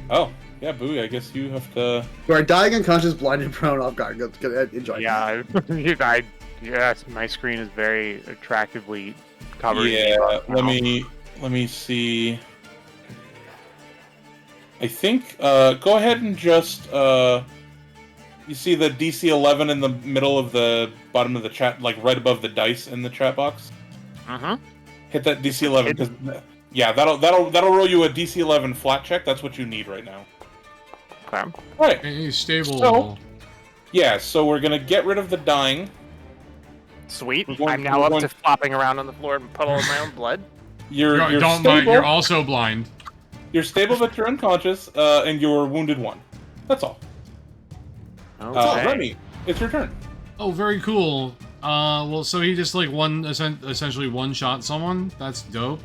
Oh yeah, Bowie. I guess you have to. You are dying unconscious, blinded, prone, off guard. Good. Enjoy. Yeah, yes, my screen is very attractively covered. in Yeah. buff now. Let me see. I think. Go ahead and just. You see the DC 11 in the middle of the bottom of the chat, like right above the dice in the chat box. Uh-huh. Hit that DC 11 because Yeah, that'll roll you a DC 11 flat check. That's what you need right now. Okay. Right. Hey, stable. So- Yeah, so we're gonna get rid of the dying. Sweet. We're going- I'm now we're up going- to flopping around on the floor and puddling my own blood. You're Don't stable. mind. You're also blind. You're stable, but you're unconscious, and you're wounded 1. That's all. Okay. Remy, it's your turn. Oh, very cool. Well, so he just like essentially one shot someone. That's dope.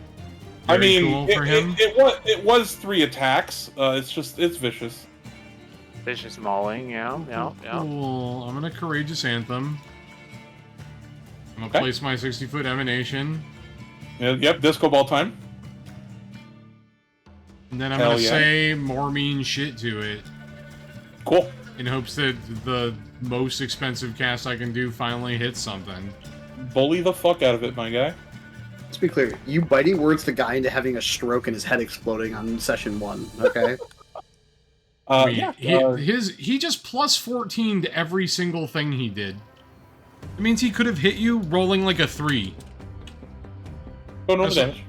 I Very mean, cool for him. it was 3 attacks. It's vicious. Vicious mauling, yeah. Cool. I'm gonna courageous anthem. I'm gonna Okay. place my 60-foot emanation, Yep, disco ball time. and then I'm Hell gonna yeah. say more mean shit to it, Cool. in hopes that the most expensive cast I can do finally hits something. Bully the fuck out of it, my guy. Let's be clear. You biting words the guy into having a stroke and his head exploding on session 1. Okay. I mean, Yeah. he just plus 14 to every single thing he did. It means he could have hit you rolling like a 3. Go normal That's- damage.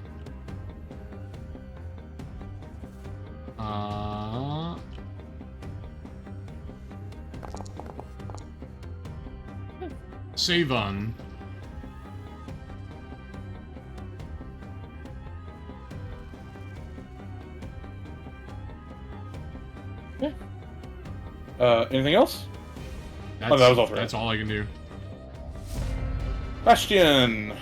Save on. Anything else? That's, that was all three. That's all I can do. Bastion.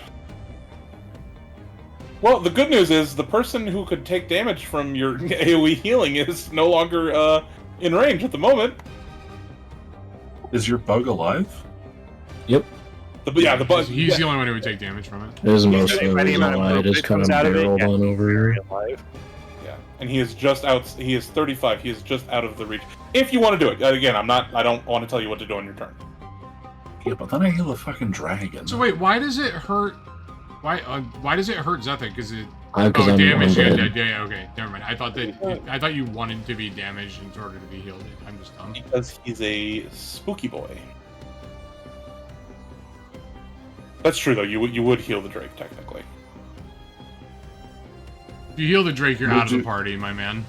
Well, the good news is the person who could take damage from your AoE healing is no longer in range at the moment. Is your bug alive? The bug. He's the only one who would take damage from it. There's most of the Any reason amount of why I movement just kind of comes out of it, barreled yeah. on over here. Alive. Yeah, and he is just out. He is 35. He is just out of the reach. If you want to do it, again, I'm not. I don't want to tell you what to do on your turn. Yeah, but then I heal a fucking dragon. So wait, why does it hurt? Why does it hurt Zetha? Because it. Because Oh, I'm damage. Yeah, undead. yeah, okay. Never mind. I thought you wanted to be damaged in order to be healed. I'm just dumb. Because he's a spooky boy. That's true, though. You would heal the Drake, technically. If you heal the Drake, you're Would out of the you- party, my man.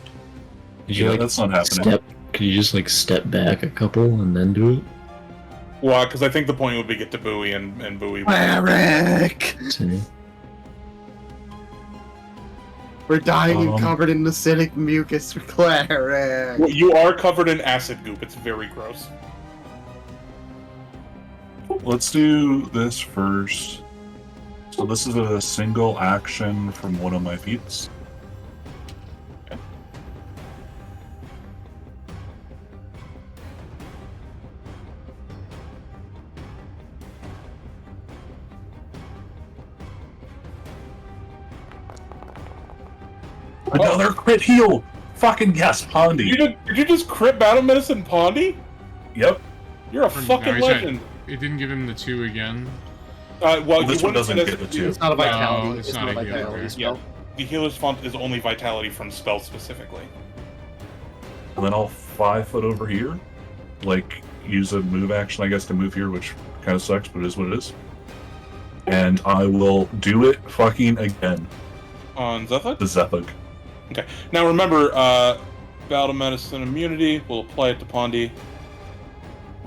Could you Yeah, like that's not happening. step? Could you just like step back a couple and then do it? Well, because I think the point would be get to Bowie and Bowie. Cleric! See? We're dying and Um, covered in acidic mucus. Cleric! Well, you are covered in acid goop. It's very gross. Let's do this first. So this is a single action from one of my feats. Another crit heal! Fucking yes, Pondy! Did you just crit battle medicine Pondy? Yep. You're a No, fucking he said- legend. It didn't give him the 2 again. Well, This you one wouldn't doesn't get get the 2. It's not a vitality. No, it's not a healer, vitality okay. spell. The healer's font is only vitality from spells specifically. And then I'll 5 foot over here. Like, use a move action, I guess, to move here, which kind of sucks, but it is what it is. And I will do it fucking again. On Zethug? The Zethug. Okay. Now remember, battle medicine immunity. We'll apply it to Pondy.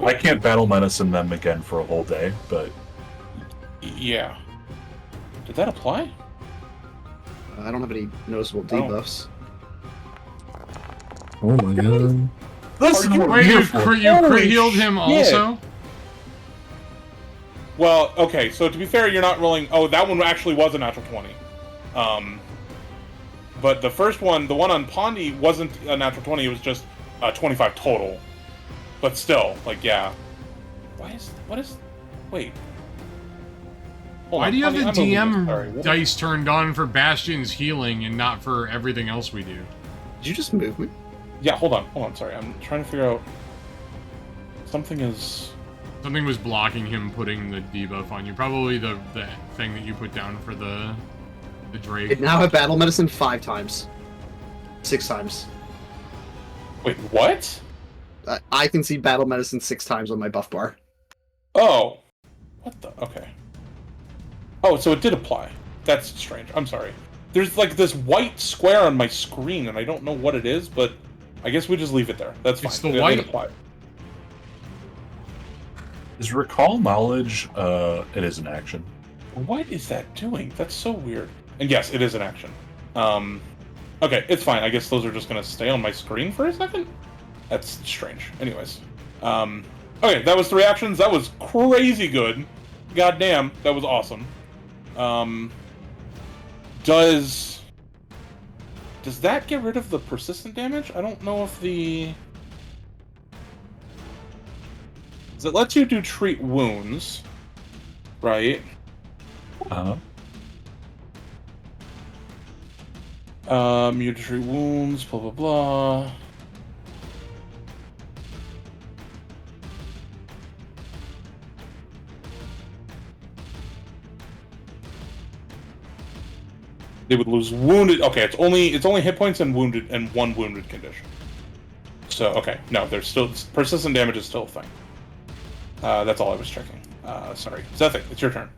I can't battle medicine them again for a whole day, but Yeah. Did that apply? I don't have any noticeable Oh. debuffs. Oh my god. this is what we're Wait, here you for. crit Holy healed him shit. also? Well, okay. So to be fair, you're not rolling. Oh, that one actually was a natural 20. But the first one, the one on Pondy, wasn't a natural 20. It was just 25 total. But still, like, yeah. What is? Wait. Hold Why on, do you have Pondy, the I'm moving this. DM Sorry, what- dice turned on for Bastion's healing and not for everything else we do? Did you just move me? Yeah, hold on. Sorry, I'm trying to figure out. Something is. Something was blocking him putting the debuff on you. Probably the thing that you put down for the Drake. It now have battle medicine 5 times. 6 times. Wait, what? I can see battle medicine 6 times on my buff bar. Oh. What the? Okay. Oh, so it did apply. That's strange. I'm sorry. There's like this white square on my screen, and I don't know what it is, but I guess we just leave it there. That's fine. It's the It white- apply. Is recall knowledge? It is an action. What is that doing? That's so weird. And yes, it is an action. Okay, it's fine. I guess those are just gonna stay on my screen for a second. That's strange. Anyways, okay, that was 3 actions. That was crazy good. Goddamn, that was awesome. Does that get rid of the persistent damage? I don't know if the... It lets you do treat wounds, right? Uh-huh. You treat wounds, blah blah blah. They would lose wounded. Okay, it's only hit points and wounded and 1 wounded condition. So okay, no, there's still persistent damage is still a thing. That's all I was checking. Sorry, Zethic, it's your turn.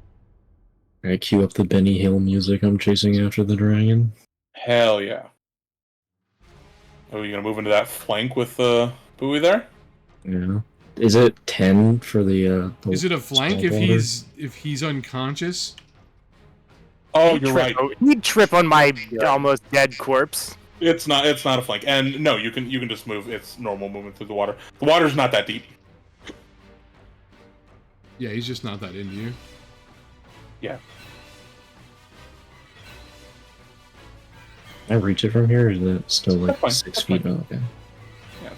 I cue up the Benny Hill music. I'm chasing after the dragon. Hell yeah. Oh, you gonna move into that flank with the buoy there? Yeah. Is it 10 for the Is it a flank if he's unconscious? Oh, you're right. He'd trip on my almost dead corpse. It's not a flank. And no, you can just move. It's normal movement through the water. The water's not that deep. Yeah, he's just not that into you. Yeah. Can I reach it from here, or is that still like That's fine. 6 That's feet? fine. Oh, okay. Yeah.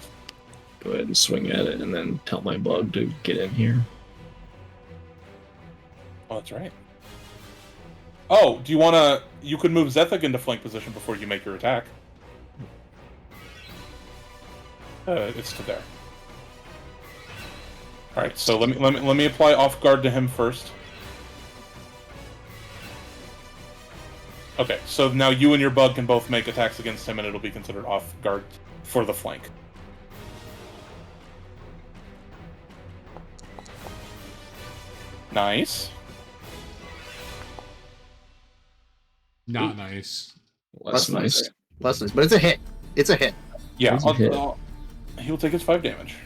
Go ahead and swing at it and then tell my bug to get in here. Oh, that's right. Oh, do you wanna? You could move Zethic into flank position before you make your attack. It's to there. All right, so let me apply off guard to him first. Okay, so now you and your bug can both make attacks against him, and it'll be considered off guard for the flank. Nice. Not nice. Less nice. Less nice, but it's a hit. It's a hit. Yeah, That's a hit. he'll take his 5 damage.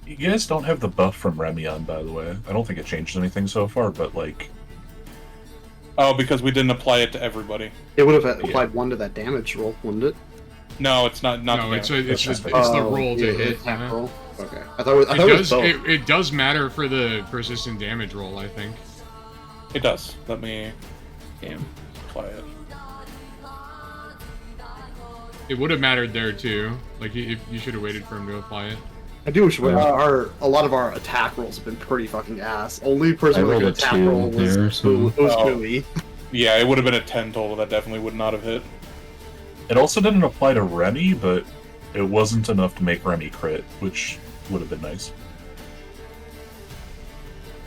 You guys don't have the buff from Remion, by the way. I don't think it changed anything so far, but like, Oh, because we didn't apply it to everybody. It would have applied 1 to that damage roll, wouldn't it? No, it's not. No, the it's damage. it's That's the just- roll to yeah, hit. attack yeah. roll. Okay, I thought it was both. It does matter for the persistent damage roll, I think. It does. Let me Damn. apply it. It would have mattered there too. Like if you should have waited for him to apply it. I do wish a lot of our attack rolls have been pretty fucking ass. Only person I with a rolled good a attack 2 roll was there, so- Bowie. Yeah, it would have been a 10 total. That definitely would not have hit. it also didn't apply to Remy, but it wasn't enough to make Remy crit, which would have been nice.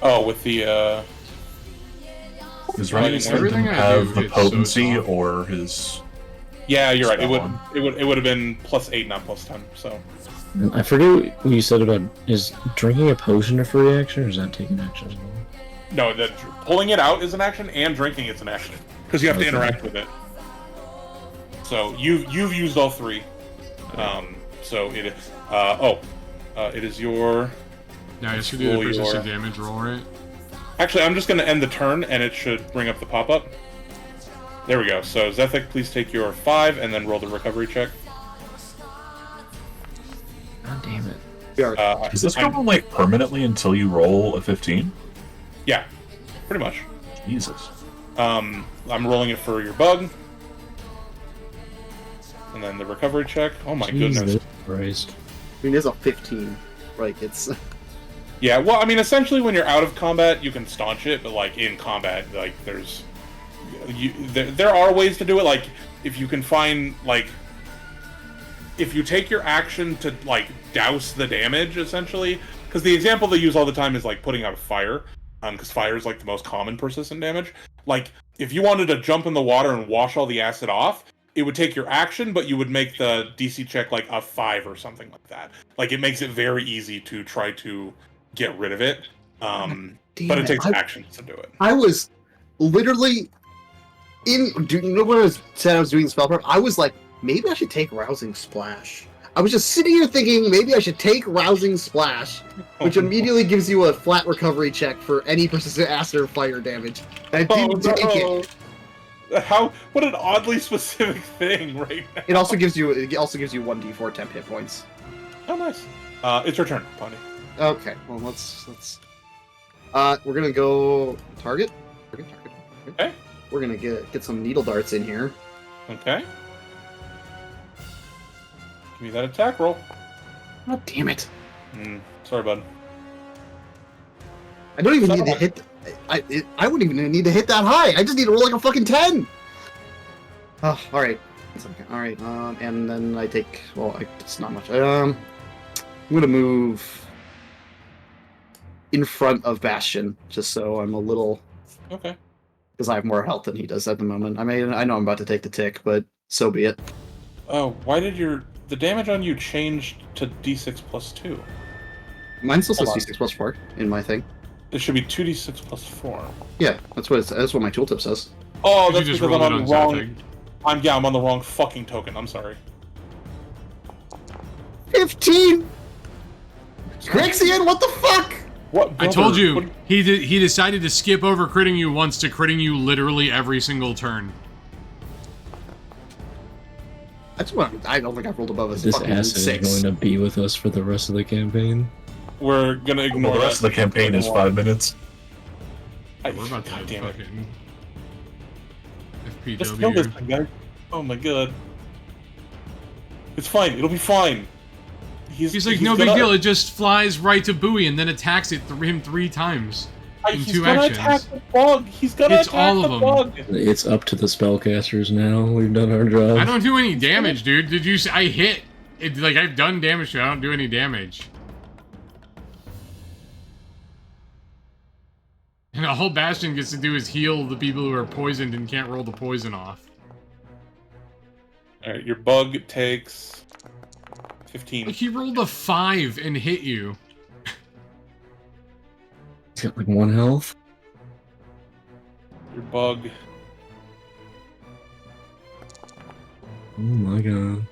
Oh, with the Because Right, Remy everything didn't I have do, the it's so potency soft. or his. yeah, you're right. It Spell would have been +8, not +10. So I forget what you said about, is drinking a potion a free action, or is that taking action as well? no, that pulling it out is an action, and drinking it's an action because you have to Okay. interact with it. So you've used all 3. So it is. It is your. Now you should do the Roll persistent your- damage roll, right? Actually, I'm just going to end the turn, and it should bring up the pop-up. There we go. So Zethic, please take your 5, and then roll the recovery check. God damn it. Is this I'm- going like permanently until you roll a 15? Yeah, pretty much. Jesus. I'm rolling it for your bug. And then the recovery check. Oh my goodness. Jesus Christ. I mean, it's a 15. Like, it's... Yeah, well, I mean, essentially when you're out of combat, you can staunch it, but, like, in combat, like, there are ways to do it. Like, if you can find, like... If you take your action to, like, douse the damage, essentially... Because the example they use all the time is, like, putting out a fire. Because fire is, like, the most common persistent damage. Like, if you wanted to jump in the water and wash all the acid off, it would take your action, but you would make the DC check, like, a 5 or something like that. Like, it makes it very easy to try to get rid of it. But it takes actions to do it. I was literally You know when I was doing the spell prep, I was like, maybe I should take Rousing Splash. I was just sitting here thinking maybe I should take Rousing Splash, which immediately gives you a flat recovery check for any persistent acid or fire damage. I didn't take it. What an oddly specific thing right now. It also gives you 1d4 temp hit points. Oh, nice. It's your turn, Pony. Okay, well let's we're gonna go target. Okay. We're gonna get some needle darts in here. Okay. Give me that attack roll. Oh damn it! Sorry, bud. I don't even need to hit. I wouldn't even need to hit that high. I just need to roll like a fucking 10. Oh, all right. All right. And then I take. Well, it's not much. I'm gonna move in front of Bastion, just so I'm a little. Okay. Because I have more health than he does at the moment. I mean, I know I'm about to take the tick, but so be it. Oh, why did the damage on you change to d6 plus 2? Mine still says Hold on. D6 plus 4 in my thing. It should be 2d6 plus 4. Yeah, that's what my tooltip says. Oh, You that's just because I'm rolled it on on the wrong. Zephyr. I'm on the wrong fucking token. I'm sorry. 15. Grixian, what the fuck? What? I told you, What- he decided to skip over critting you once to critting you literally every single turn. I don't think I've rolled above a This fucking acid 6. is going to be with us for the rest of the campaign. We're gonna ignore Well, the rest of the campaign is 5 minutes. We're about to God have damn it. fucking Just kill this FPW. thing, guys. Oh my god. It's fine. It'll be fine. He's like, no big deal. It just flies right to Bowie and then attacks him 3 times in He's 2 gonna actions. attack the bug. He's gonna It's attack all the of them. bug. It's up to the spellcasters now. We've done our job. I don't do any damage, dude. Did you? I hit. Like I've done damage to it. I don't do any damage. And all Bastion gets to do is heal the people who are poisoned and can't roll the poison off. All right, your bug takes 15. Like he rolled a 5 and hit you. He's got like 1 health. Your bug. Oh my god.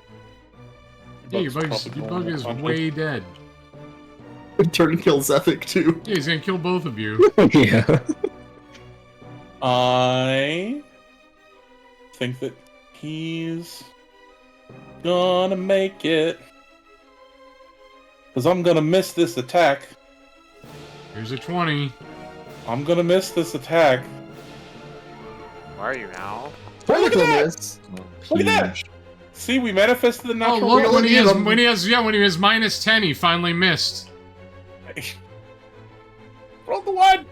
Yeah, your bug's bug probably is going way dead. Turn kills Ethic too. Yeah, he's gonna kill both of you. Yeah. I think that he's gonna make it. Because I'm gonna miss this attack. Here's a 20. I'm gonna miss this attack. Where are you now? Critical miss. Look at that! See, we manifested the Oh natural look, roll when he has again. when he has -10, he finally missed. Roll the 1!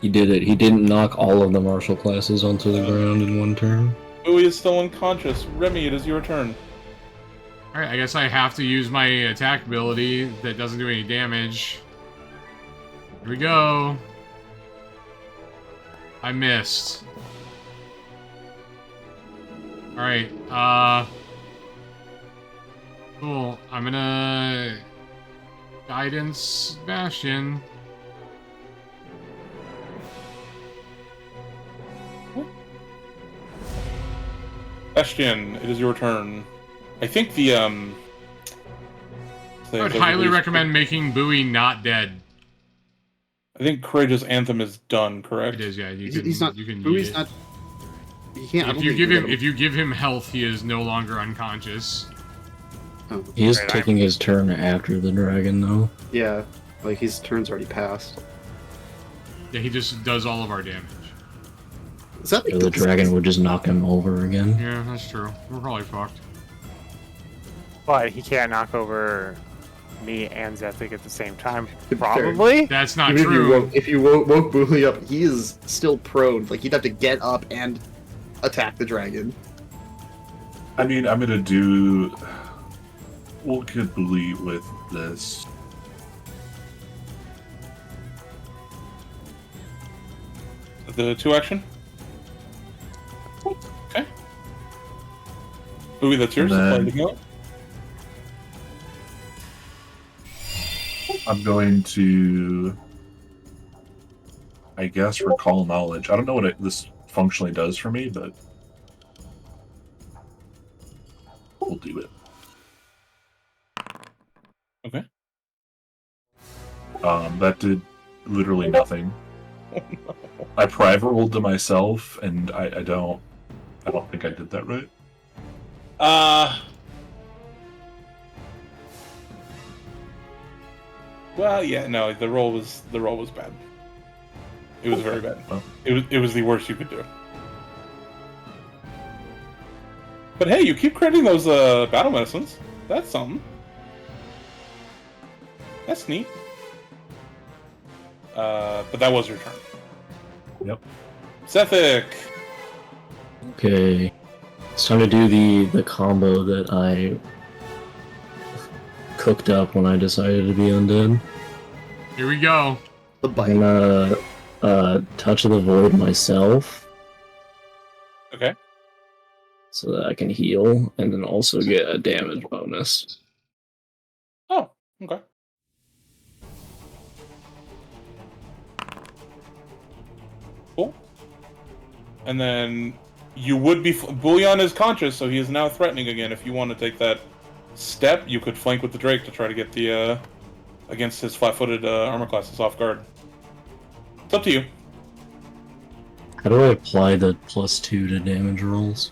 He did it. He didn't knock all of the martial classes onto the ground in 1 turn. Bowie is still unconscious. Remy, it is your turn. Alright, I guess I have to use my attack ability that doesn't do any damage. Here we go. I missed. Alright, cool. I'm gonna guidance Bastion. Bastion, it is your turn. I think the I would highly recommend making Bowie not dead. I think Courageous Anthem is done, correct? It is, yeah. You He's not. You can Bowie's use it. not. He can't. I If don't you think give can him, get if you give him health, he is no longer unconscious. Oh, He is Right, taking his turn after the dragon, though. yeah, like his turn's already passed. Yeah, he just does all of our damage. Is that like The dragon would just knock him over again. Yeah, that's true. We're probably fucked. But he can't knock over me and Zethik at the same time. Fair. Probably? That's not Even true. if you woke Booley up, he is still prone. Like he'd have to get up and attack the dragon. I mean, I'm gonna do. We'll get Bully with this. The 2 action? Okay. Bowie, that's yours. And then- Play the go. I'm going to, I guess, recall knowledge. I don't know what this functionally does for me, but we'll do it. Okay. That did literally nothing. I private rolled to myself, and I don't think I did that right. Well, yeah, no, the roll was bad. It was very bad. Well. It was the worst you could do. But hey, you keep crediting those battle medicines. That's something. That's neat. But that was your turn. Yep. Sethic. Okay. It's time to do the combo that I cooked up when I decided to be undead. Here we go. The I'm bite. gonna touch the void myself Okay. so that I can heal and then also get a damage bonus. Oh, okay. Cool. And then you would be... Bullion is conscious, so he is now threatening again. If you want to take that step, you could flank with the Drake to try to get the... against his flat-footed armor classes off guard. It's up to you. How do I apply the +2 to damage rolls?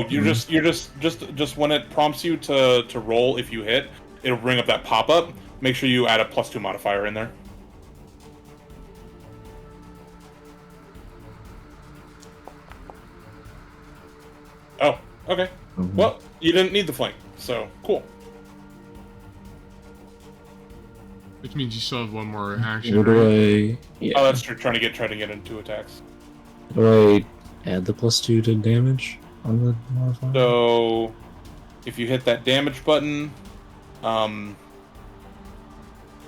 You're just when it prompts you to roll, if you hit, it'll bring up that pop-up. Make sure you add a +2 modifier in there. Oh, okay. Mhm. Well, you didn't need the flank, so cool. Which means you still have one more action. Where right? do I... Yeah. Oh, that's true. Trying to get into attacks. Do I add the +2 to damage on the modifier? So, if you hit that damage button,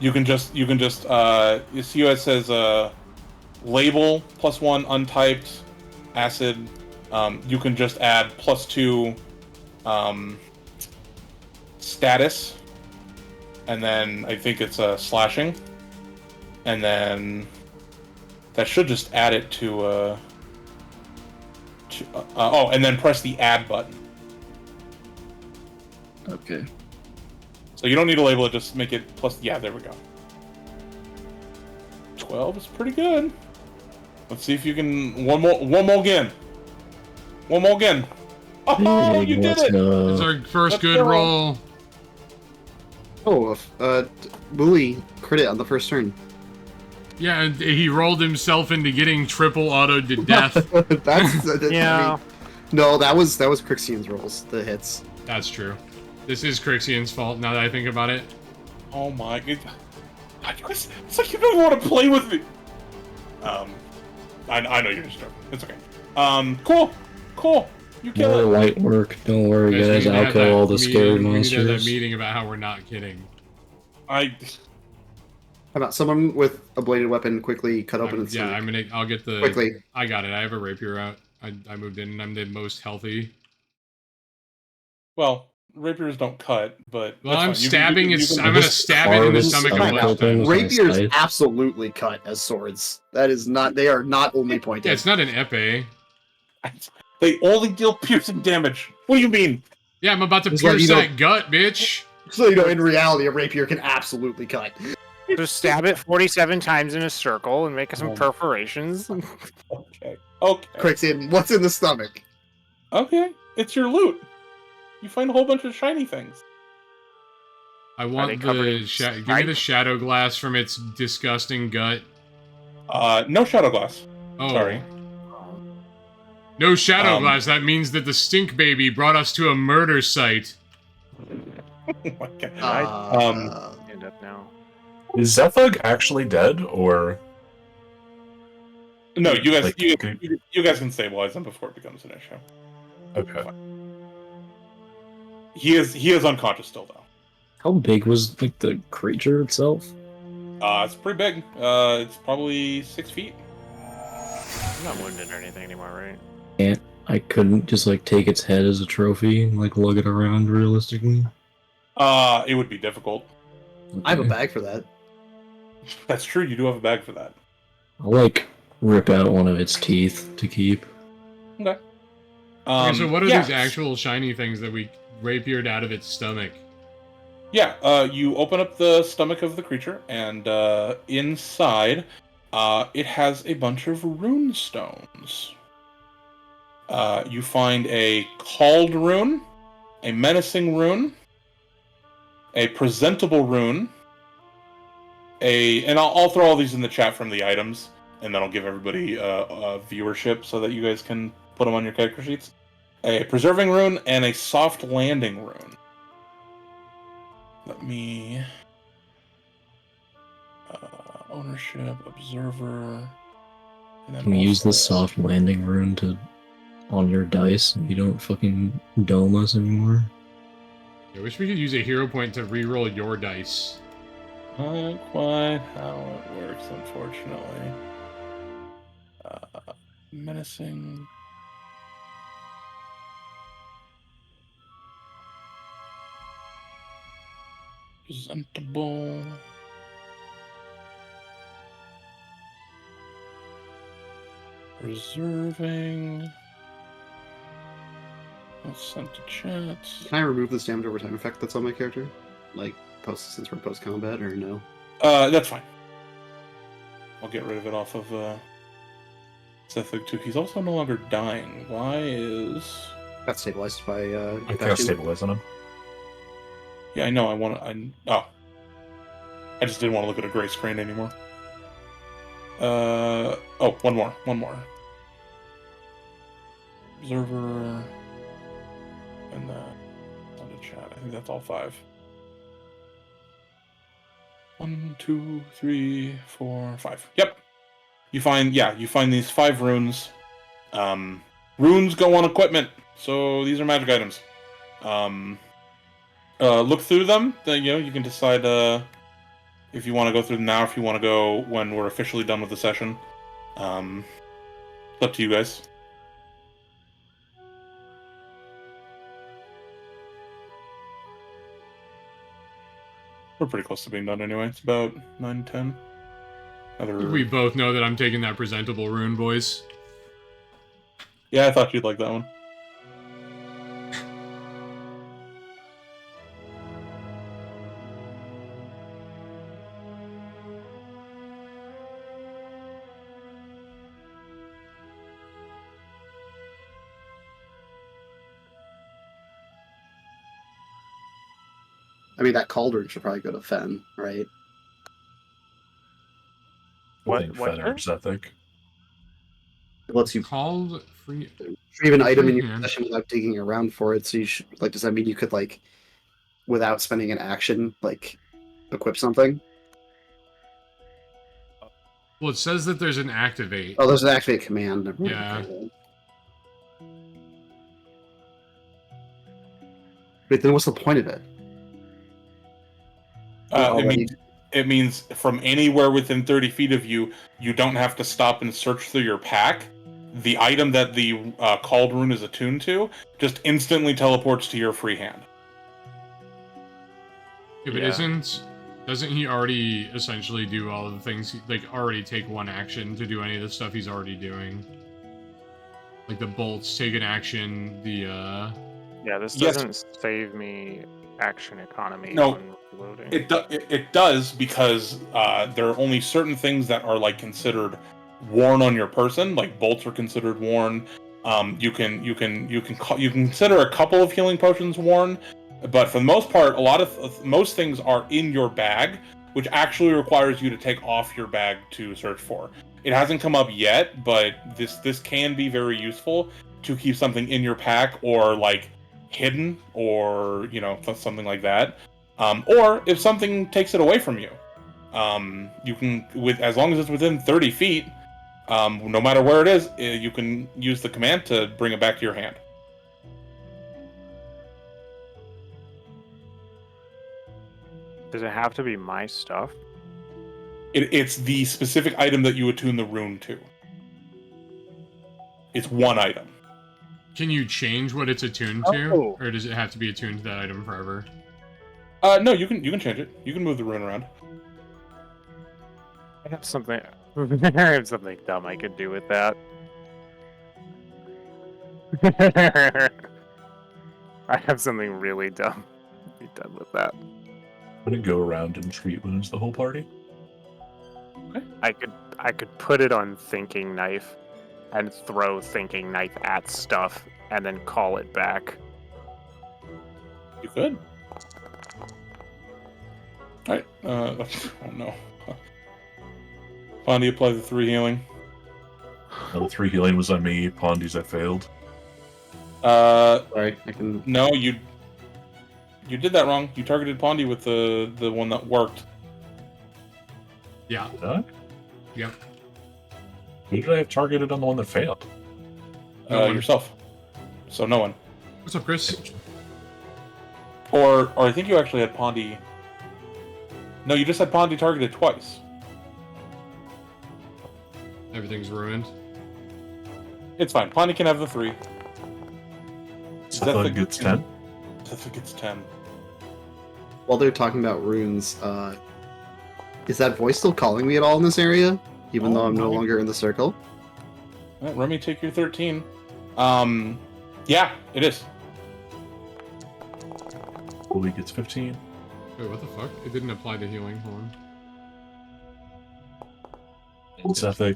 you can just you see how it says label +1 untyped acid. You can just add +2 status, and then I think it's slashing, and then that should just add it to and then press the add button. Okay. So you don't need to label it, just make it plus. Yeah, there we go. 12 is pretty good. Let's see if you can one more again. One more again. Oh, you did Let's it! go. It's our first Let's good go. roll. Oh, Bully crit on the first turn. Yeah, and he rolled himself into getting triple auto to death. That's Yeah. I mean, no, that was Crixian's rolls, the hits. That's true. This is Crixian's fault now that I think about it. Oh my god. God, you guys, it's like you don't even want to play with me. I know you're just joking. It's okay. Cool. You kill More it. light work. Don't worry, Guys, we guys. need to I'll have kill that all the meeting- scared We need to have that monsters. meeting about how we're not kidding. How about someone with a bladed weapon quickly cut open its Yeah, stomach? I'll get the... Quickly. I got it. I have a rapier out. I moved in and I'm the most healthy. Well, rapiers don't cut, but Well, that's I'm fine. You stabbing can- its... you I'm can- gonna Just stab it in the carve its stomach a stomach bunch of open times. with- Rapiers Scythe. absolutely cut as swords. That is not. They are not only pointed. Yeah, it's not an epee. They only deal piercing damage. What do you mean? Yeah, I'm about to Just let pierce you know- that gut, bitch. So you know, in reality, a rapier can absolutely cut. Just stab it 47 times in a circle and make some Oh. perforations. Okay. Crixian, what's in the stomach? Okay. It's your loot. You find a whole bunch of shiny things. I they want covered the... in Give me the shadow glass from its disgusting gut. No shadow glass. Oh. Sorry. No shadow Um, glass. That means that the stink baby brought us to a murder site. Okay. End up now. Is Zethug actually dead, or No, you guys, like, you guys can stabilize him before it becomes an issue. okay? He is unconscious still though. How big was like the creature itself? It's pretty big. It's probably 6 feet. I'm not wounded or anything anymore, right? I couldn't just like take its head as a trophy and like lug it around realistically. It would be difficult. I have a Okay. bag for that. That's true. You do have a bag for that. I'll like rip out one of its teeth to keep. Okay. Okay, so what are yeah. these actual shiny things that we rapiered out of its stomach? Yeah, you open up the stomach of the creature, and inside, it has a bunch of rune stones. You find a called rune, a menacing rune, a presentable rune, and I'll throw all these in the chat from the items, and then I'll give everybody viewership so that you guys can put them on your character sheets. A preserving rune and a soft landing rune. Let me... ownership, observer... And then Can we use also- the soft landing rune on your dice and you don't fucking dome us anymore? I wish we could use a hero point to reroll your dice. Not quite how it works, unfortunately. Menacing... Presentable... Preserving... That's sent to chat. Can I remove this damage over time effect that's on my character? Like, since we're post combat, or no? That's fine. I'll get rid of it off of, Sethig too. He's also no longer dying. Why is... Got stabilized by, I cast stabilize on him. Yeah, I know, oh. I just didn't want to look at a gray screen anymore. Oh, one more. Observer... And on the chat. I think that's all 5. 1, 2, 3, 4, 5. Yep. You find these 5 runes. Runes go on equipment, so these are magic items. Look through them. You can decide if you want to go through them now, or if you want to go when we're officially done with the session. It's up to you guys. We're pretty close to being done anyway. It's about 9, 10. We both know that I'm taking that presentable rune, boys. Yeah, I thought you'd like that one. I mean, that cauldron should probably go to Fen, right? I think What Fenner's, I think. It lets you Called free. retrieve an item in your Freehand. possession without digging around for it. So you should, like, does that mean you could, like, without spending an action, like, equip something? Well, it says that there's an activate. Oh, there's actually a command. Never mind. Yeah. Okay. Wait, then what's the point of it? It means from anywhere within 30 feet of you, you don't have to stop and search through your pack. The item that the called rune is attuned to just instantly teleports to your free hand. If it isn't, doesn't he already essentially do all of the things, like already take one action to do any of the stuff he's already doing? Like the bolts take an action, the Yeah, this Yes. doesn't save me action economy No. when reloading. It does because there are only certain things that are like considered worn on your person. Like bolts are considered worn. You can consider a couple of healing potions worn, but for the most part, most things are in your bag, which actually requires you to take off your bag to search for. It hasn't come up yet, but this can be very useful to keep something in your pack or like hidden or something like that. Or if something takes it away from you, you can, as long as it's within 30 feet, no matter where it is, you can use the command to bring it back to your hand. Does it have to be my stuff? It's the specific item that you attune the rune to. It's one item. Can you change what it's attuned to, Oh. or does it have to be attuned to that item forever? No, you can change it. You can move the rune around. I have something. I have something dumb I could do with that. I have something really dumb. Be done with that. I'm gonna go around and treat wounds the whole party. I could put it on thinking knife and throw thinking knife at stuff and then call it back. You could. Alright, oh no. Pondy, apply the 3 healing. The 3 healing was on me. Pondy's I failed. Sorry, I can. No, you did that wrong. You targeted Pondy with the one that worked. Yeah. Did I? Yep. Who did I have targeted on the one that failed? No one. Yourself. So no one. What's up, Chris? Or I think you actually had Pondy. No, you just had Pondy targeted twice. Everything's ruined. It's fine. Pondy can have the 3. Zephyr gets 10. Zephyr gets 10. While they're talking about runes, is that voice still calling me at all in this area? Even though I'm no longer in the circle? Alright, Remy, take your 13. Yeah, it is. Bully gets 15. Wait, what the fuck? It didn't apply the healing. Hold on. And Zephyr,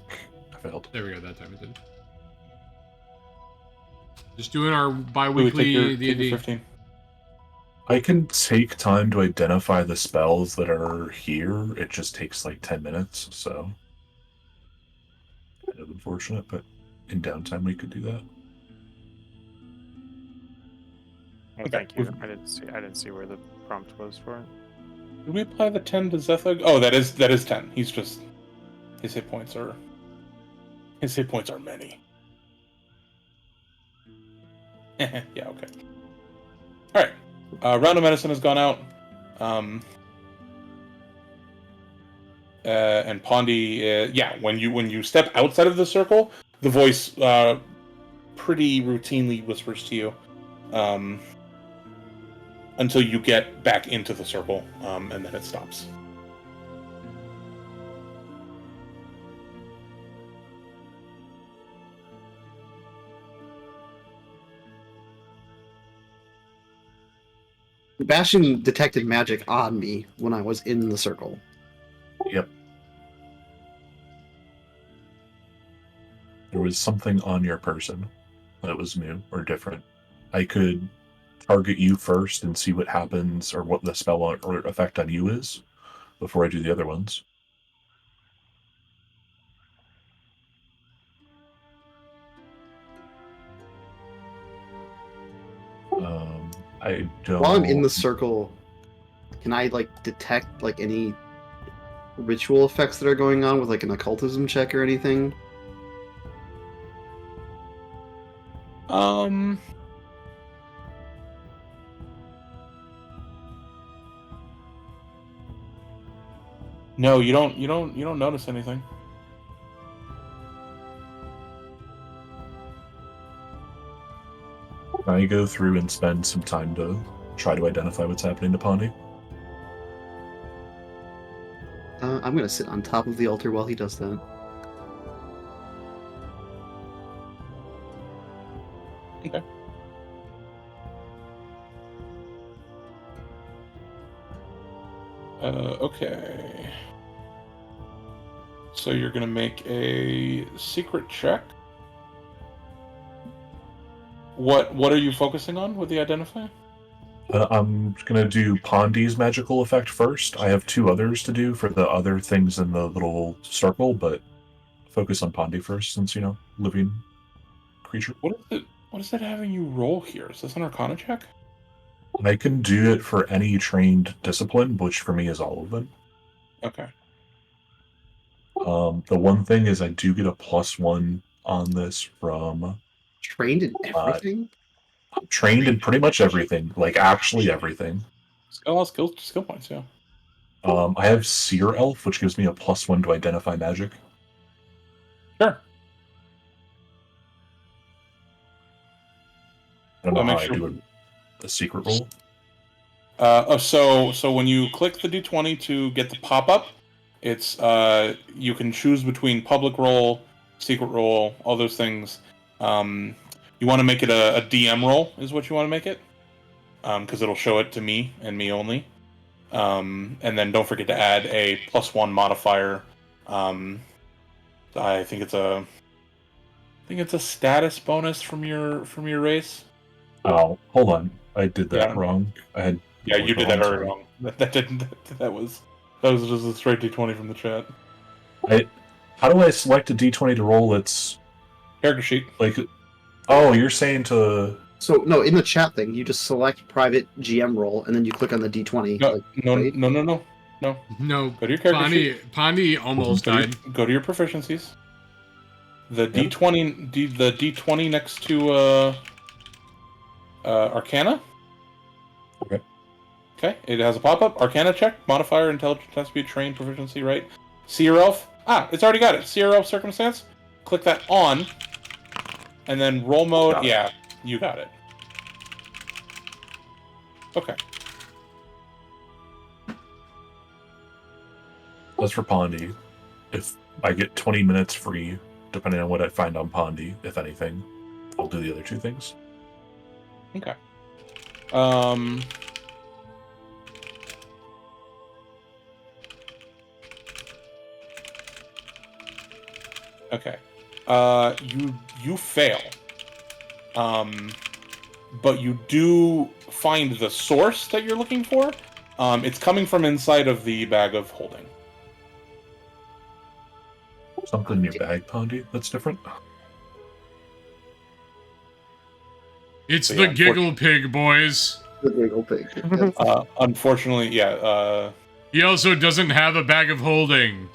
I failed. There we go. That time it did. Just doing our Louis, bi-weekly take your D&D. 15. I can take time to identify the spells that are here. It just takes like 10 minutes, so kind of unfortunate, but in downtime we could do that. Oh, Okay. thank you. I didn't see where the prompt was for it. Did we apply the 10 to Zephyr? Oh, that is 10. He's just his hit points are many. Yeah, okay. Alright. Round of medicine has gone out. And Pondy, yeah, when you step outside of the circle, the voice pretty routinely whispers to you until you get back into the circle, and then it stops. Bastion detected magic on me when I was in the circle. Yep. There was something on your person that was new or different. I could target you first and see what happens or what the spell or effect on you is before I do the other ones. I don't. While I'm in the circle, can I like detect like any ritual effects that are going on with like an occultism check or anything? No, you don't notice anything. Can I go through and spend some time to try to identify what's happening to Pondy? I'm gonna sit on top of the altar while he does that. Okay. Okay. So you're gonna make a secret check. What are you focusing on with the identify? I'm gonna do Pondy's magical effect first. I have 2 others to do for the other things in the little circle, but focus on Pondy first since, living creature. What is that having you roll here? Is this an Arcana check? I can do it for any trained discipline, which for me is all of them. Okay. The one thing is I do get a +1 on this from Trained in everything? trained in pretty much everything, like actually everything. Skill points, yeah. I have Seer Elf, which gives me a +1 to identify magic. Sure. I don't know I'll how make I sure- do a secret roll. So when you click the D20 to get the pop-up, It's you can choose between public role, secret role, all those things. You want to make it a DM role, is what you want to make it, because it'll show it to me and me only. And then don't forget to add a +1 modifier. I think it's a status bonus from your race. Oh, hold on. I did that Yeah. wrong. I had. Yeah, you did that very sorry. wrong. That didn't. That was just a straight D20 from the chat. How do I select a D20 to roll? It's Character sheet. like, oh, you're saying to. So no, in the chat thing, you just select private GM role, and then you click on the D20. No, like, no, right? no, no, no, no. No, Go to your character sheet. Pondy almost died. Go to your proficiencies. The Yep. the D20 next to Arcana. Okay. Okay, it has a pop-up. Arcana check, modifier, intelligence has to be trained, proficiency, right? Seer Elf. Ah, it's already got it. Seer Elf circumstance. Click that on. And then roll mode. Got it. Yeah, you got it. Okay. That's for Pondy. If I get 20 minutes free, depending on what I find on Pondy, if anything, I'll do the other two things. Okay. Okay. You fail. But you do find the source that you're looking for. It's coming from inside of the bag of holding. Something in your bag, Pondy, that's different. It's So, the yeah, giggle pig, boys. The giggle pig. Unfortunately, yeah. He also doesn't have a bag of holding.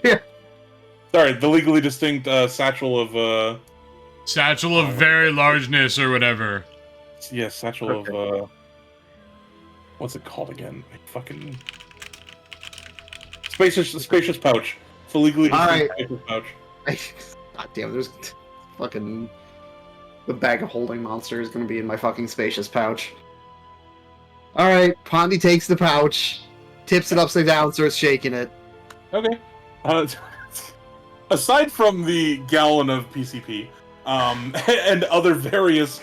Yeah. Sorry, the legally distinct satchel of. Satchel of very largeness or whatever. Yeah, satchel of. What's it called again? Fucking. Spacious pouch. It's a legally distinct spacious pouch. God damn, there's fucking the bag of holding monster is gonna be in my fucking spacious pouch. Alright, Pondy takes the pouch, tips it upside down, starts shaking it. Okay. Aside from the gallon of PCP, and other various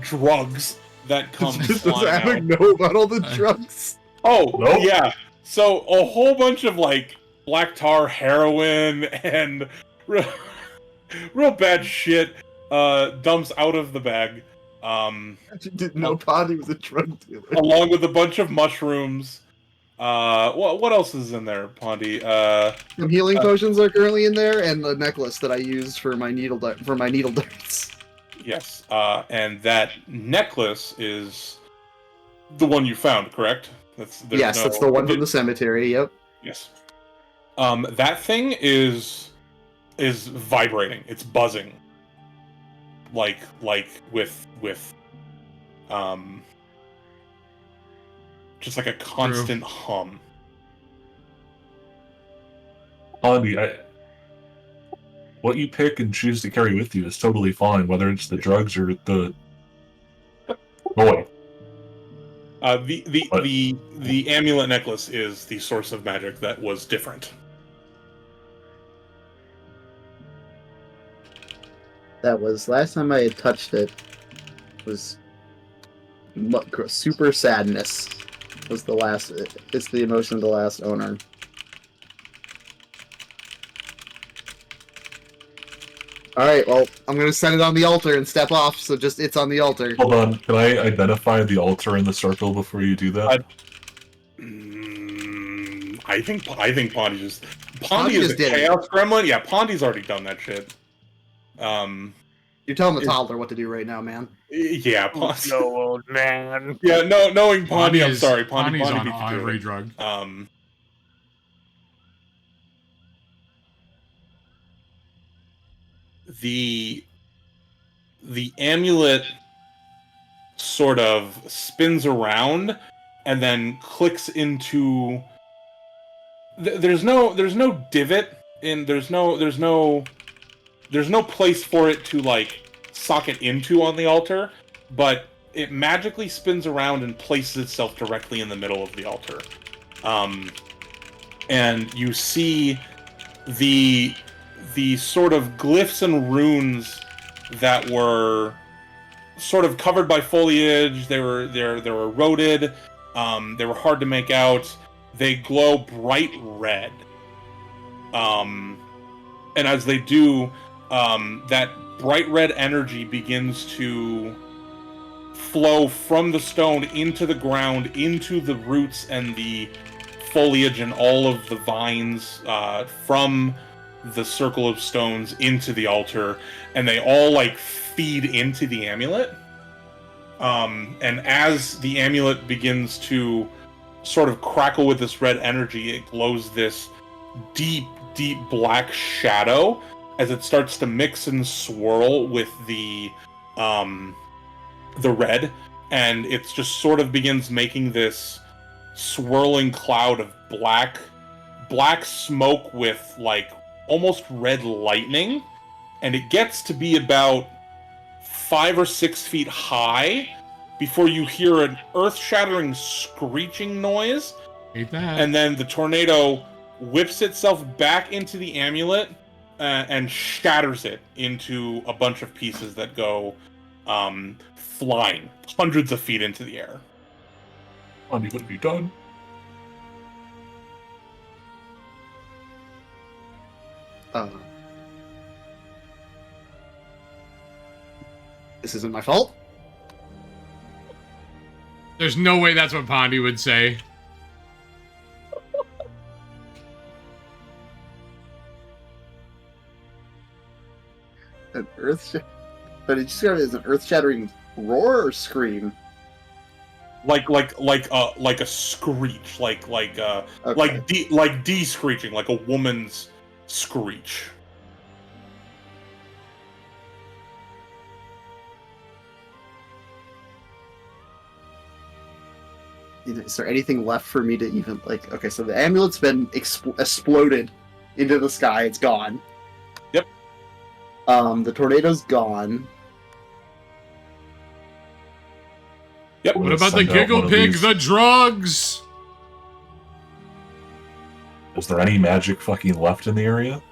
drugs that come Does flying Alec out. know about all the drugs? Oh, Nope. yeah. So a whole bunch of like black tar heroin and real bad shit dumps out of the bag. Didn't know Pondy was a drug dealer. Along with a bunch of mushrooms. What else is in there, Pondy? Some healing potions are currently in there, and the necklace that I used for my needle darts. Yes. And that necklace is the one you found, correct? That's the one from the cemetery. Yep. Yes. That thing is vibrating. It's buzzing. Like with just like a constant hum. Pondy, what you pick and choose to carry with you is totally fine, whether it's the drugs or the boy. The amulet necklace is the source of magic that was different. That was last time I had touched it. Was super sadness. Was the last? It's the emotion of the last owner. All right. Well, I'm gonna set it on the altar and step off. So just it's on the altar. Hold on, can I identify the altar in the circle before you do that? I think Pondy is just a did it. chaos gremlin. Yeah, Pondy's already done that shit. You're telling the toddler what to do right now, man. Yeah, Pondy. No, old man. Yeah, knowing Pondy, I'm sorry, Pondy's Pondy on beat you to every it. drug. The amulet sort of spins around and then clicks into. There's no divot in. There's no place for it to like socket into on the altar, but it magically spins around and places itself directly in the middle of the altar. and you see the sort of glyphs and runes that were sort of covered by foliage. They were eroded. They were hard to make out. They glow bright red. And as they do, that bright red energy begins to flow from the stone into the ground, into the roots and the foliage and all of the vines from the circle of stones into the altar, and they all like feed into the amulet. And as the amulet begins to sort of crackle with this red energy, it glows this deep, deep black shadow as it starts to mix and swirl with the red, and it just sort of begins making this swirling cloud of black smoke with like almost red lightning, and it gets to be about 5 or 6 feet high before you hear an earth-shattering screeching noise, Hate that. and then the tornado whips itself back into the amulet and shatters it into a bunch of pieces that go flying hundreds of feet into the air. Andy, what have you done? This isn't my fault. There's no way that's what Pondy would say. An but it described it as an earth-shattering roar or scream. Like a screech, Okay. like D screeching, like a woman's screech. Is there anything left for me to even like? Okay, so the amulet's been exploded into the sky. It's gone. Yep. The tornado's gone. Yep. What about the giggle pig, the drugs? Is there any magic fucking left in the area?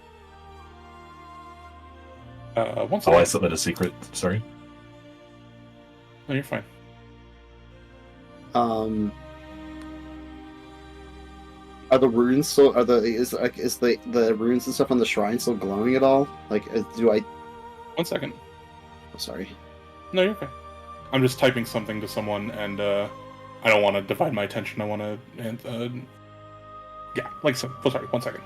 One Oh, I second. submit a secret. Sorry. No, you're fine. Are the runes still? Is the runes and stuff on the shrine still glowing at all? Like, do I? 1 second. Oh, sorry. No, you're okay. I'm just typing something to someone, and I don't want to divide my attention. I want to, yeah, like so. Oh, sorry, 1 second.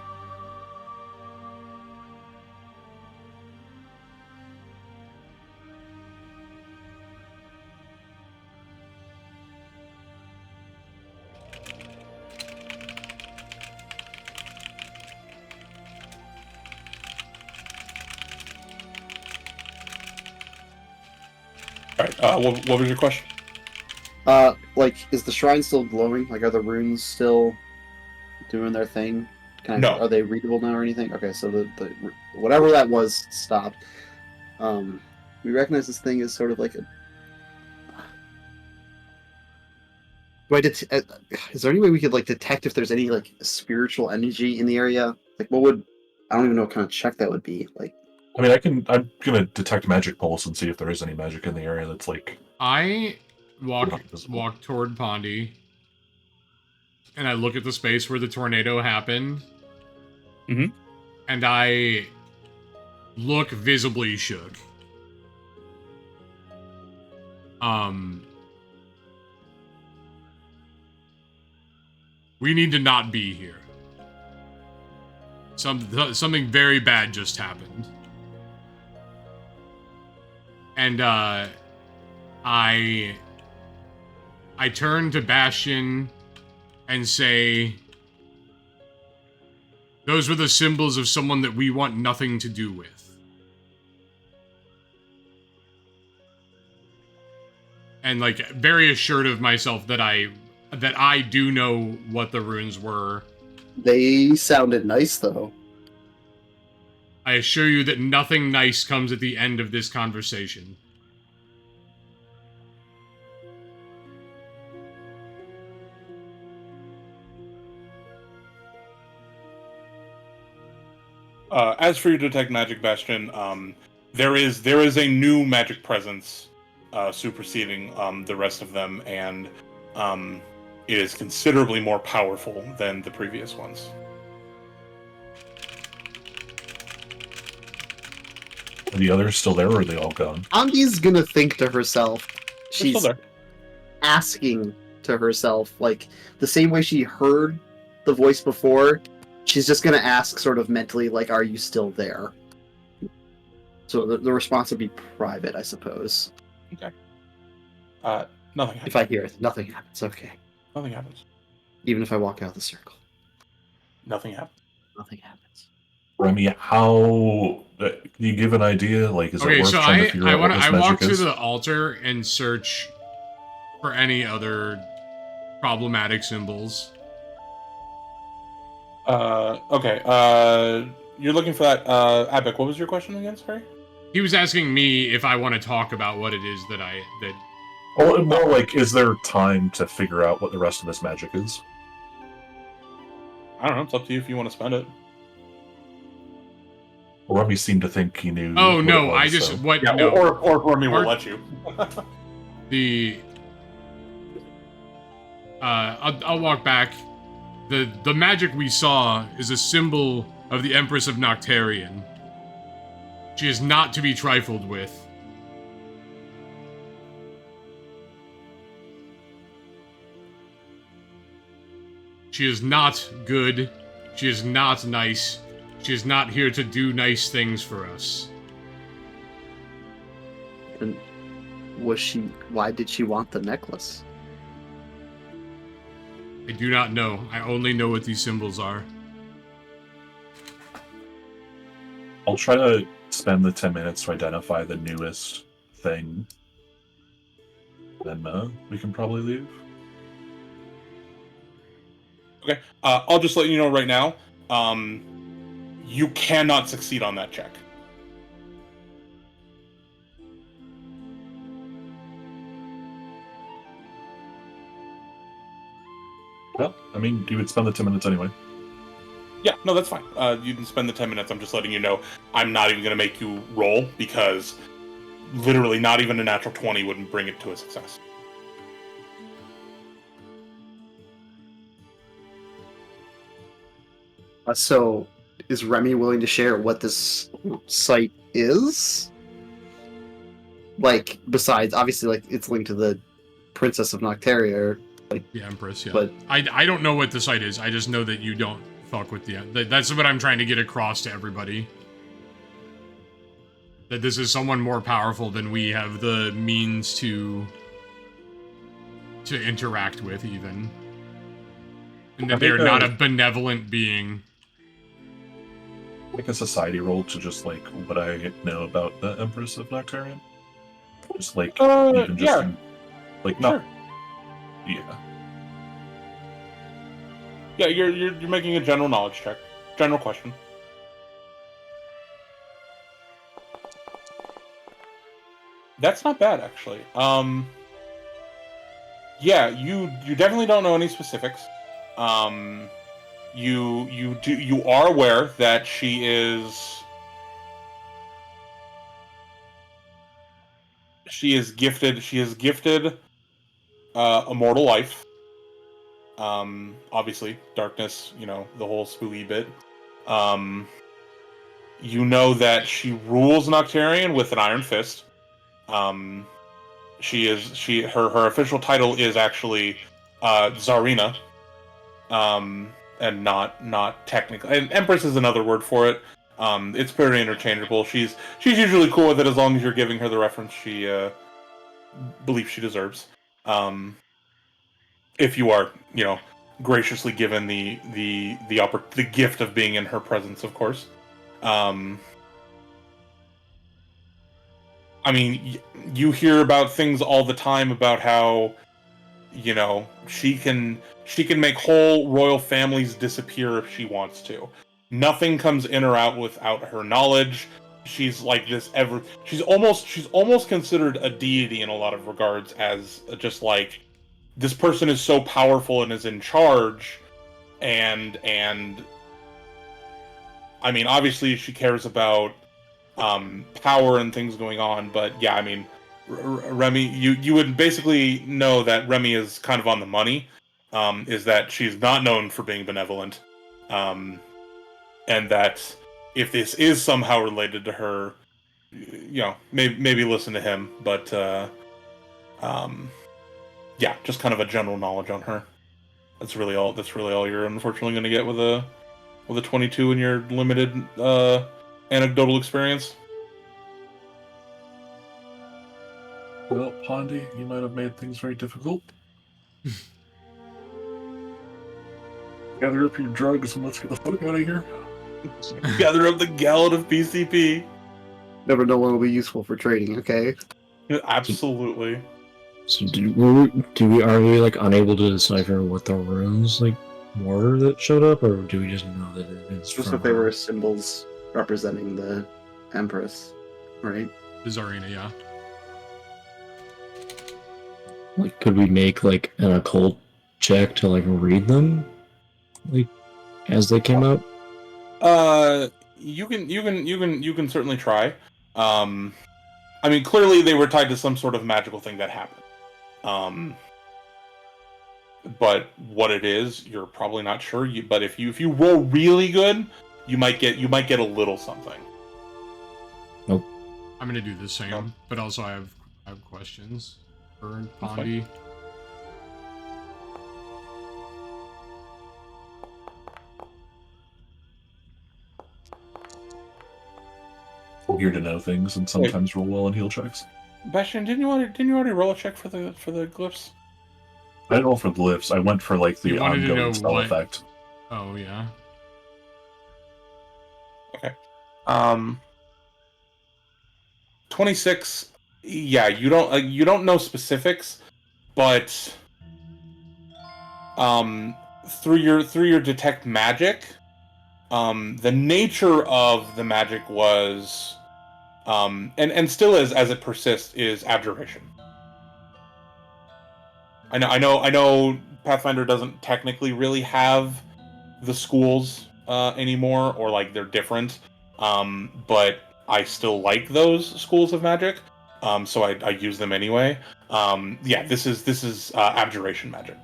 All right. What was your question? Like, is the shrine still glowing? Like, are the runes still doing their thing? No. Are they readable now or anything? Okay, so the whatever that was stopped. We recognize this thing as sort of like a. Is there any way we could like detect if there's any like spiritual energy in the area? Like, what would? I don't even know what kind of check that would be. Like, I mean, I'm gonna detect magic pulse and see if there is any magic in the area that's like. I walk Not visible. toward Pondy, and I look at the space where the tornado happened. Mhm. And I look visibly shook. We need to not be here. Something very bad just happened. And I turn to Bastion and say, those were the symbols of someone that we want nothing to do with. And like very assured of myself that I do know what the runes were. they sounded nice though. I assure you that nothing nice comes at the end of this conversation. As for you to detect magic, Bastion, there is a new magic presence superseding the rest of them, and it is considerably more powerful than the previous ones. Are the others still there, or are they all gone? Andi's gonna think to herself. They're She's still there. asking to herself, like the same way she heard the voice before. She's just gonna ask, sort of mentally, like, "Are you still there?" So the response would be private, I suppose. Nothing happens. If I hear it, nothing happens. Okay. Nothing happens. Even if I walk out the circle, Nothing happens. nothing happens. Remy, how can you give an idea? Like, is it Okay, worth so trying to figure out what this I magic walk to is? the altar and search for any other problematic symbols. Okay. You're looking for that. Abek, what was your question again? Sorry. He was asking me if I want to talk about what it is that Or more like, is there time to figure out what the rest of this magic is? I don't know. It's up to you if you want to spend it. Remy seemed to think he knew. Oh what no, it was, I just so. what Yeah. no Or Remy will Or- let you. I'll walk back. The magic we saw is a symbol of the Empress of Noctarian. She is not to be trifled with. She is not good. She is not nice. She is not here to do nice things for us. And was she? Why did she want the necklace? I do not know. I only know what these symbols are. I'll try to spend the 10 minutes to identify the newest thing. Then we can probably leave. Okay. I'll just let you know right now. You cannot succeed on that check. Well, I mean, you would spend the 10 minutes anyway. Yeah, no, that's fine. You can spend the 10 minutes. I'm just letting you know. I'm not even going to make you roll because literally not even a natural 20 wouldn't bring it to a success. So, is Remy willing to share what this site is? Like, besides, obviously, like, it's linked to the Princess of Noctaria. The Empress, yeah. But- I don't know what the site is. I just know that you don't fuck with that's what I'm trying to get across to everybody. That this is someone more powerful than we have the means to interact with, even. And that I they're think, not a benevolent being. Make a society roll to just, like, what I know about the Empress of Noctarian. Just, like, even just, yeah. like, not... Sure. Yeah. Yeah, you're making a general knowledge check. General question. That's not bad, actually. Yeah, you definitely don't know any specifics. You are aware that she is gifted immortal life. Obviously, darkness, the whole spooky bit. You know that she rules Noctarian with an iron fist. Her official title is actually Tsarina. And not technically. And Empress is another word for it. It's pretty interchangeable. She's usually cool with it as long as you're giving her the reference she believes she deserves. If you are, graciously given the gift of being in her presence, of course. I mean, you hear about things all the time about how, she can make whole royal families disappear if she wants to. Nothing comes in or out without her knowledge. She's like this she's almost considered a deity in a lot of regards, as just like, this person is so powerful and is in charge, and I mean, obviously she cares about power and things going on, but yeah, I mean, Remy, you would basically know that Remy is kind of on the money. Is that she's not known for being benevolent, and that if this is somehow related to her, maybe listen to him. But yeah, just kind of a general knowledge on her. That's really all. That's really all you're unfortunately going to get with a 22 in your limited anecdotal experience. Well, Pondy, you might have made things very difficult. Gather up your drugs and let's get the fuck out of here. Gather up the gallon of PCP. Never know what will be useful for trading. Okay. Absolutely. So are we like unable to decipher what the runes like were that showed up, or do we just know that it's Just from if they her? were symbols representing the Empress, right? The Tsarina, yeah. Like, could we make like an occult check to like read them, like as they came out? You can certainly try. I mean, clearly they were tied to some sort of magical thing that happened. But what it is, you're probably not sure. But if you roll really good, you might get a little something. Nope. I'm gonna do the same, Nope. but also I have questions for That's Pondy. We're here to know things and sometimes roll well on heal checks. Bastion, didn't you already roll a check for the glyphs? I didn't roll for glyphs. I went for like the You wanted to know ongoing spell what- effect. Oh yeah. 26. Yeah, you don't know specifics, but through your detect magic, the nature of the magic was and still is as it persists is abjuration. I know Pathfinder doesn't technically really have the schools anymore, or like they're different. But I still like those schools of magic. So I use them anyway. Yeah, this is abjuration magic.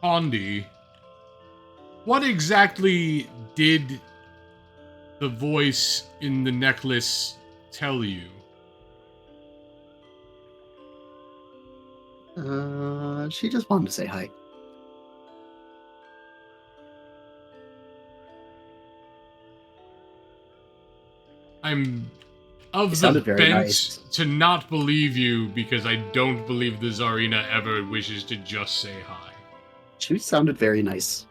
Pondy, what exactly did the voice in the necklace tell you? She just wanted to say hi. I'm You of the sounded very bent nice. to not believe you because I don't believe the Tsarina ever wishes to just say hi. She sounded very nice.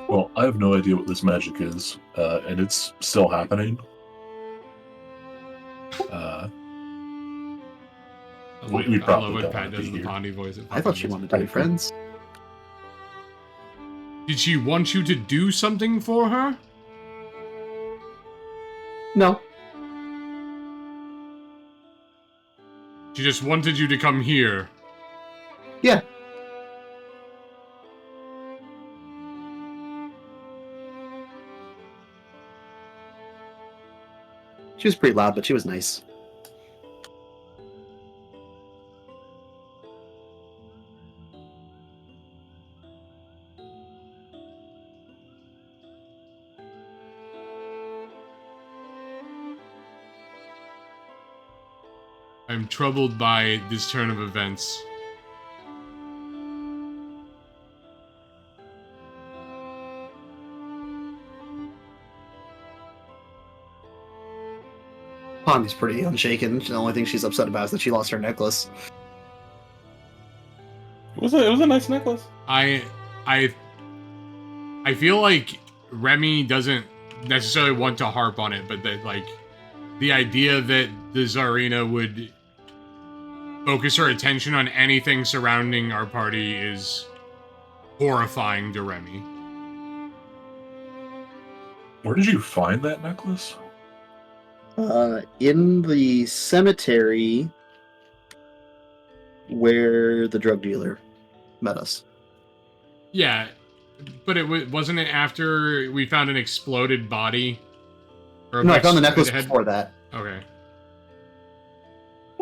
Well, I have no idea what this magic is, and it's still happening. We I probably love when don't Pat want to does be the here. Pondy voice. It I thought she fucking wanted to be friends. Did she want you to do something for her? No. She just wanted you to come here. Yeah. She was pretty loud, but she was nice. I'm troubled by this turn of events. Pondy's pretty unshaken. The only thing she's upset about is that she lost her necklace. It was a nice necklace. I feel like Remy doesn't necessarily want to harp on it, but that like the idea that the Tsarina would focus her attention on anything surrounding our party is horrifying to Remy. Where did you find that necklace? In the cemetery where the drug dealer met us. Yeah, but wasn't it after we found an exploded body? Or No, I found the necklace it had- before that. Okay.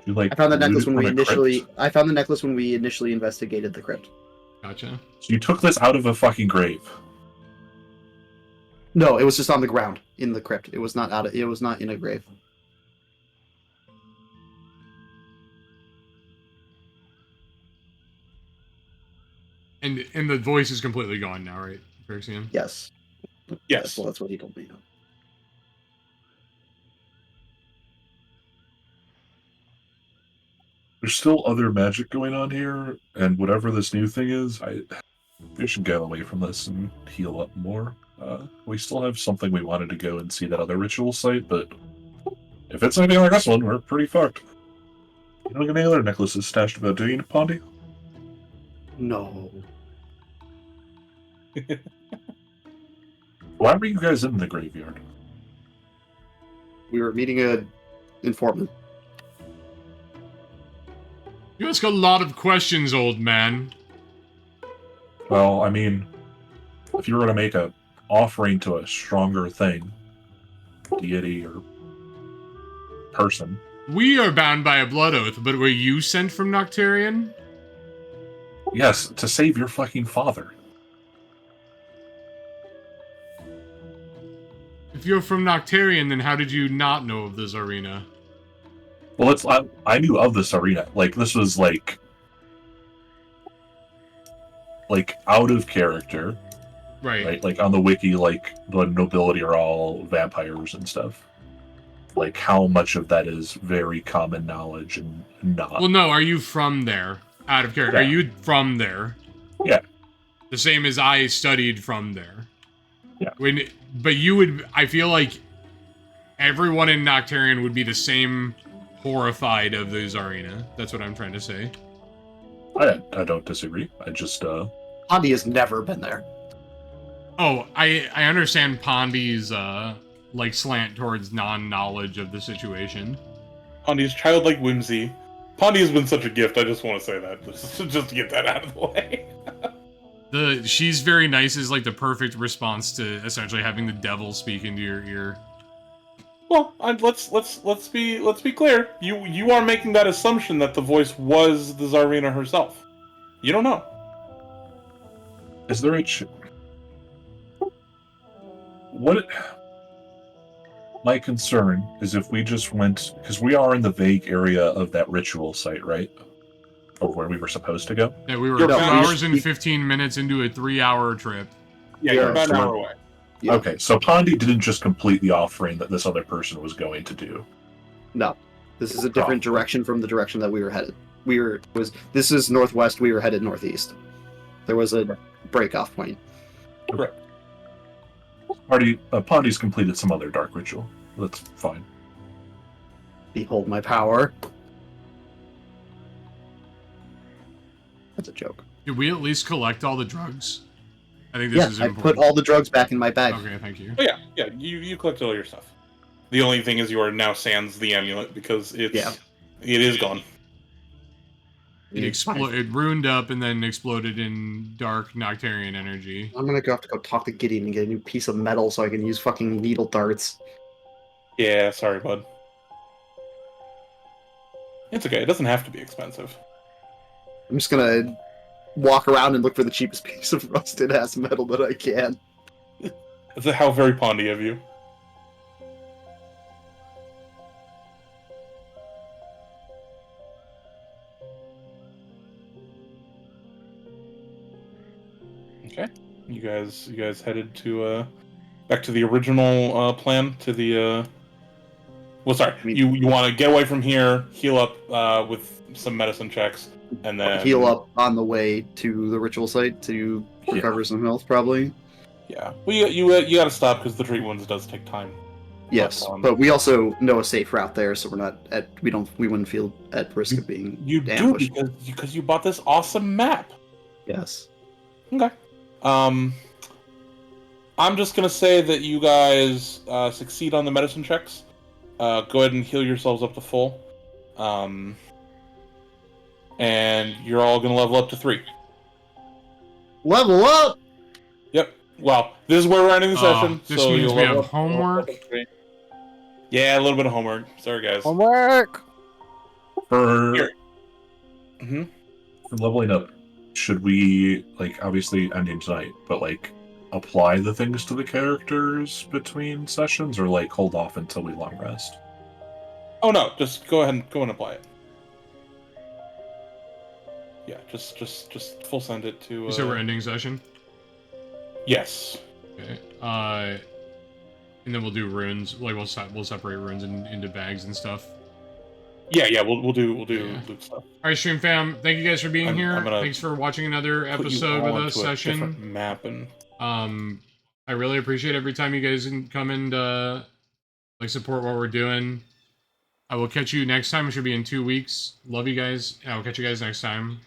You, like, I found the necklace looted when we from a crypt? initially. I found the necklace when we initially investigated the crypt. Gotcha. So you took this out of a fucking grave. No, it was just on the ground in the crypt. It was not out. It was not in a grave. And the voice is completely gone now, right, Phyrexian? Yes. Yes. Well, that's what he told me. There's still other magic going on here, and whatever this new thing is, we should get away from this and heal up more. We still have something we wanted to go and see that other ritual site, but if it's anything like this one, we're pretty fucked. You don't get any other necklaces stashed about, do you, Pondy? No. Why were you guys in the graveyard? We were meeting a informant. You ask a lot of questions, old man. Well, I mean, if you were to make a offering to a stronger thing, deity or person, We are bound by a blood oath, but were you sent from Noctarian? yes, to save your fucking father. If you're from Noctarian, then how did you not know of this arena? Well, I knew of this arena. Like, this was like out of character, right? Like on the wiki, like the nobility are all vampires and stuff. Like, how much of that is very common knowledge and not? Well, no, are you from there? Out of character. Yeah. Are you from there? Yeah. The same as I studied from there. Yeah. But you would, I feel like everyone in Noctarian would be the same horrified of the Zarina. That's what I'm trying to say. I don't disagree. I just Pondy has never been there. Oh, I understand Pondy's like slant towards non-knowledge of the situation. Pondy's childlike whimsy. Pondy has been such a gift. I just want to say that just to get that out of the way. The she's very nice is like the perfect response to essentially having the devil speak into your ear. Well, let's be clear. You are making that assumption that the voice was the Tsarina herself. You don't know. is there a what? My concern is if we just went, because we are in the vague area of that ritual site, right? Or where we were supposed to go. Yeah, we were You're 2 bound- hours and 15 minutes into a 3-hour trip. Yeah, you're Yeah, about an sure. hour away. Yeah. Okay, so Pondy didn't just complete the offering that this other person was going to do. No, this is a different direction from the direction that we were headed. This is northwest. We were headed northeast. There was a break-off point. Correct. Pondy's completed some other dark ritual. That's fine. Behold my power. That's a joke. Did we at least collect all the drugs? I think this is I important. put all the drugs back in my bag. Okay, thank you. Oh yeah, you collected all your stuff. The only thing is you are now sans the amulet because it is gone. It ruined up and then exploded in dark Noctarian energy. I'm gonna have to go talk to Gideon and get a new piece of metal so I can use fucking needle darts. Yeah, sorry, bud. It's okay. It doesn't have to be expensive. I'm just gonna walk around and look for the cheapest piece of rusted ass metal that I can. That's how very Pondy of you. Okay, you guys headed to back to the original plan to the. Well, sorry, you want to get away from here, heal up with some medicine checks, and then Heal up on the way to the ritual site to recover some health, probably. Yeah, well, you got to stop because the treat wounds does take time. Yes, but we also know a safe route there, so we're not at we wouldn't feel at risk of being You ambushed. do because you bought this awesome map. Yes. Okay. I'm just gonna say that you guys succeed on the medicine checks. Go ahead and heal yourselves up to full. And and you're all gonna level up to 3. Level up! Yep. Well, this is where we're ending the session. This so means you'll we level have up- homework. Yeah, a little bit of homework. Sorry, guys. Homework. For, Here. Hmm. for leveling up, should we, like, obviously ending tonight, but, like, apply the things to the characters between sessions, or, like, hold off until we long rest? Oh no, just go ahead and apply it. Yeah, just full send it to. So we're ending session. Yes. Okay. And then we'll do runes. Like we'll separate runes into bags and stuff. Yeah. We'll do Yeah. loot stuff. All right, stream fam. Thank you guys for being here. I'm gonna Thanks for watching another Put you episode all with us into a different session. map and. I really appreciate every time you guys can come and like support what we're doing. I will catch you next time. It should be in 2 weeks. Love you guys. I'll catch you guys next time.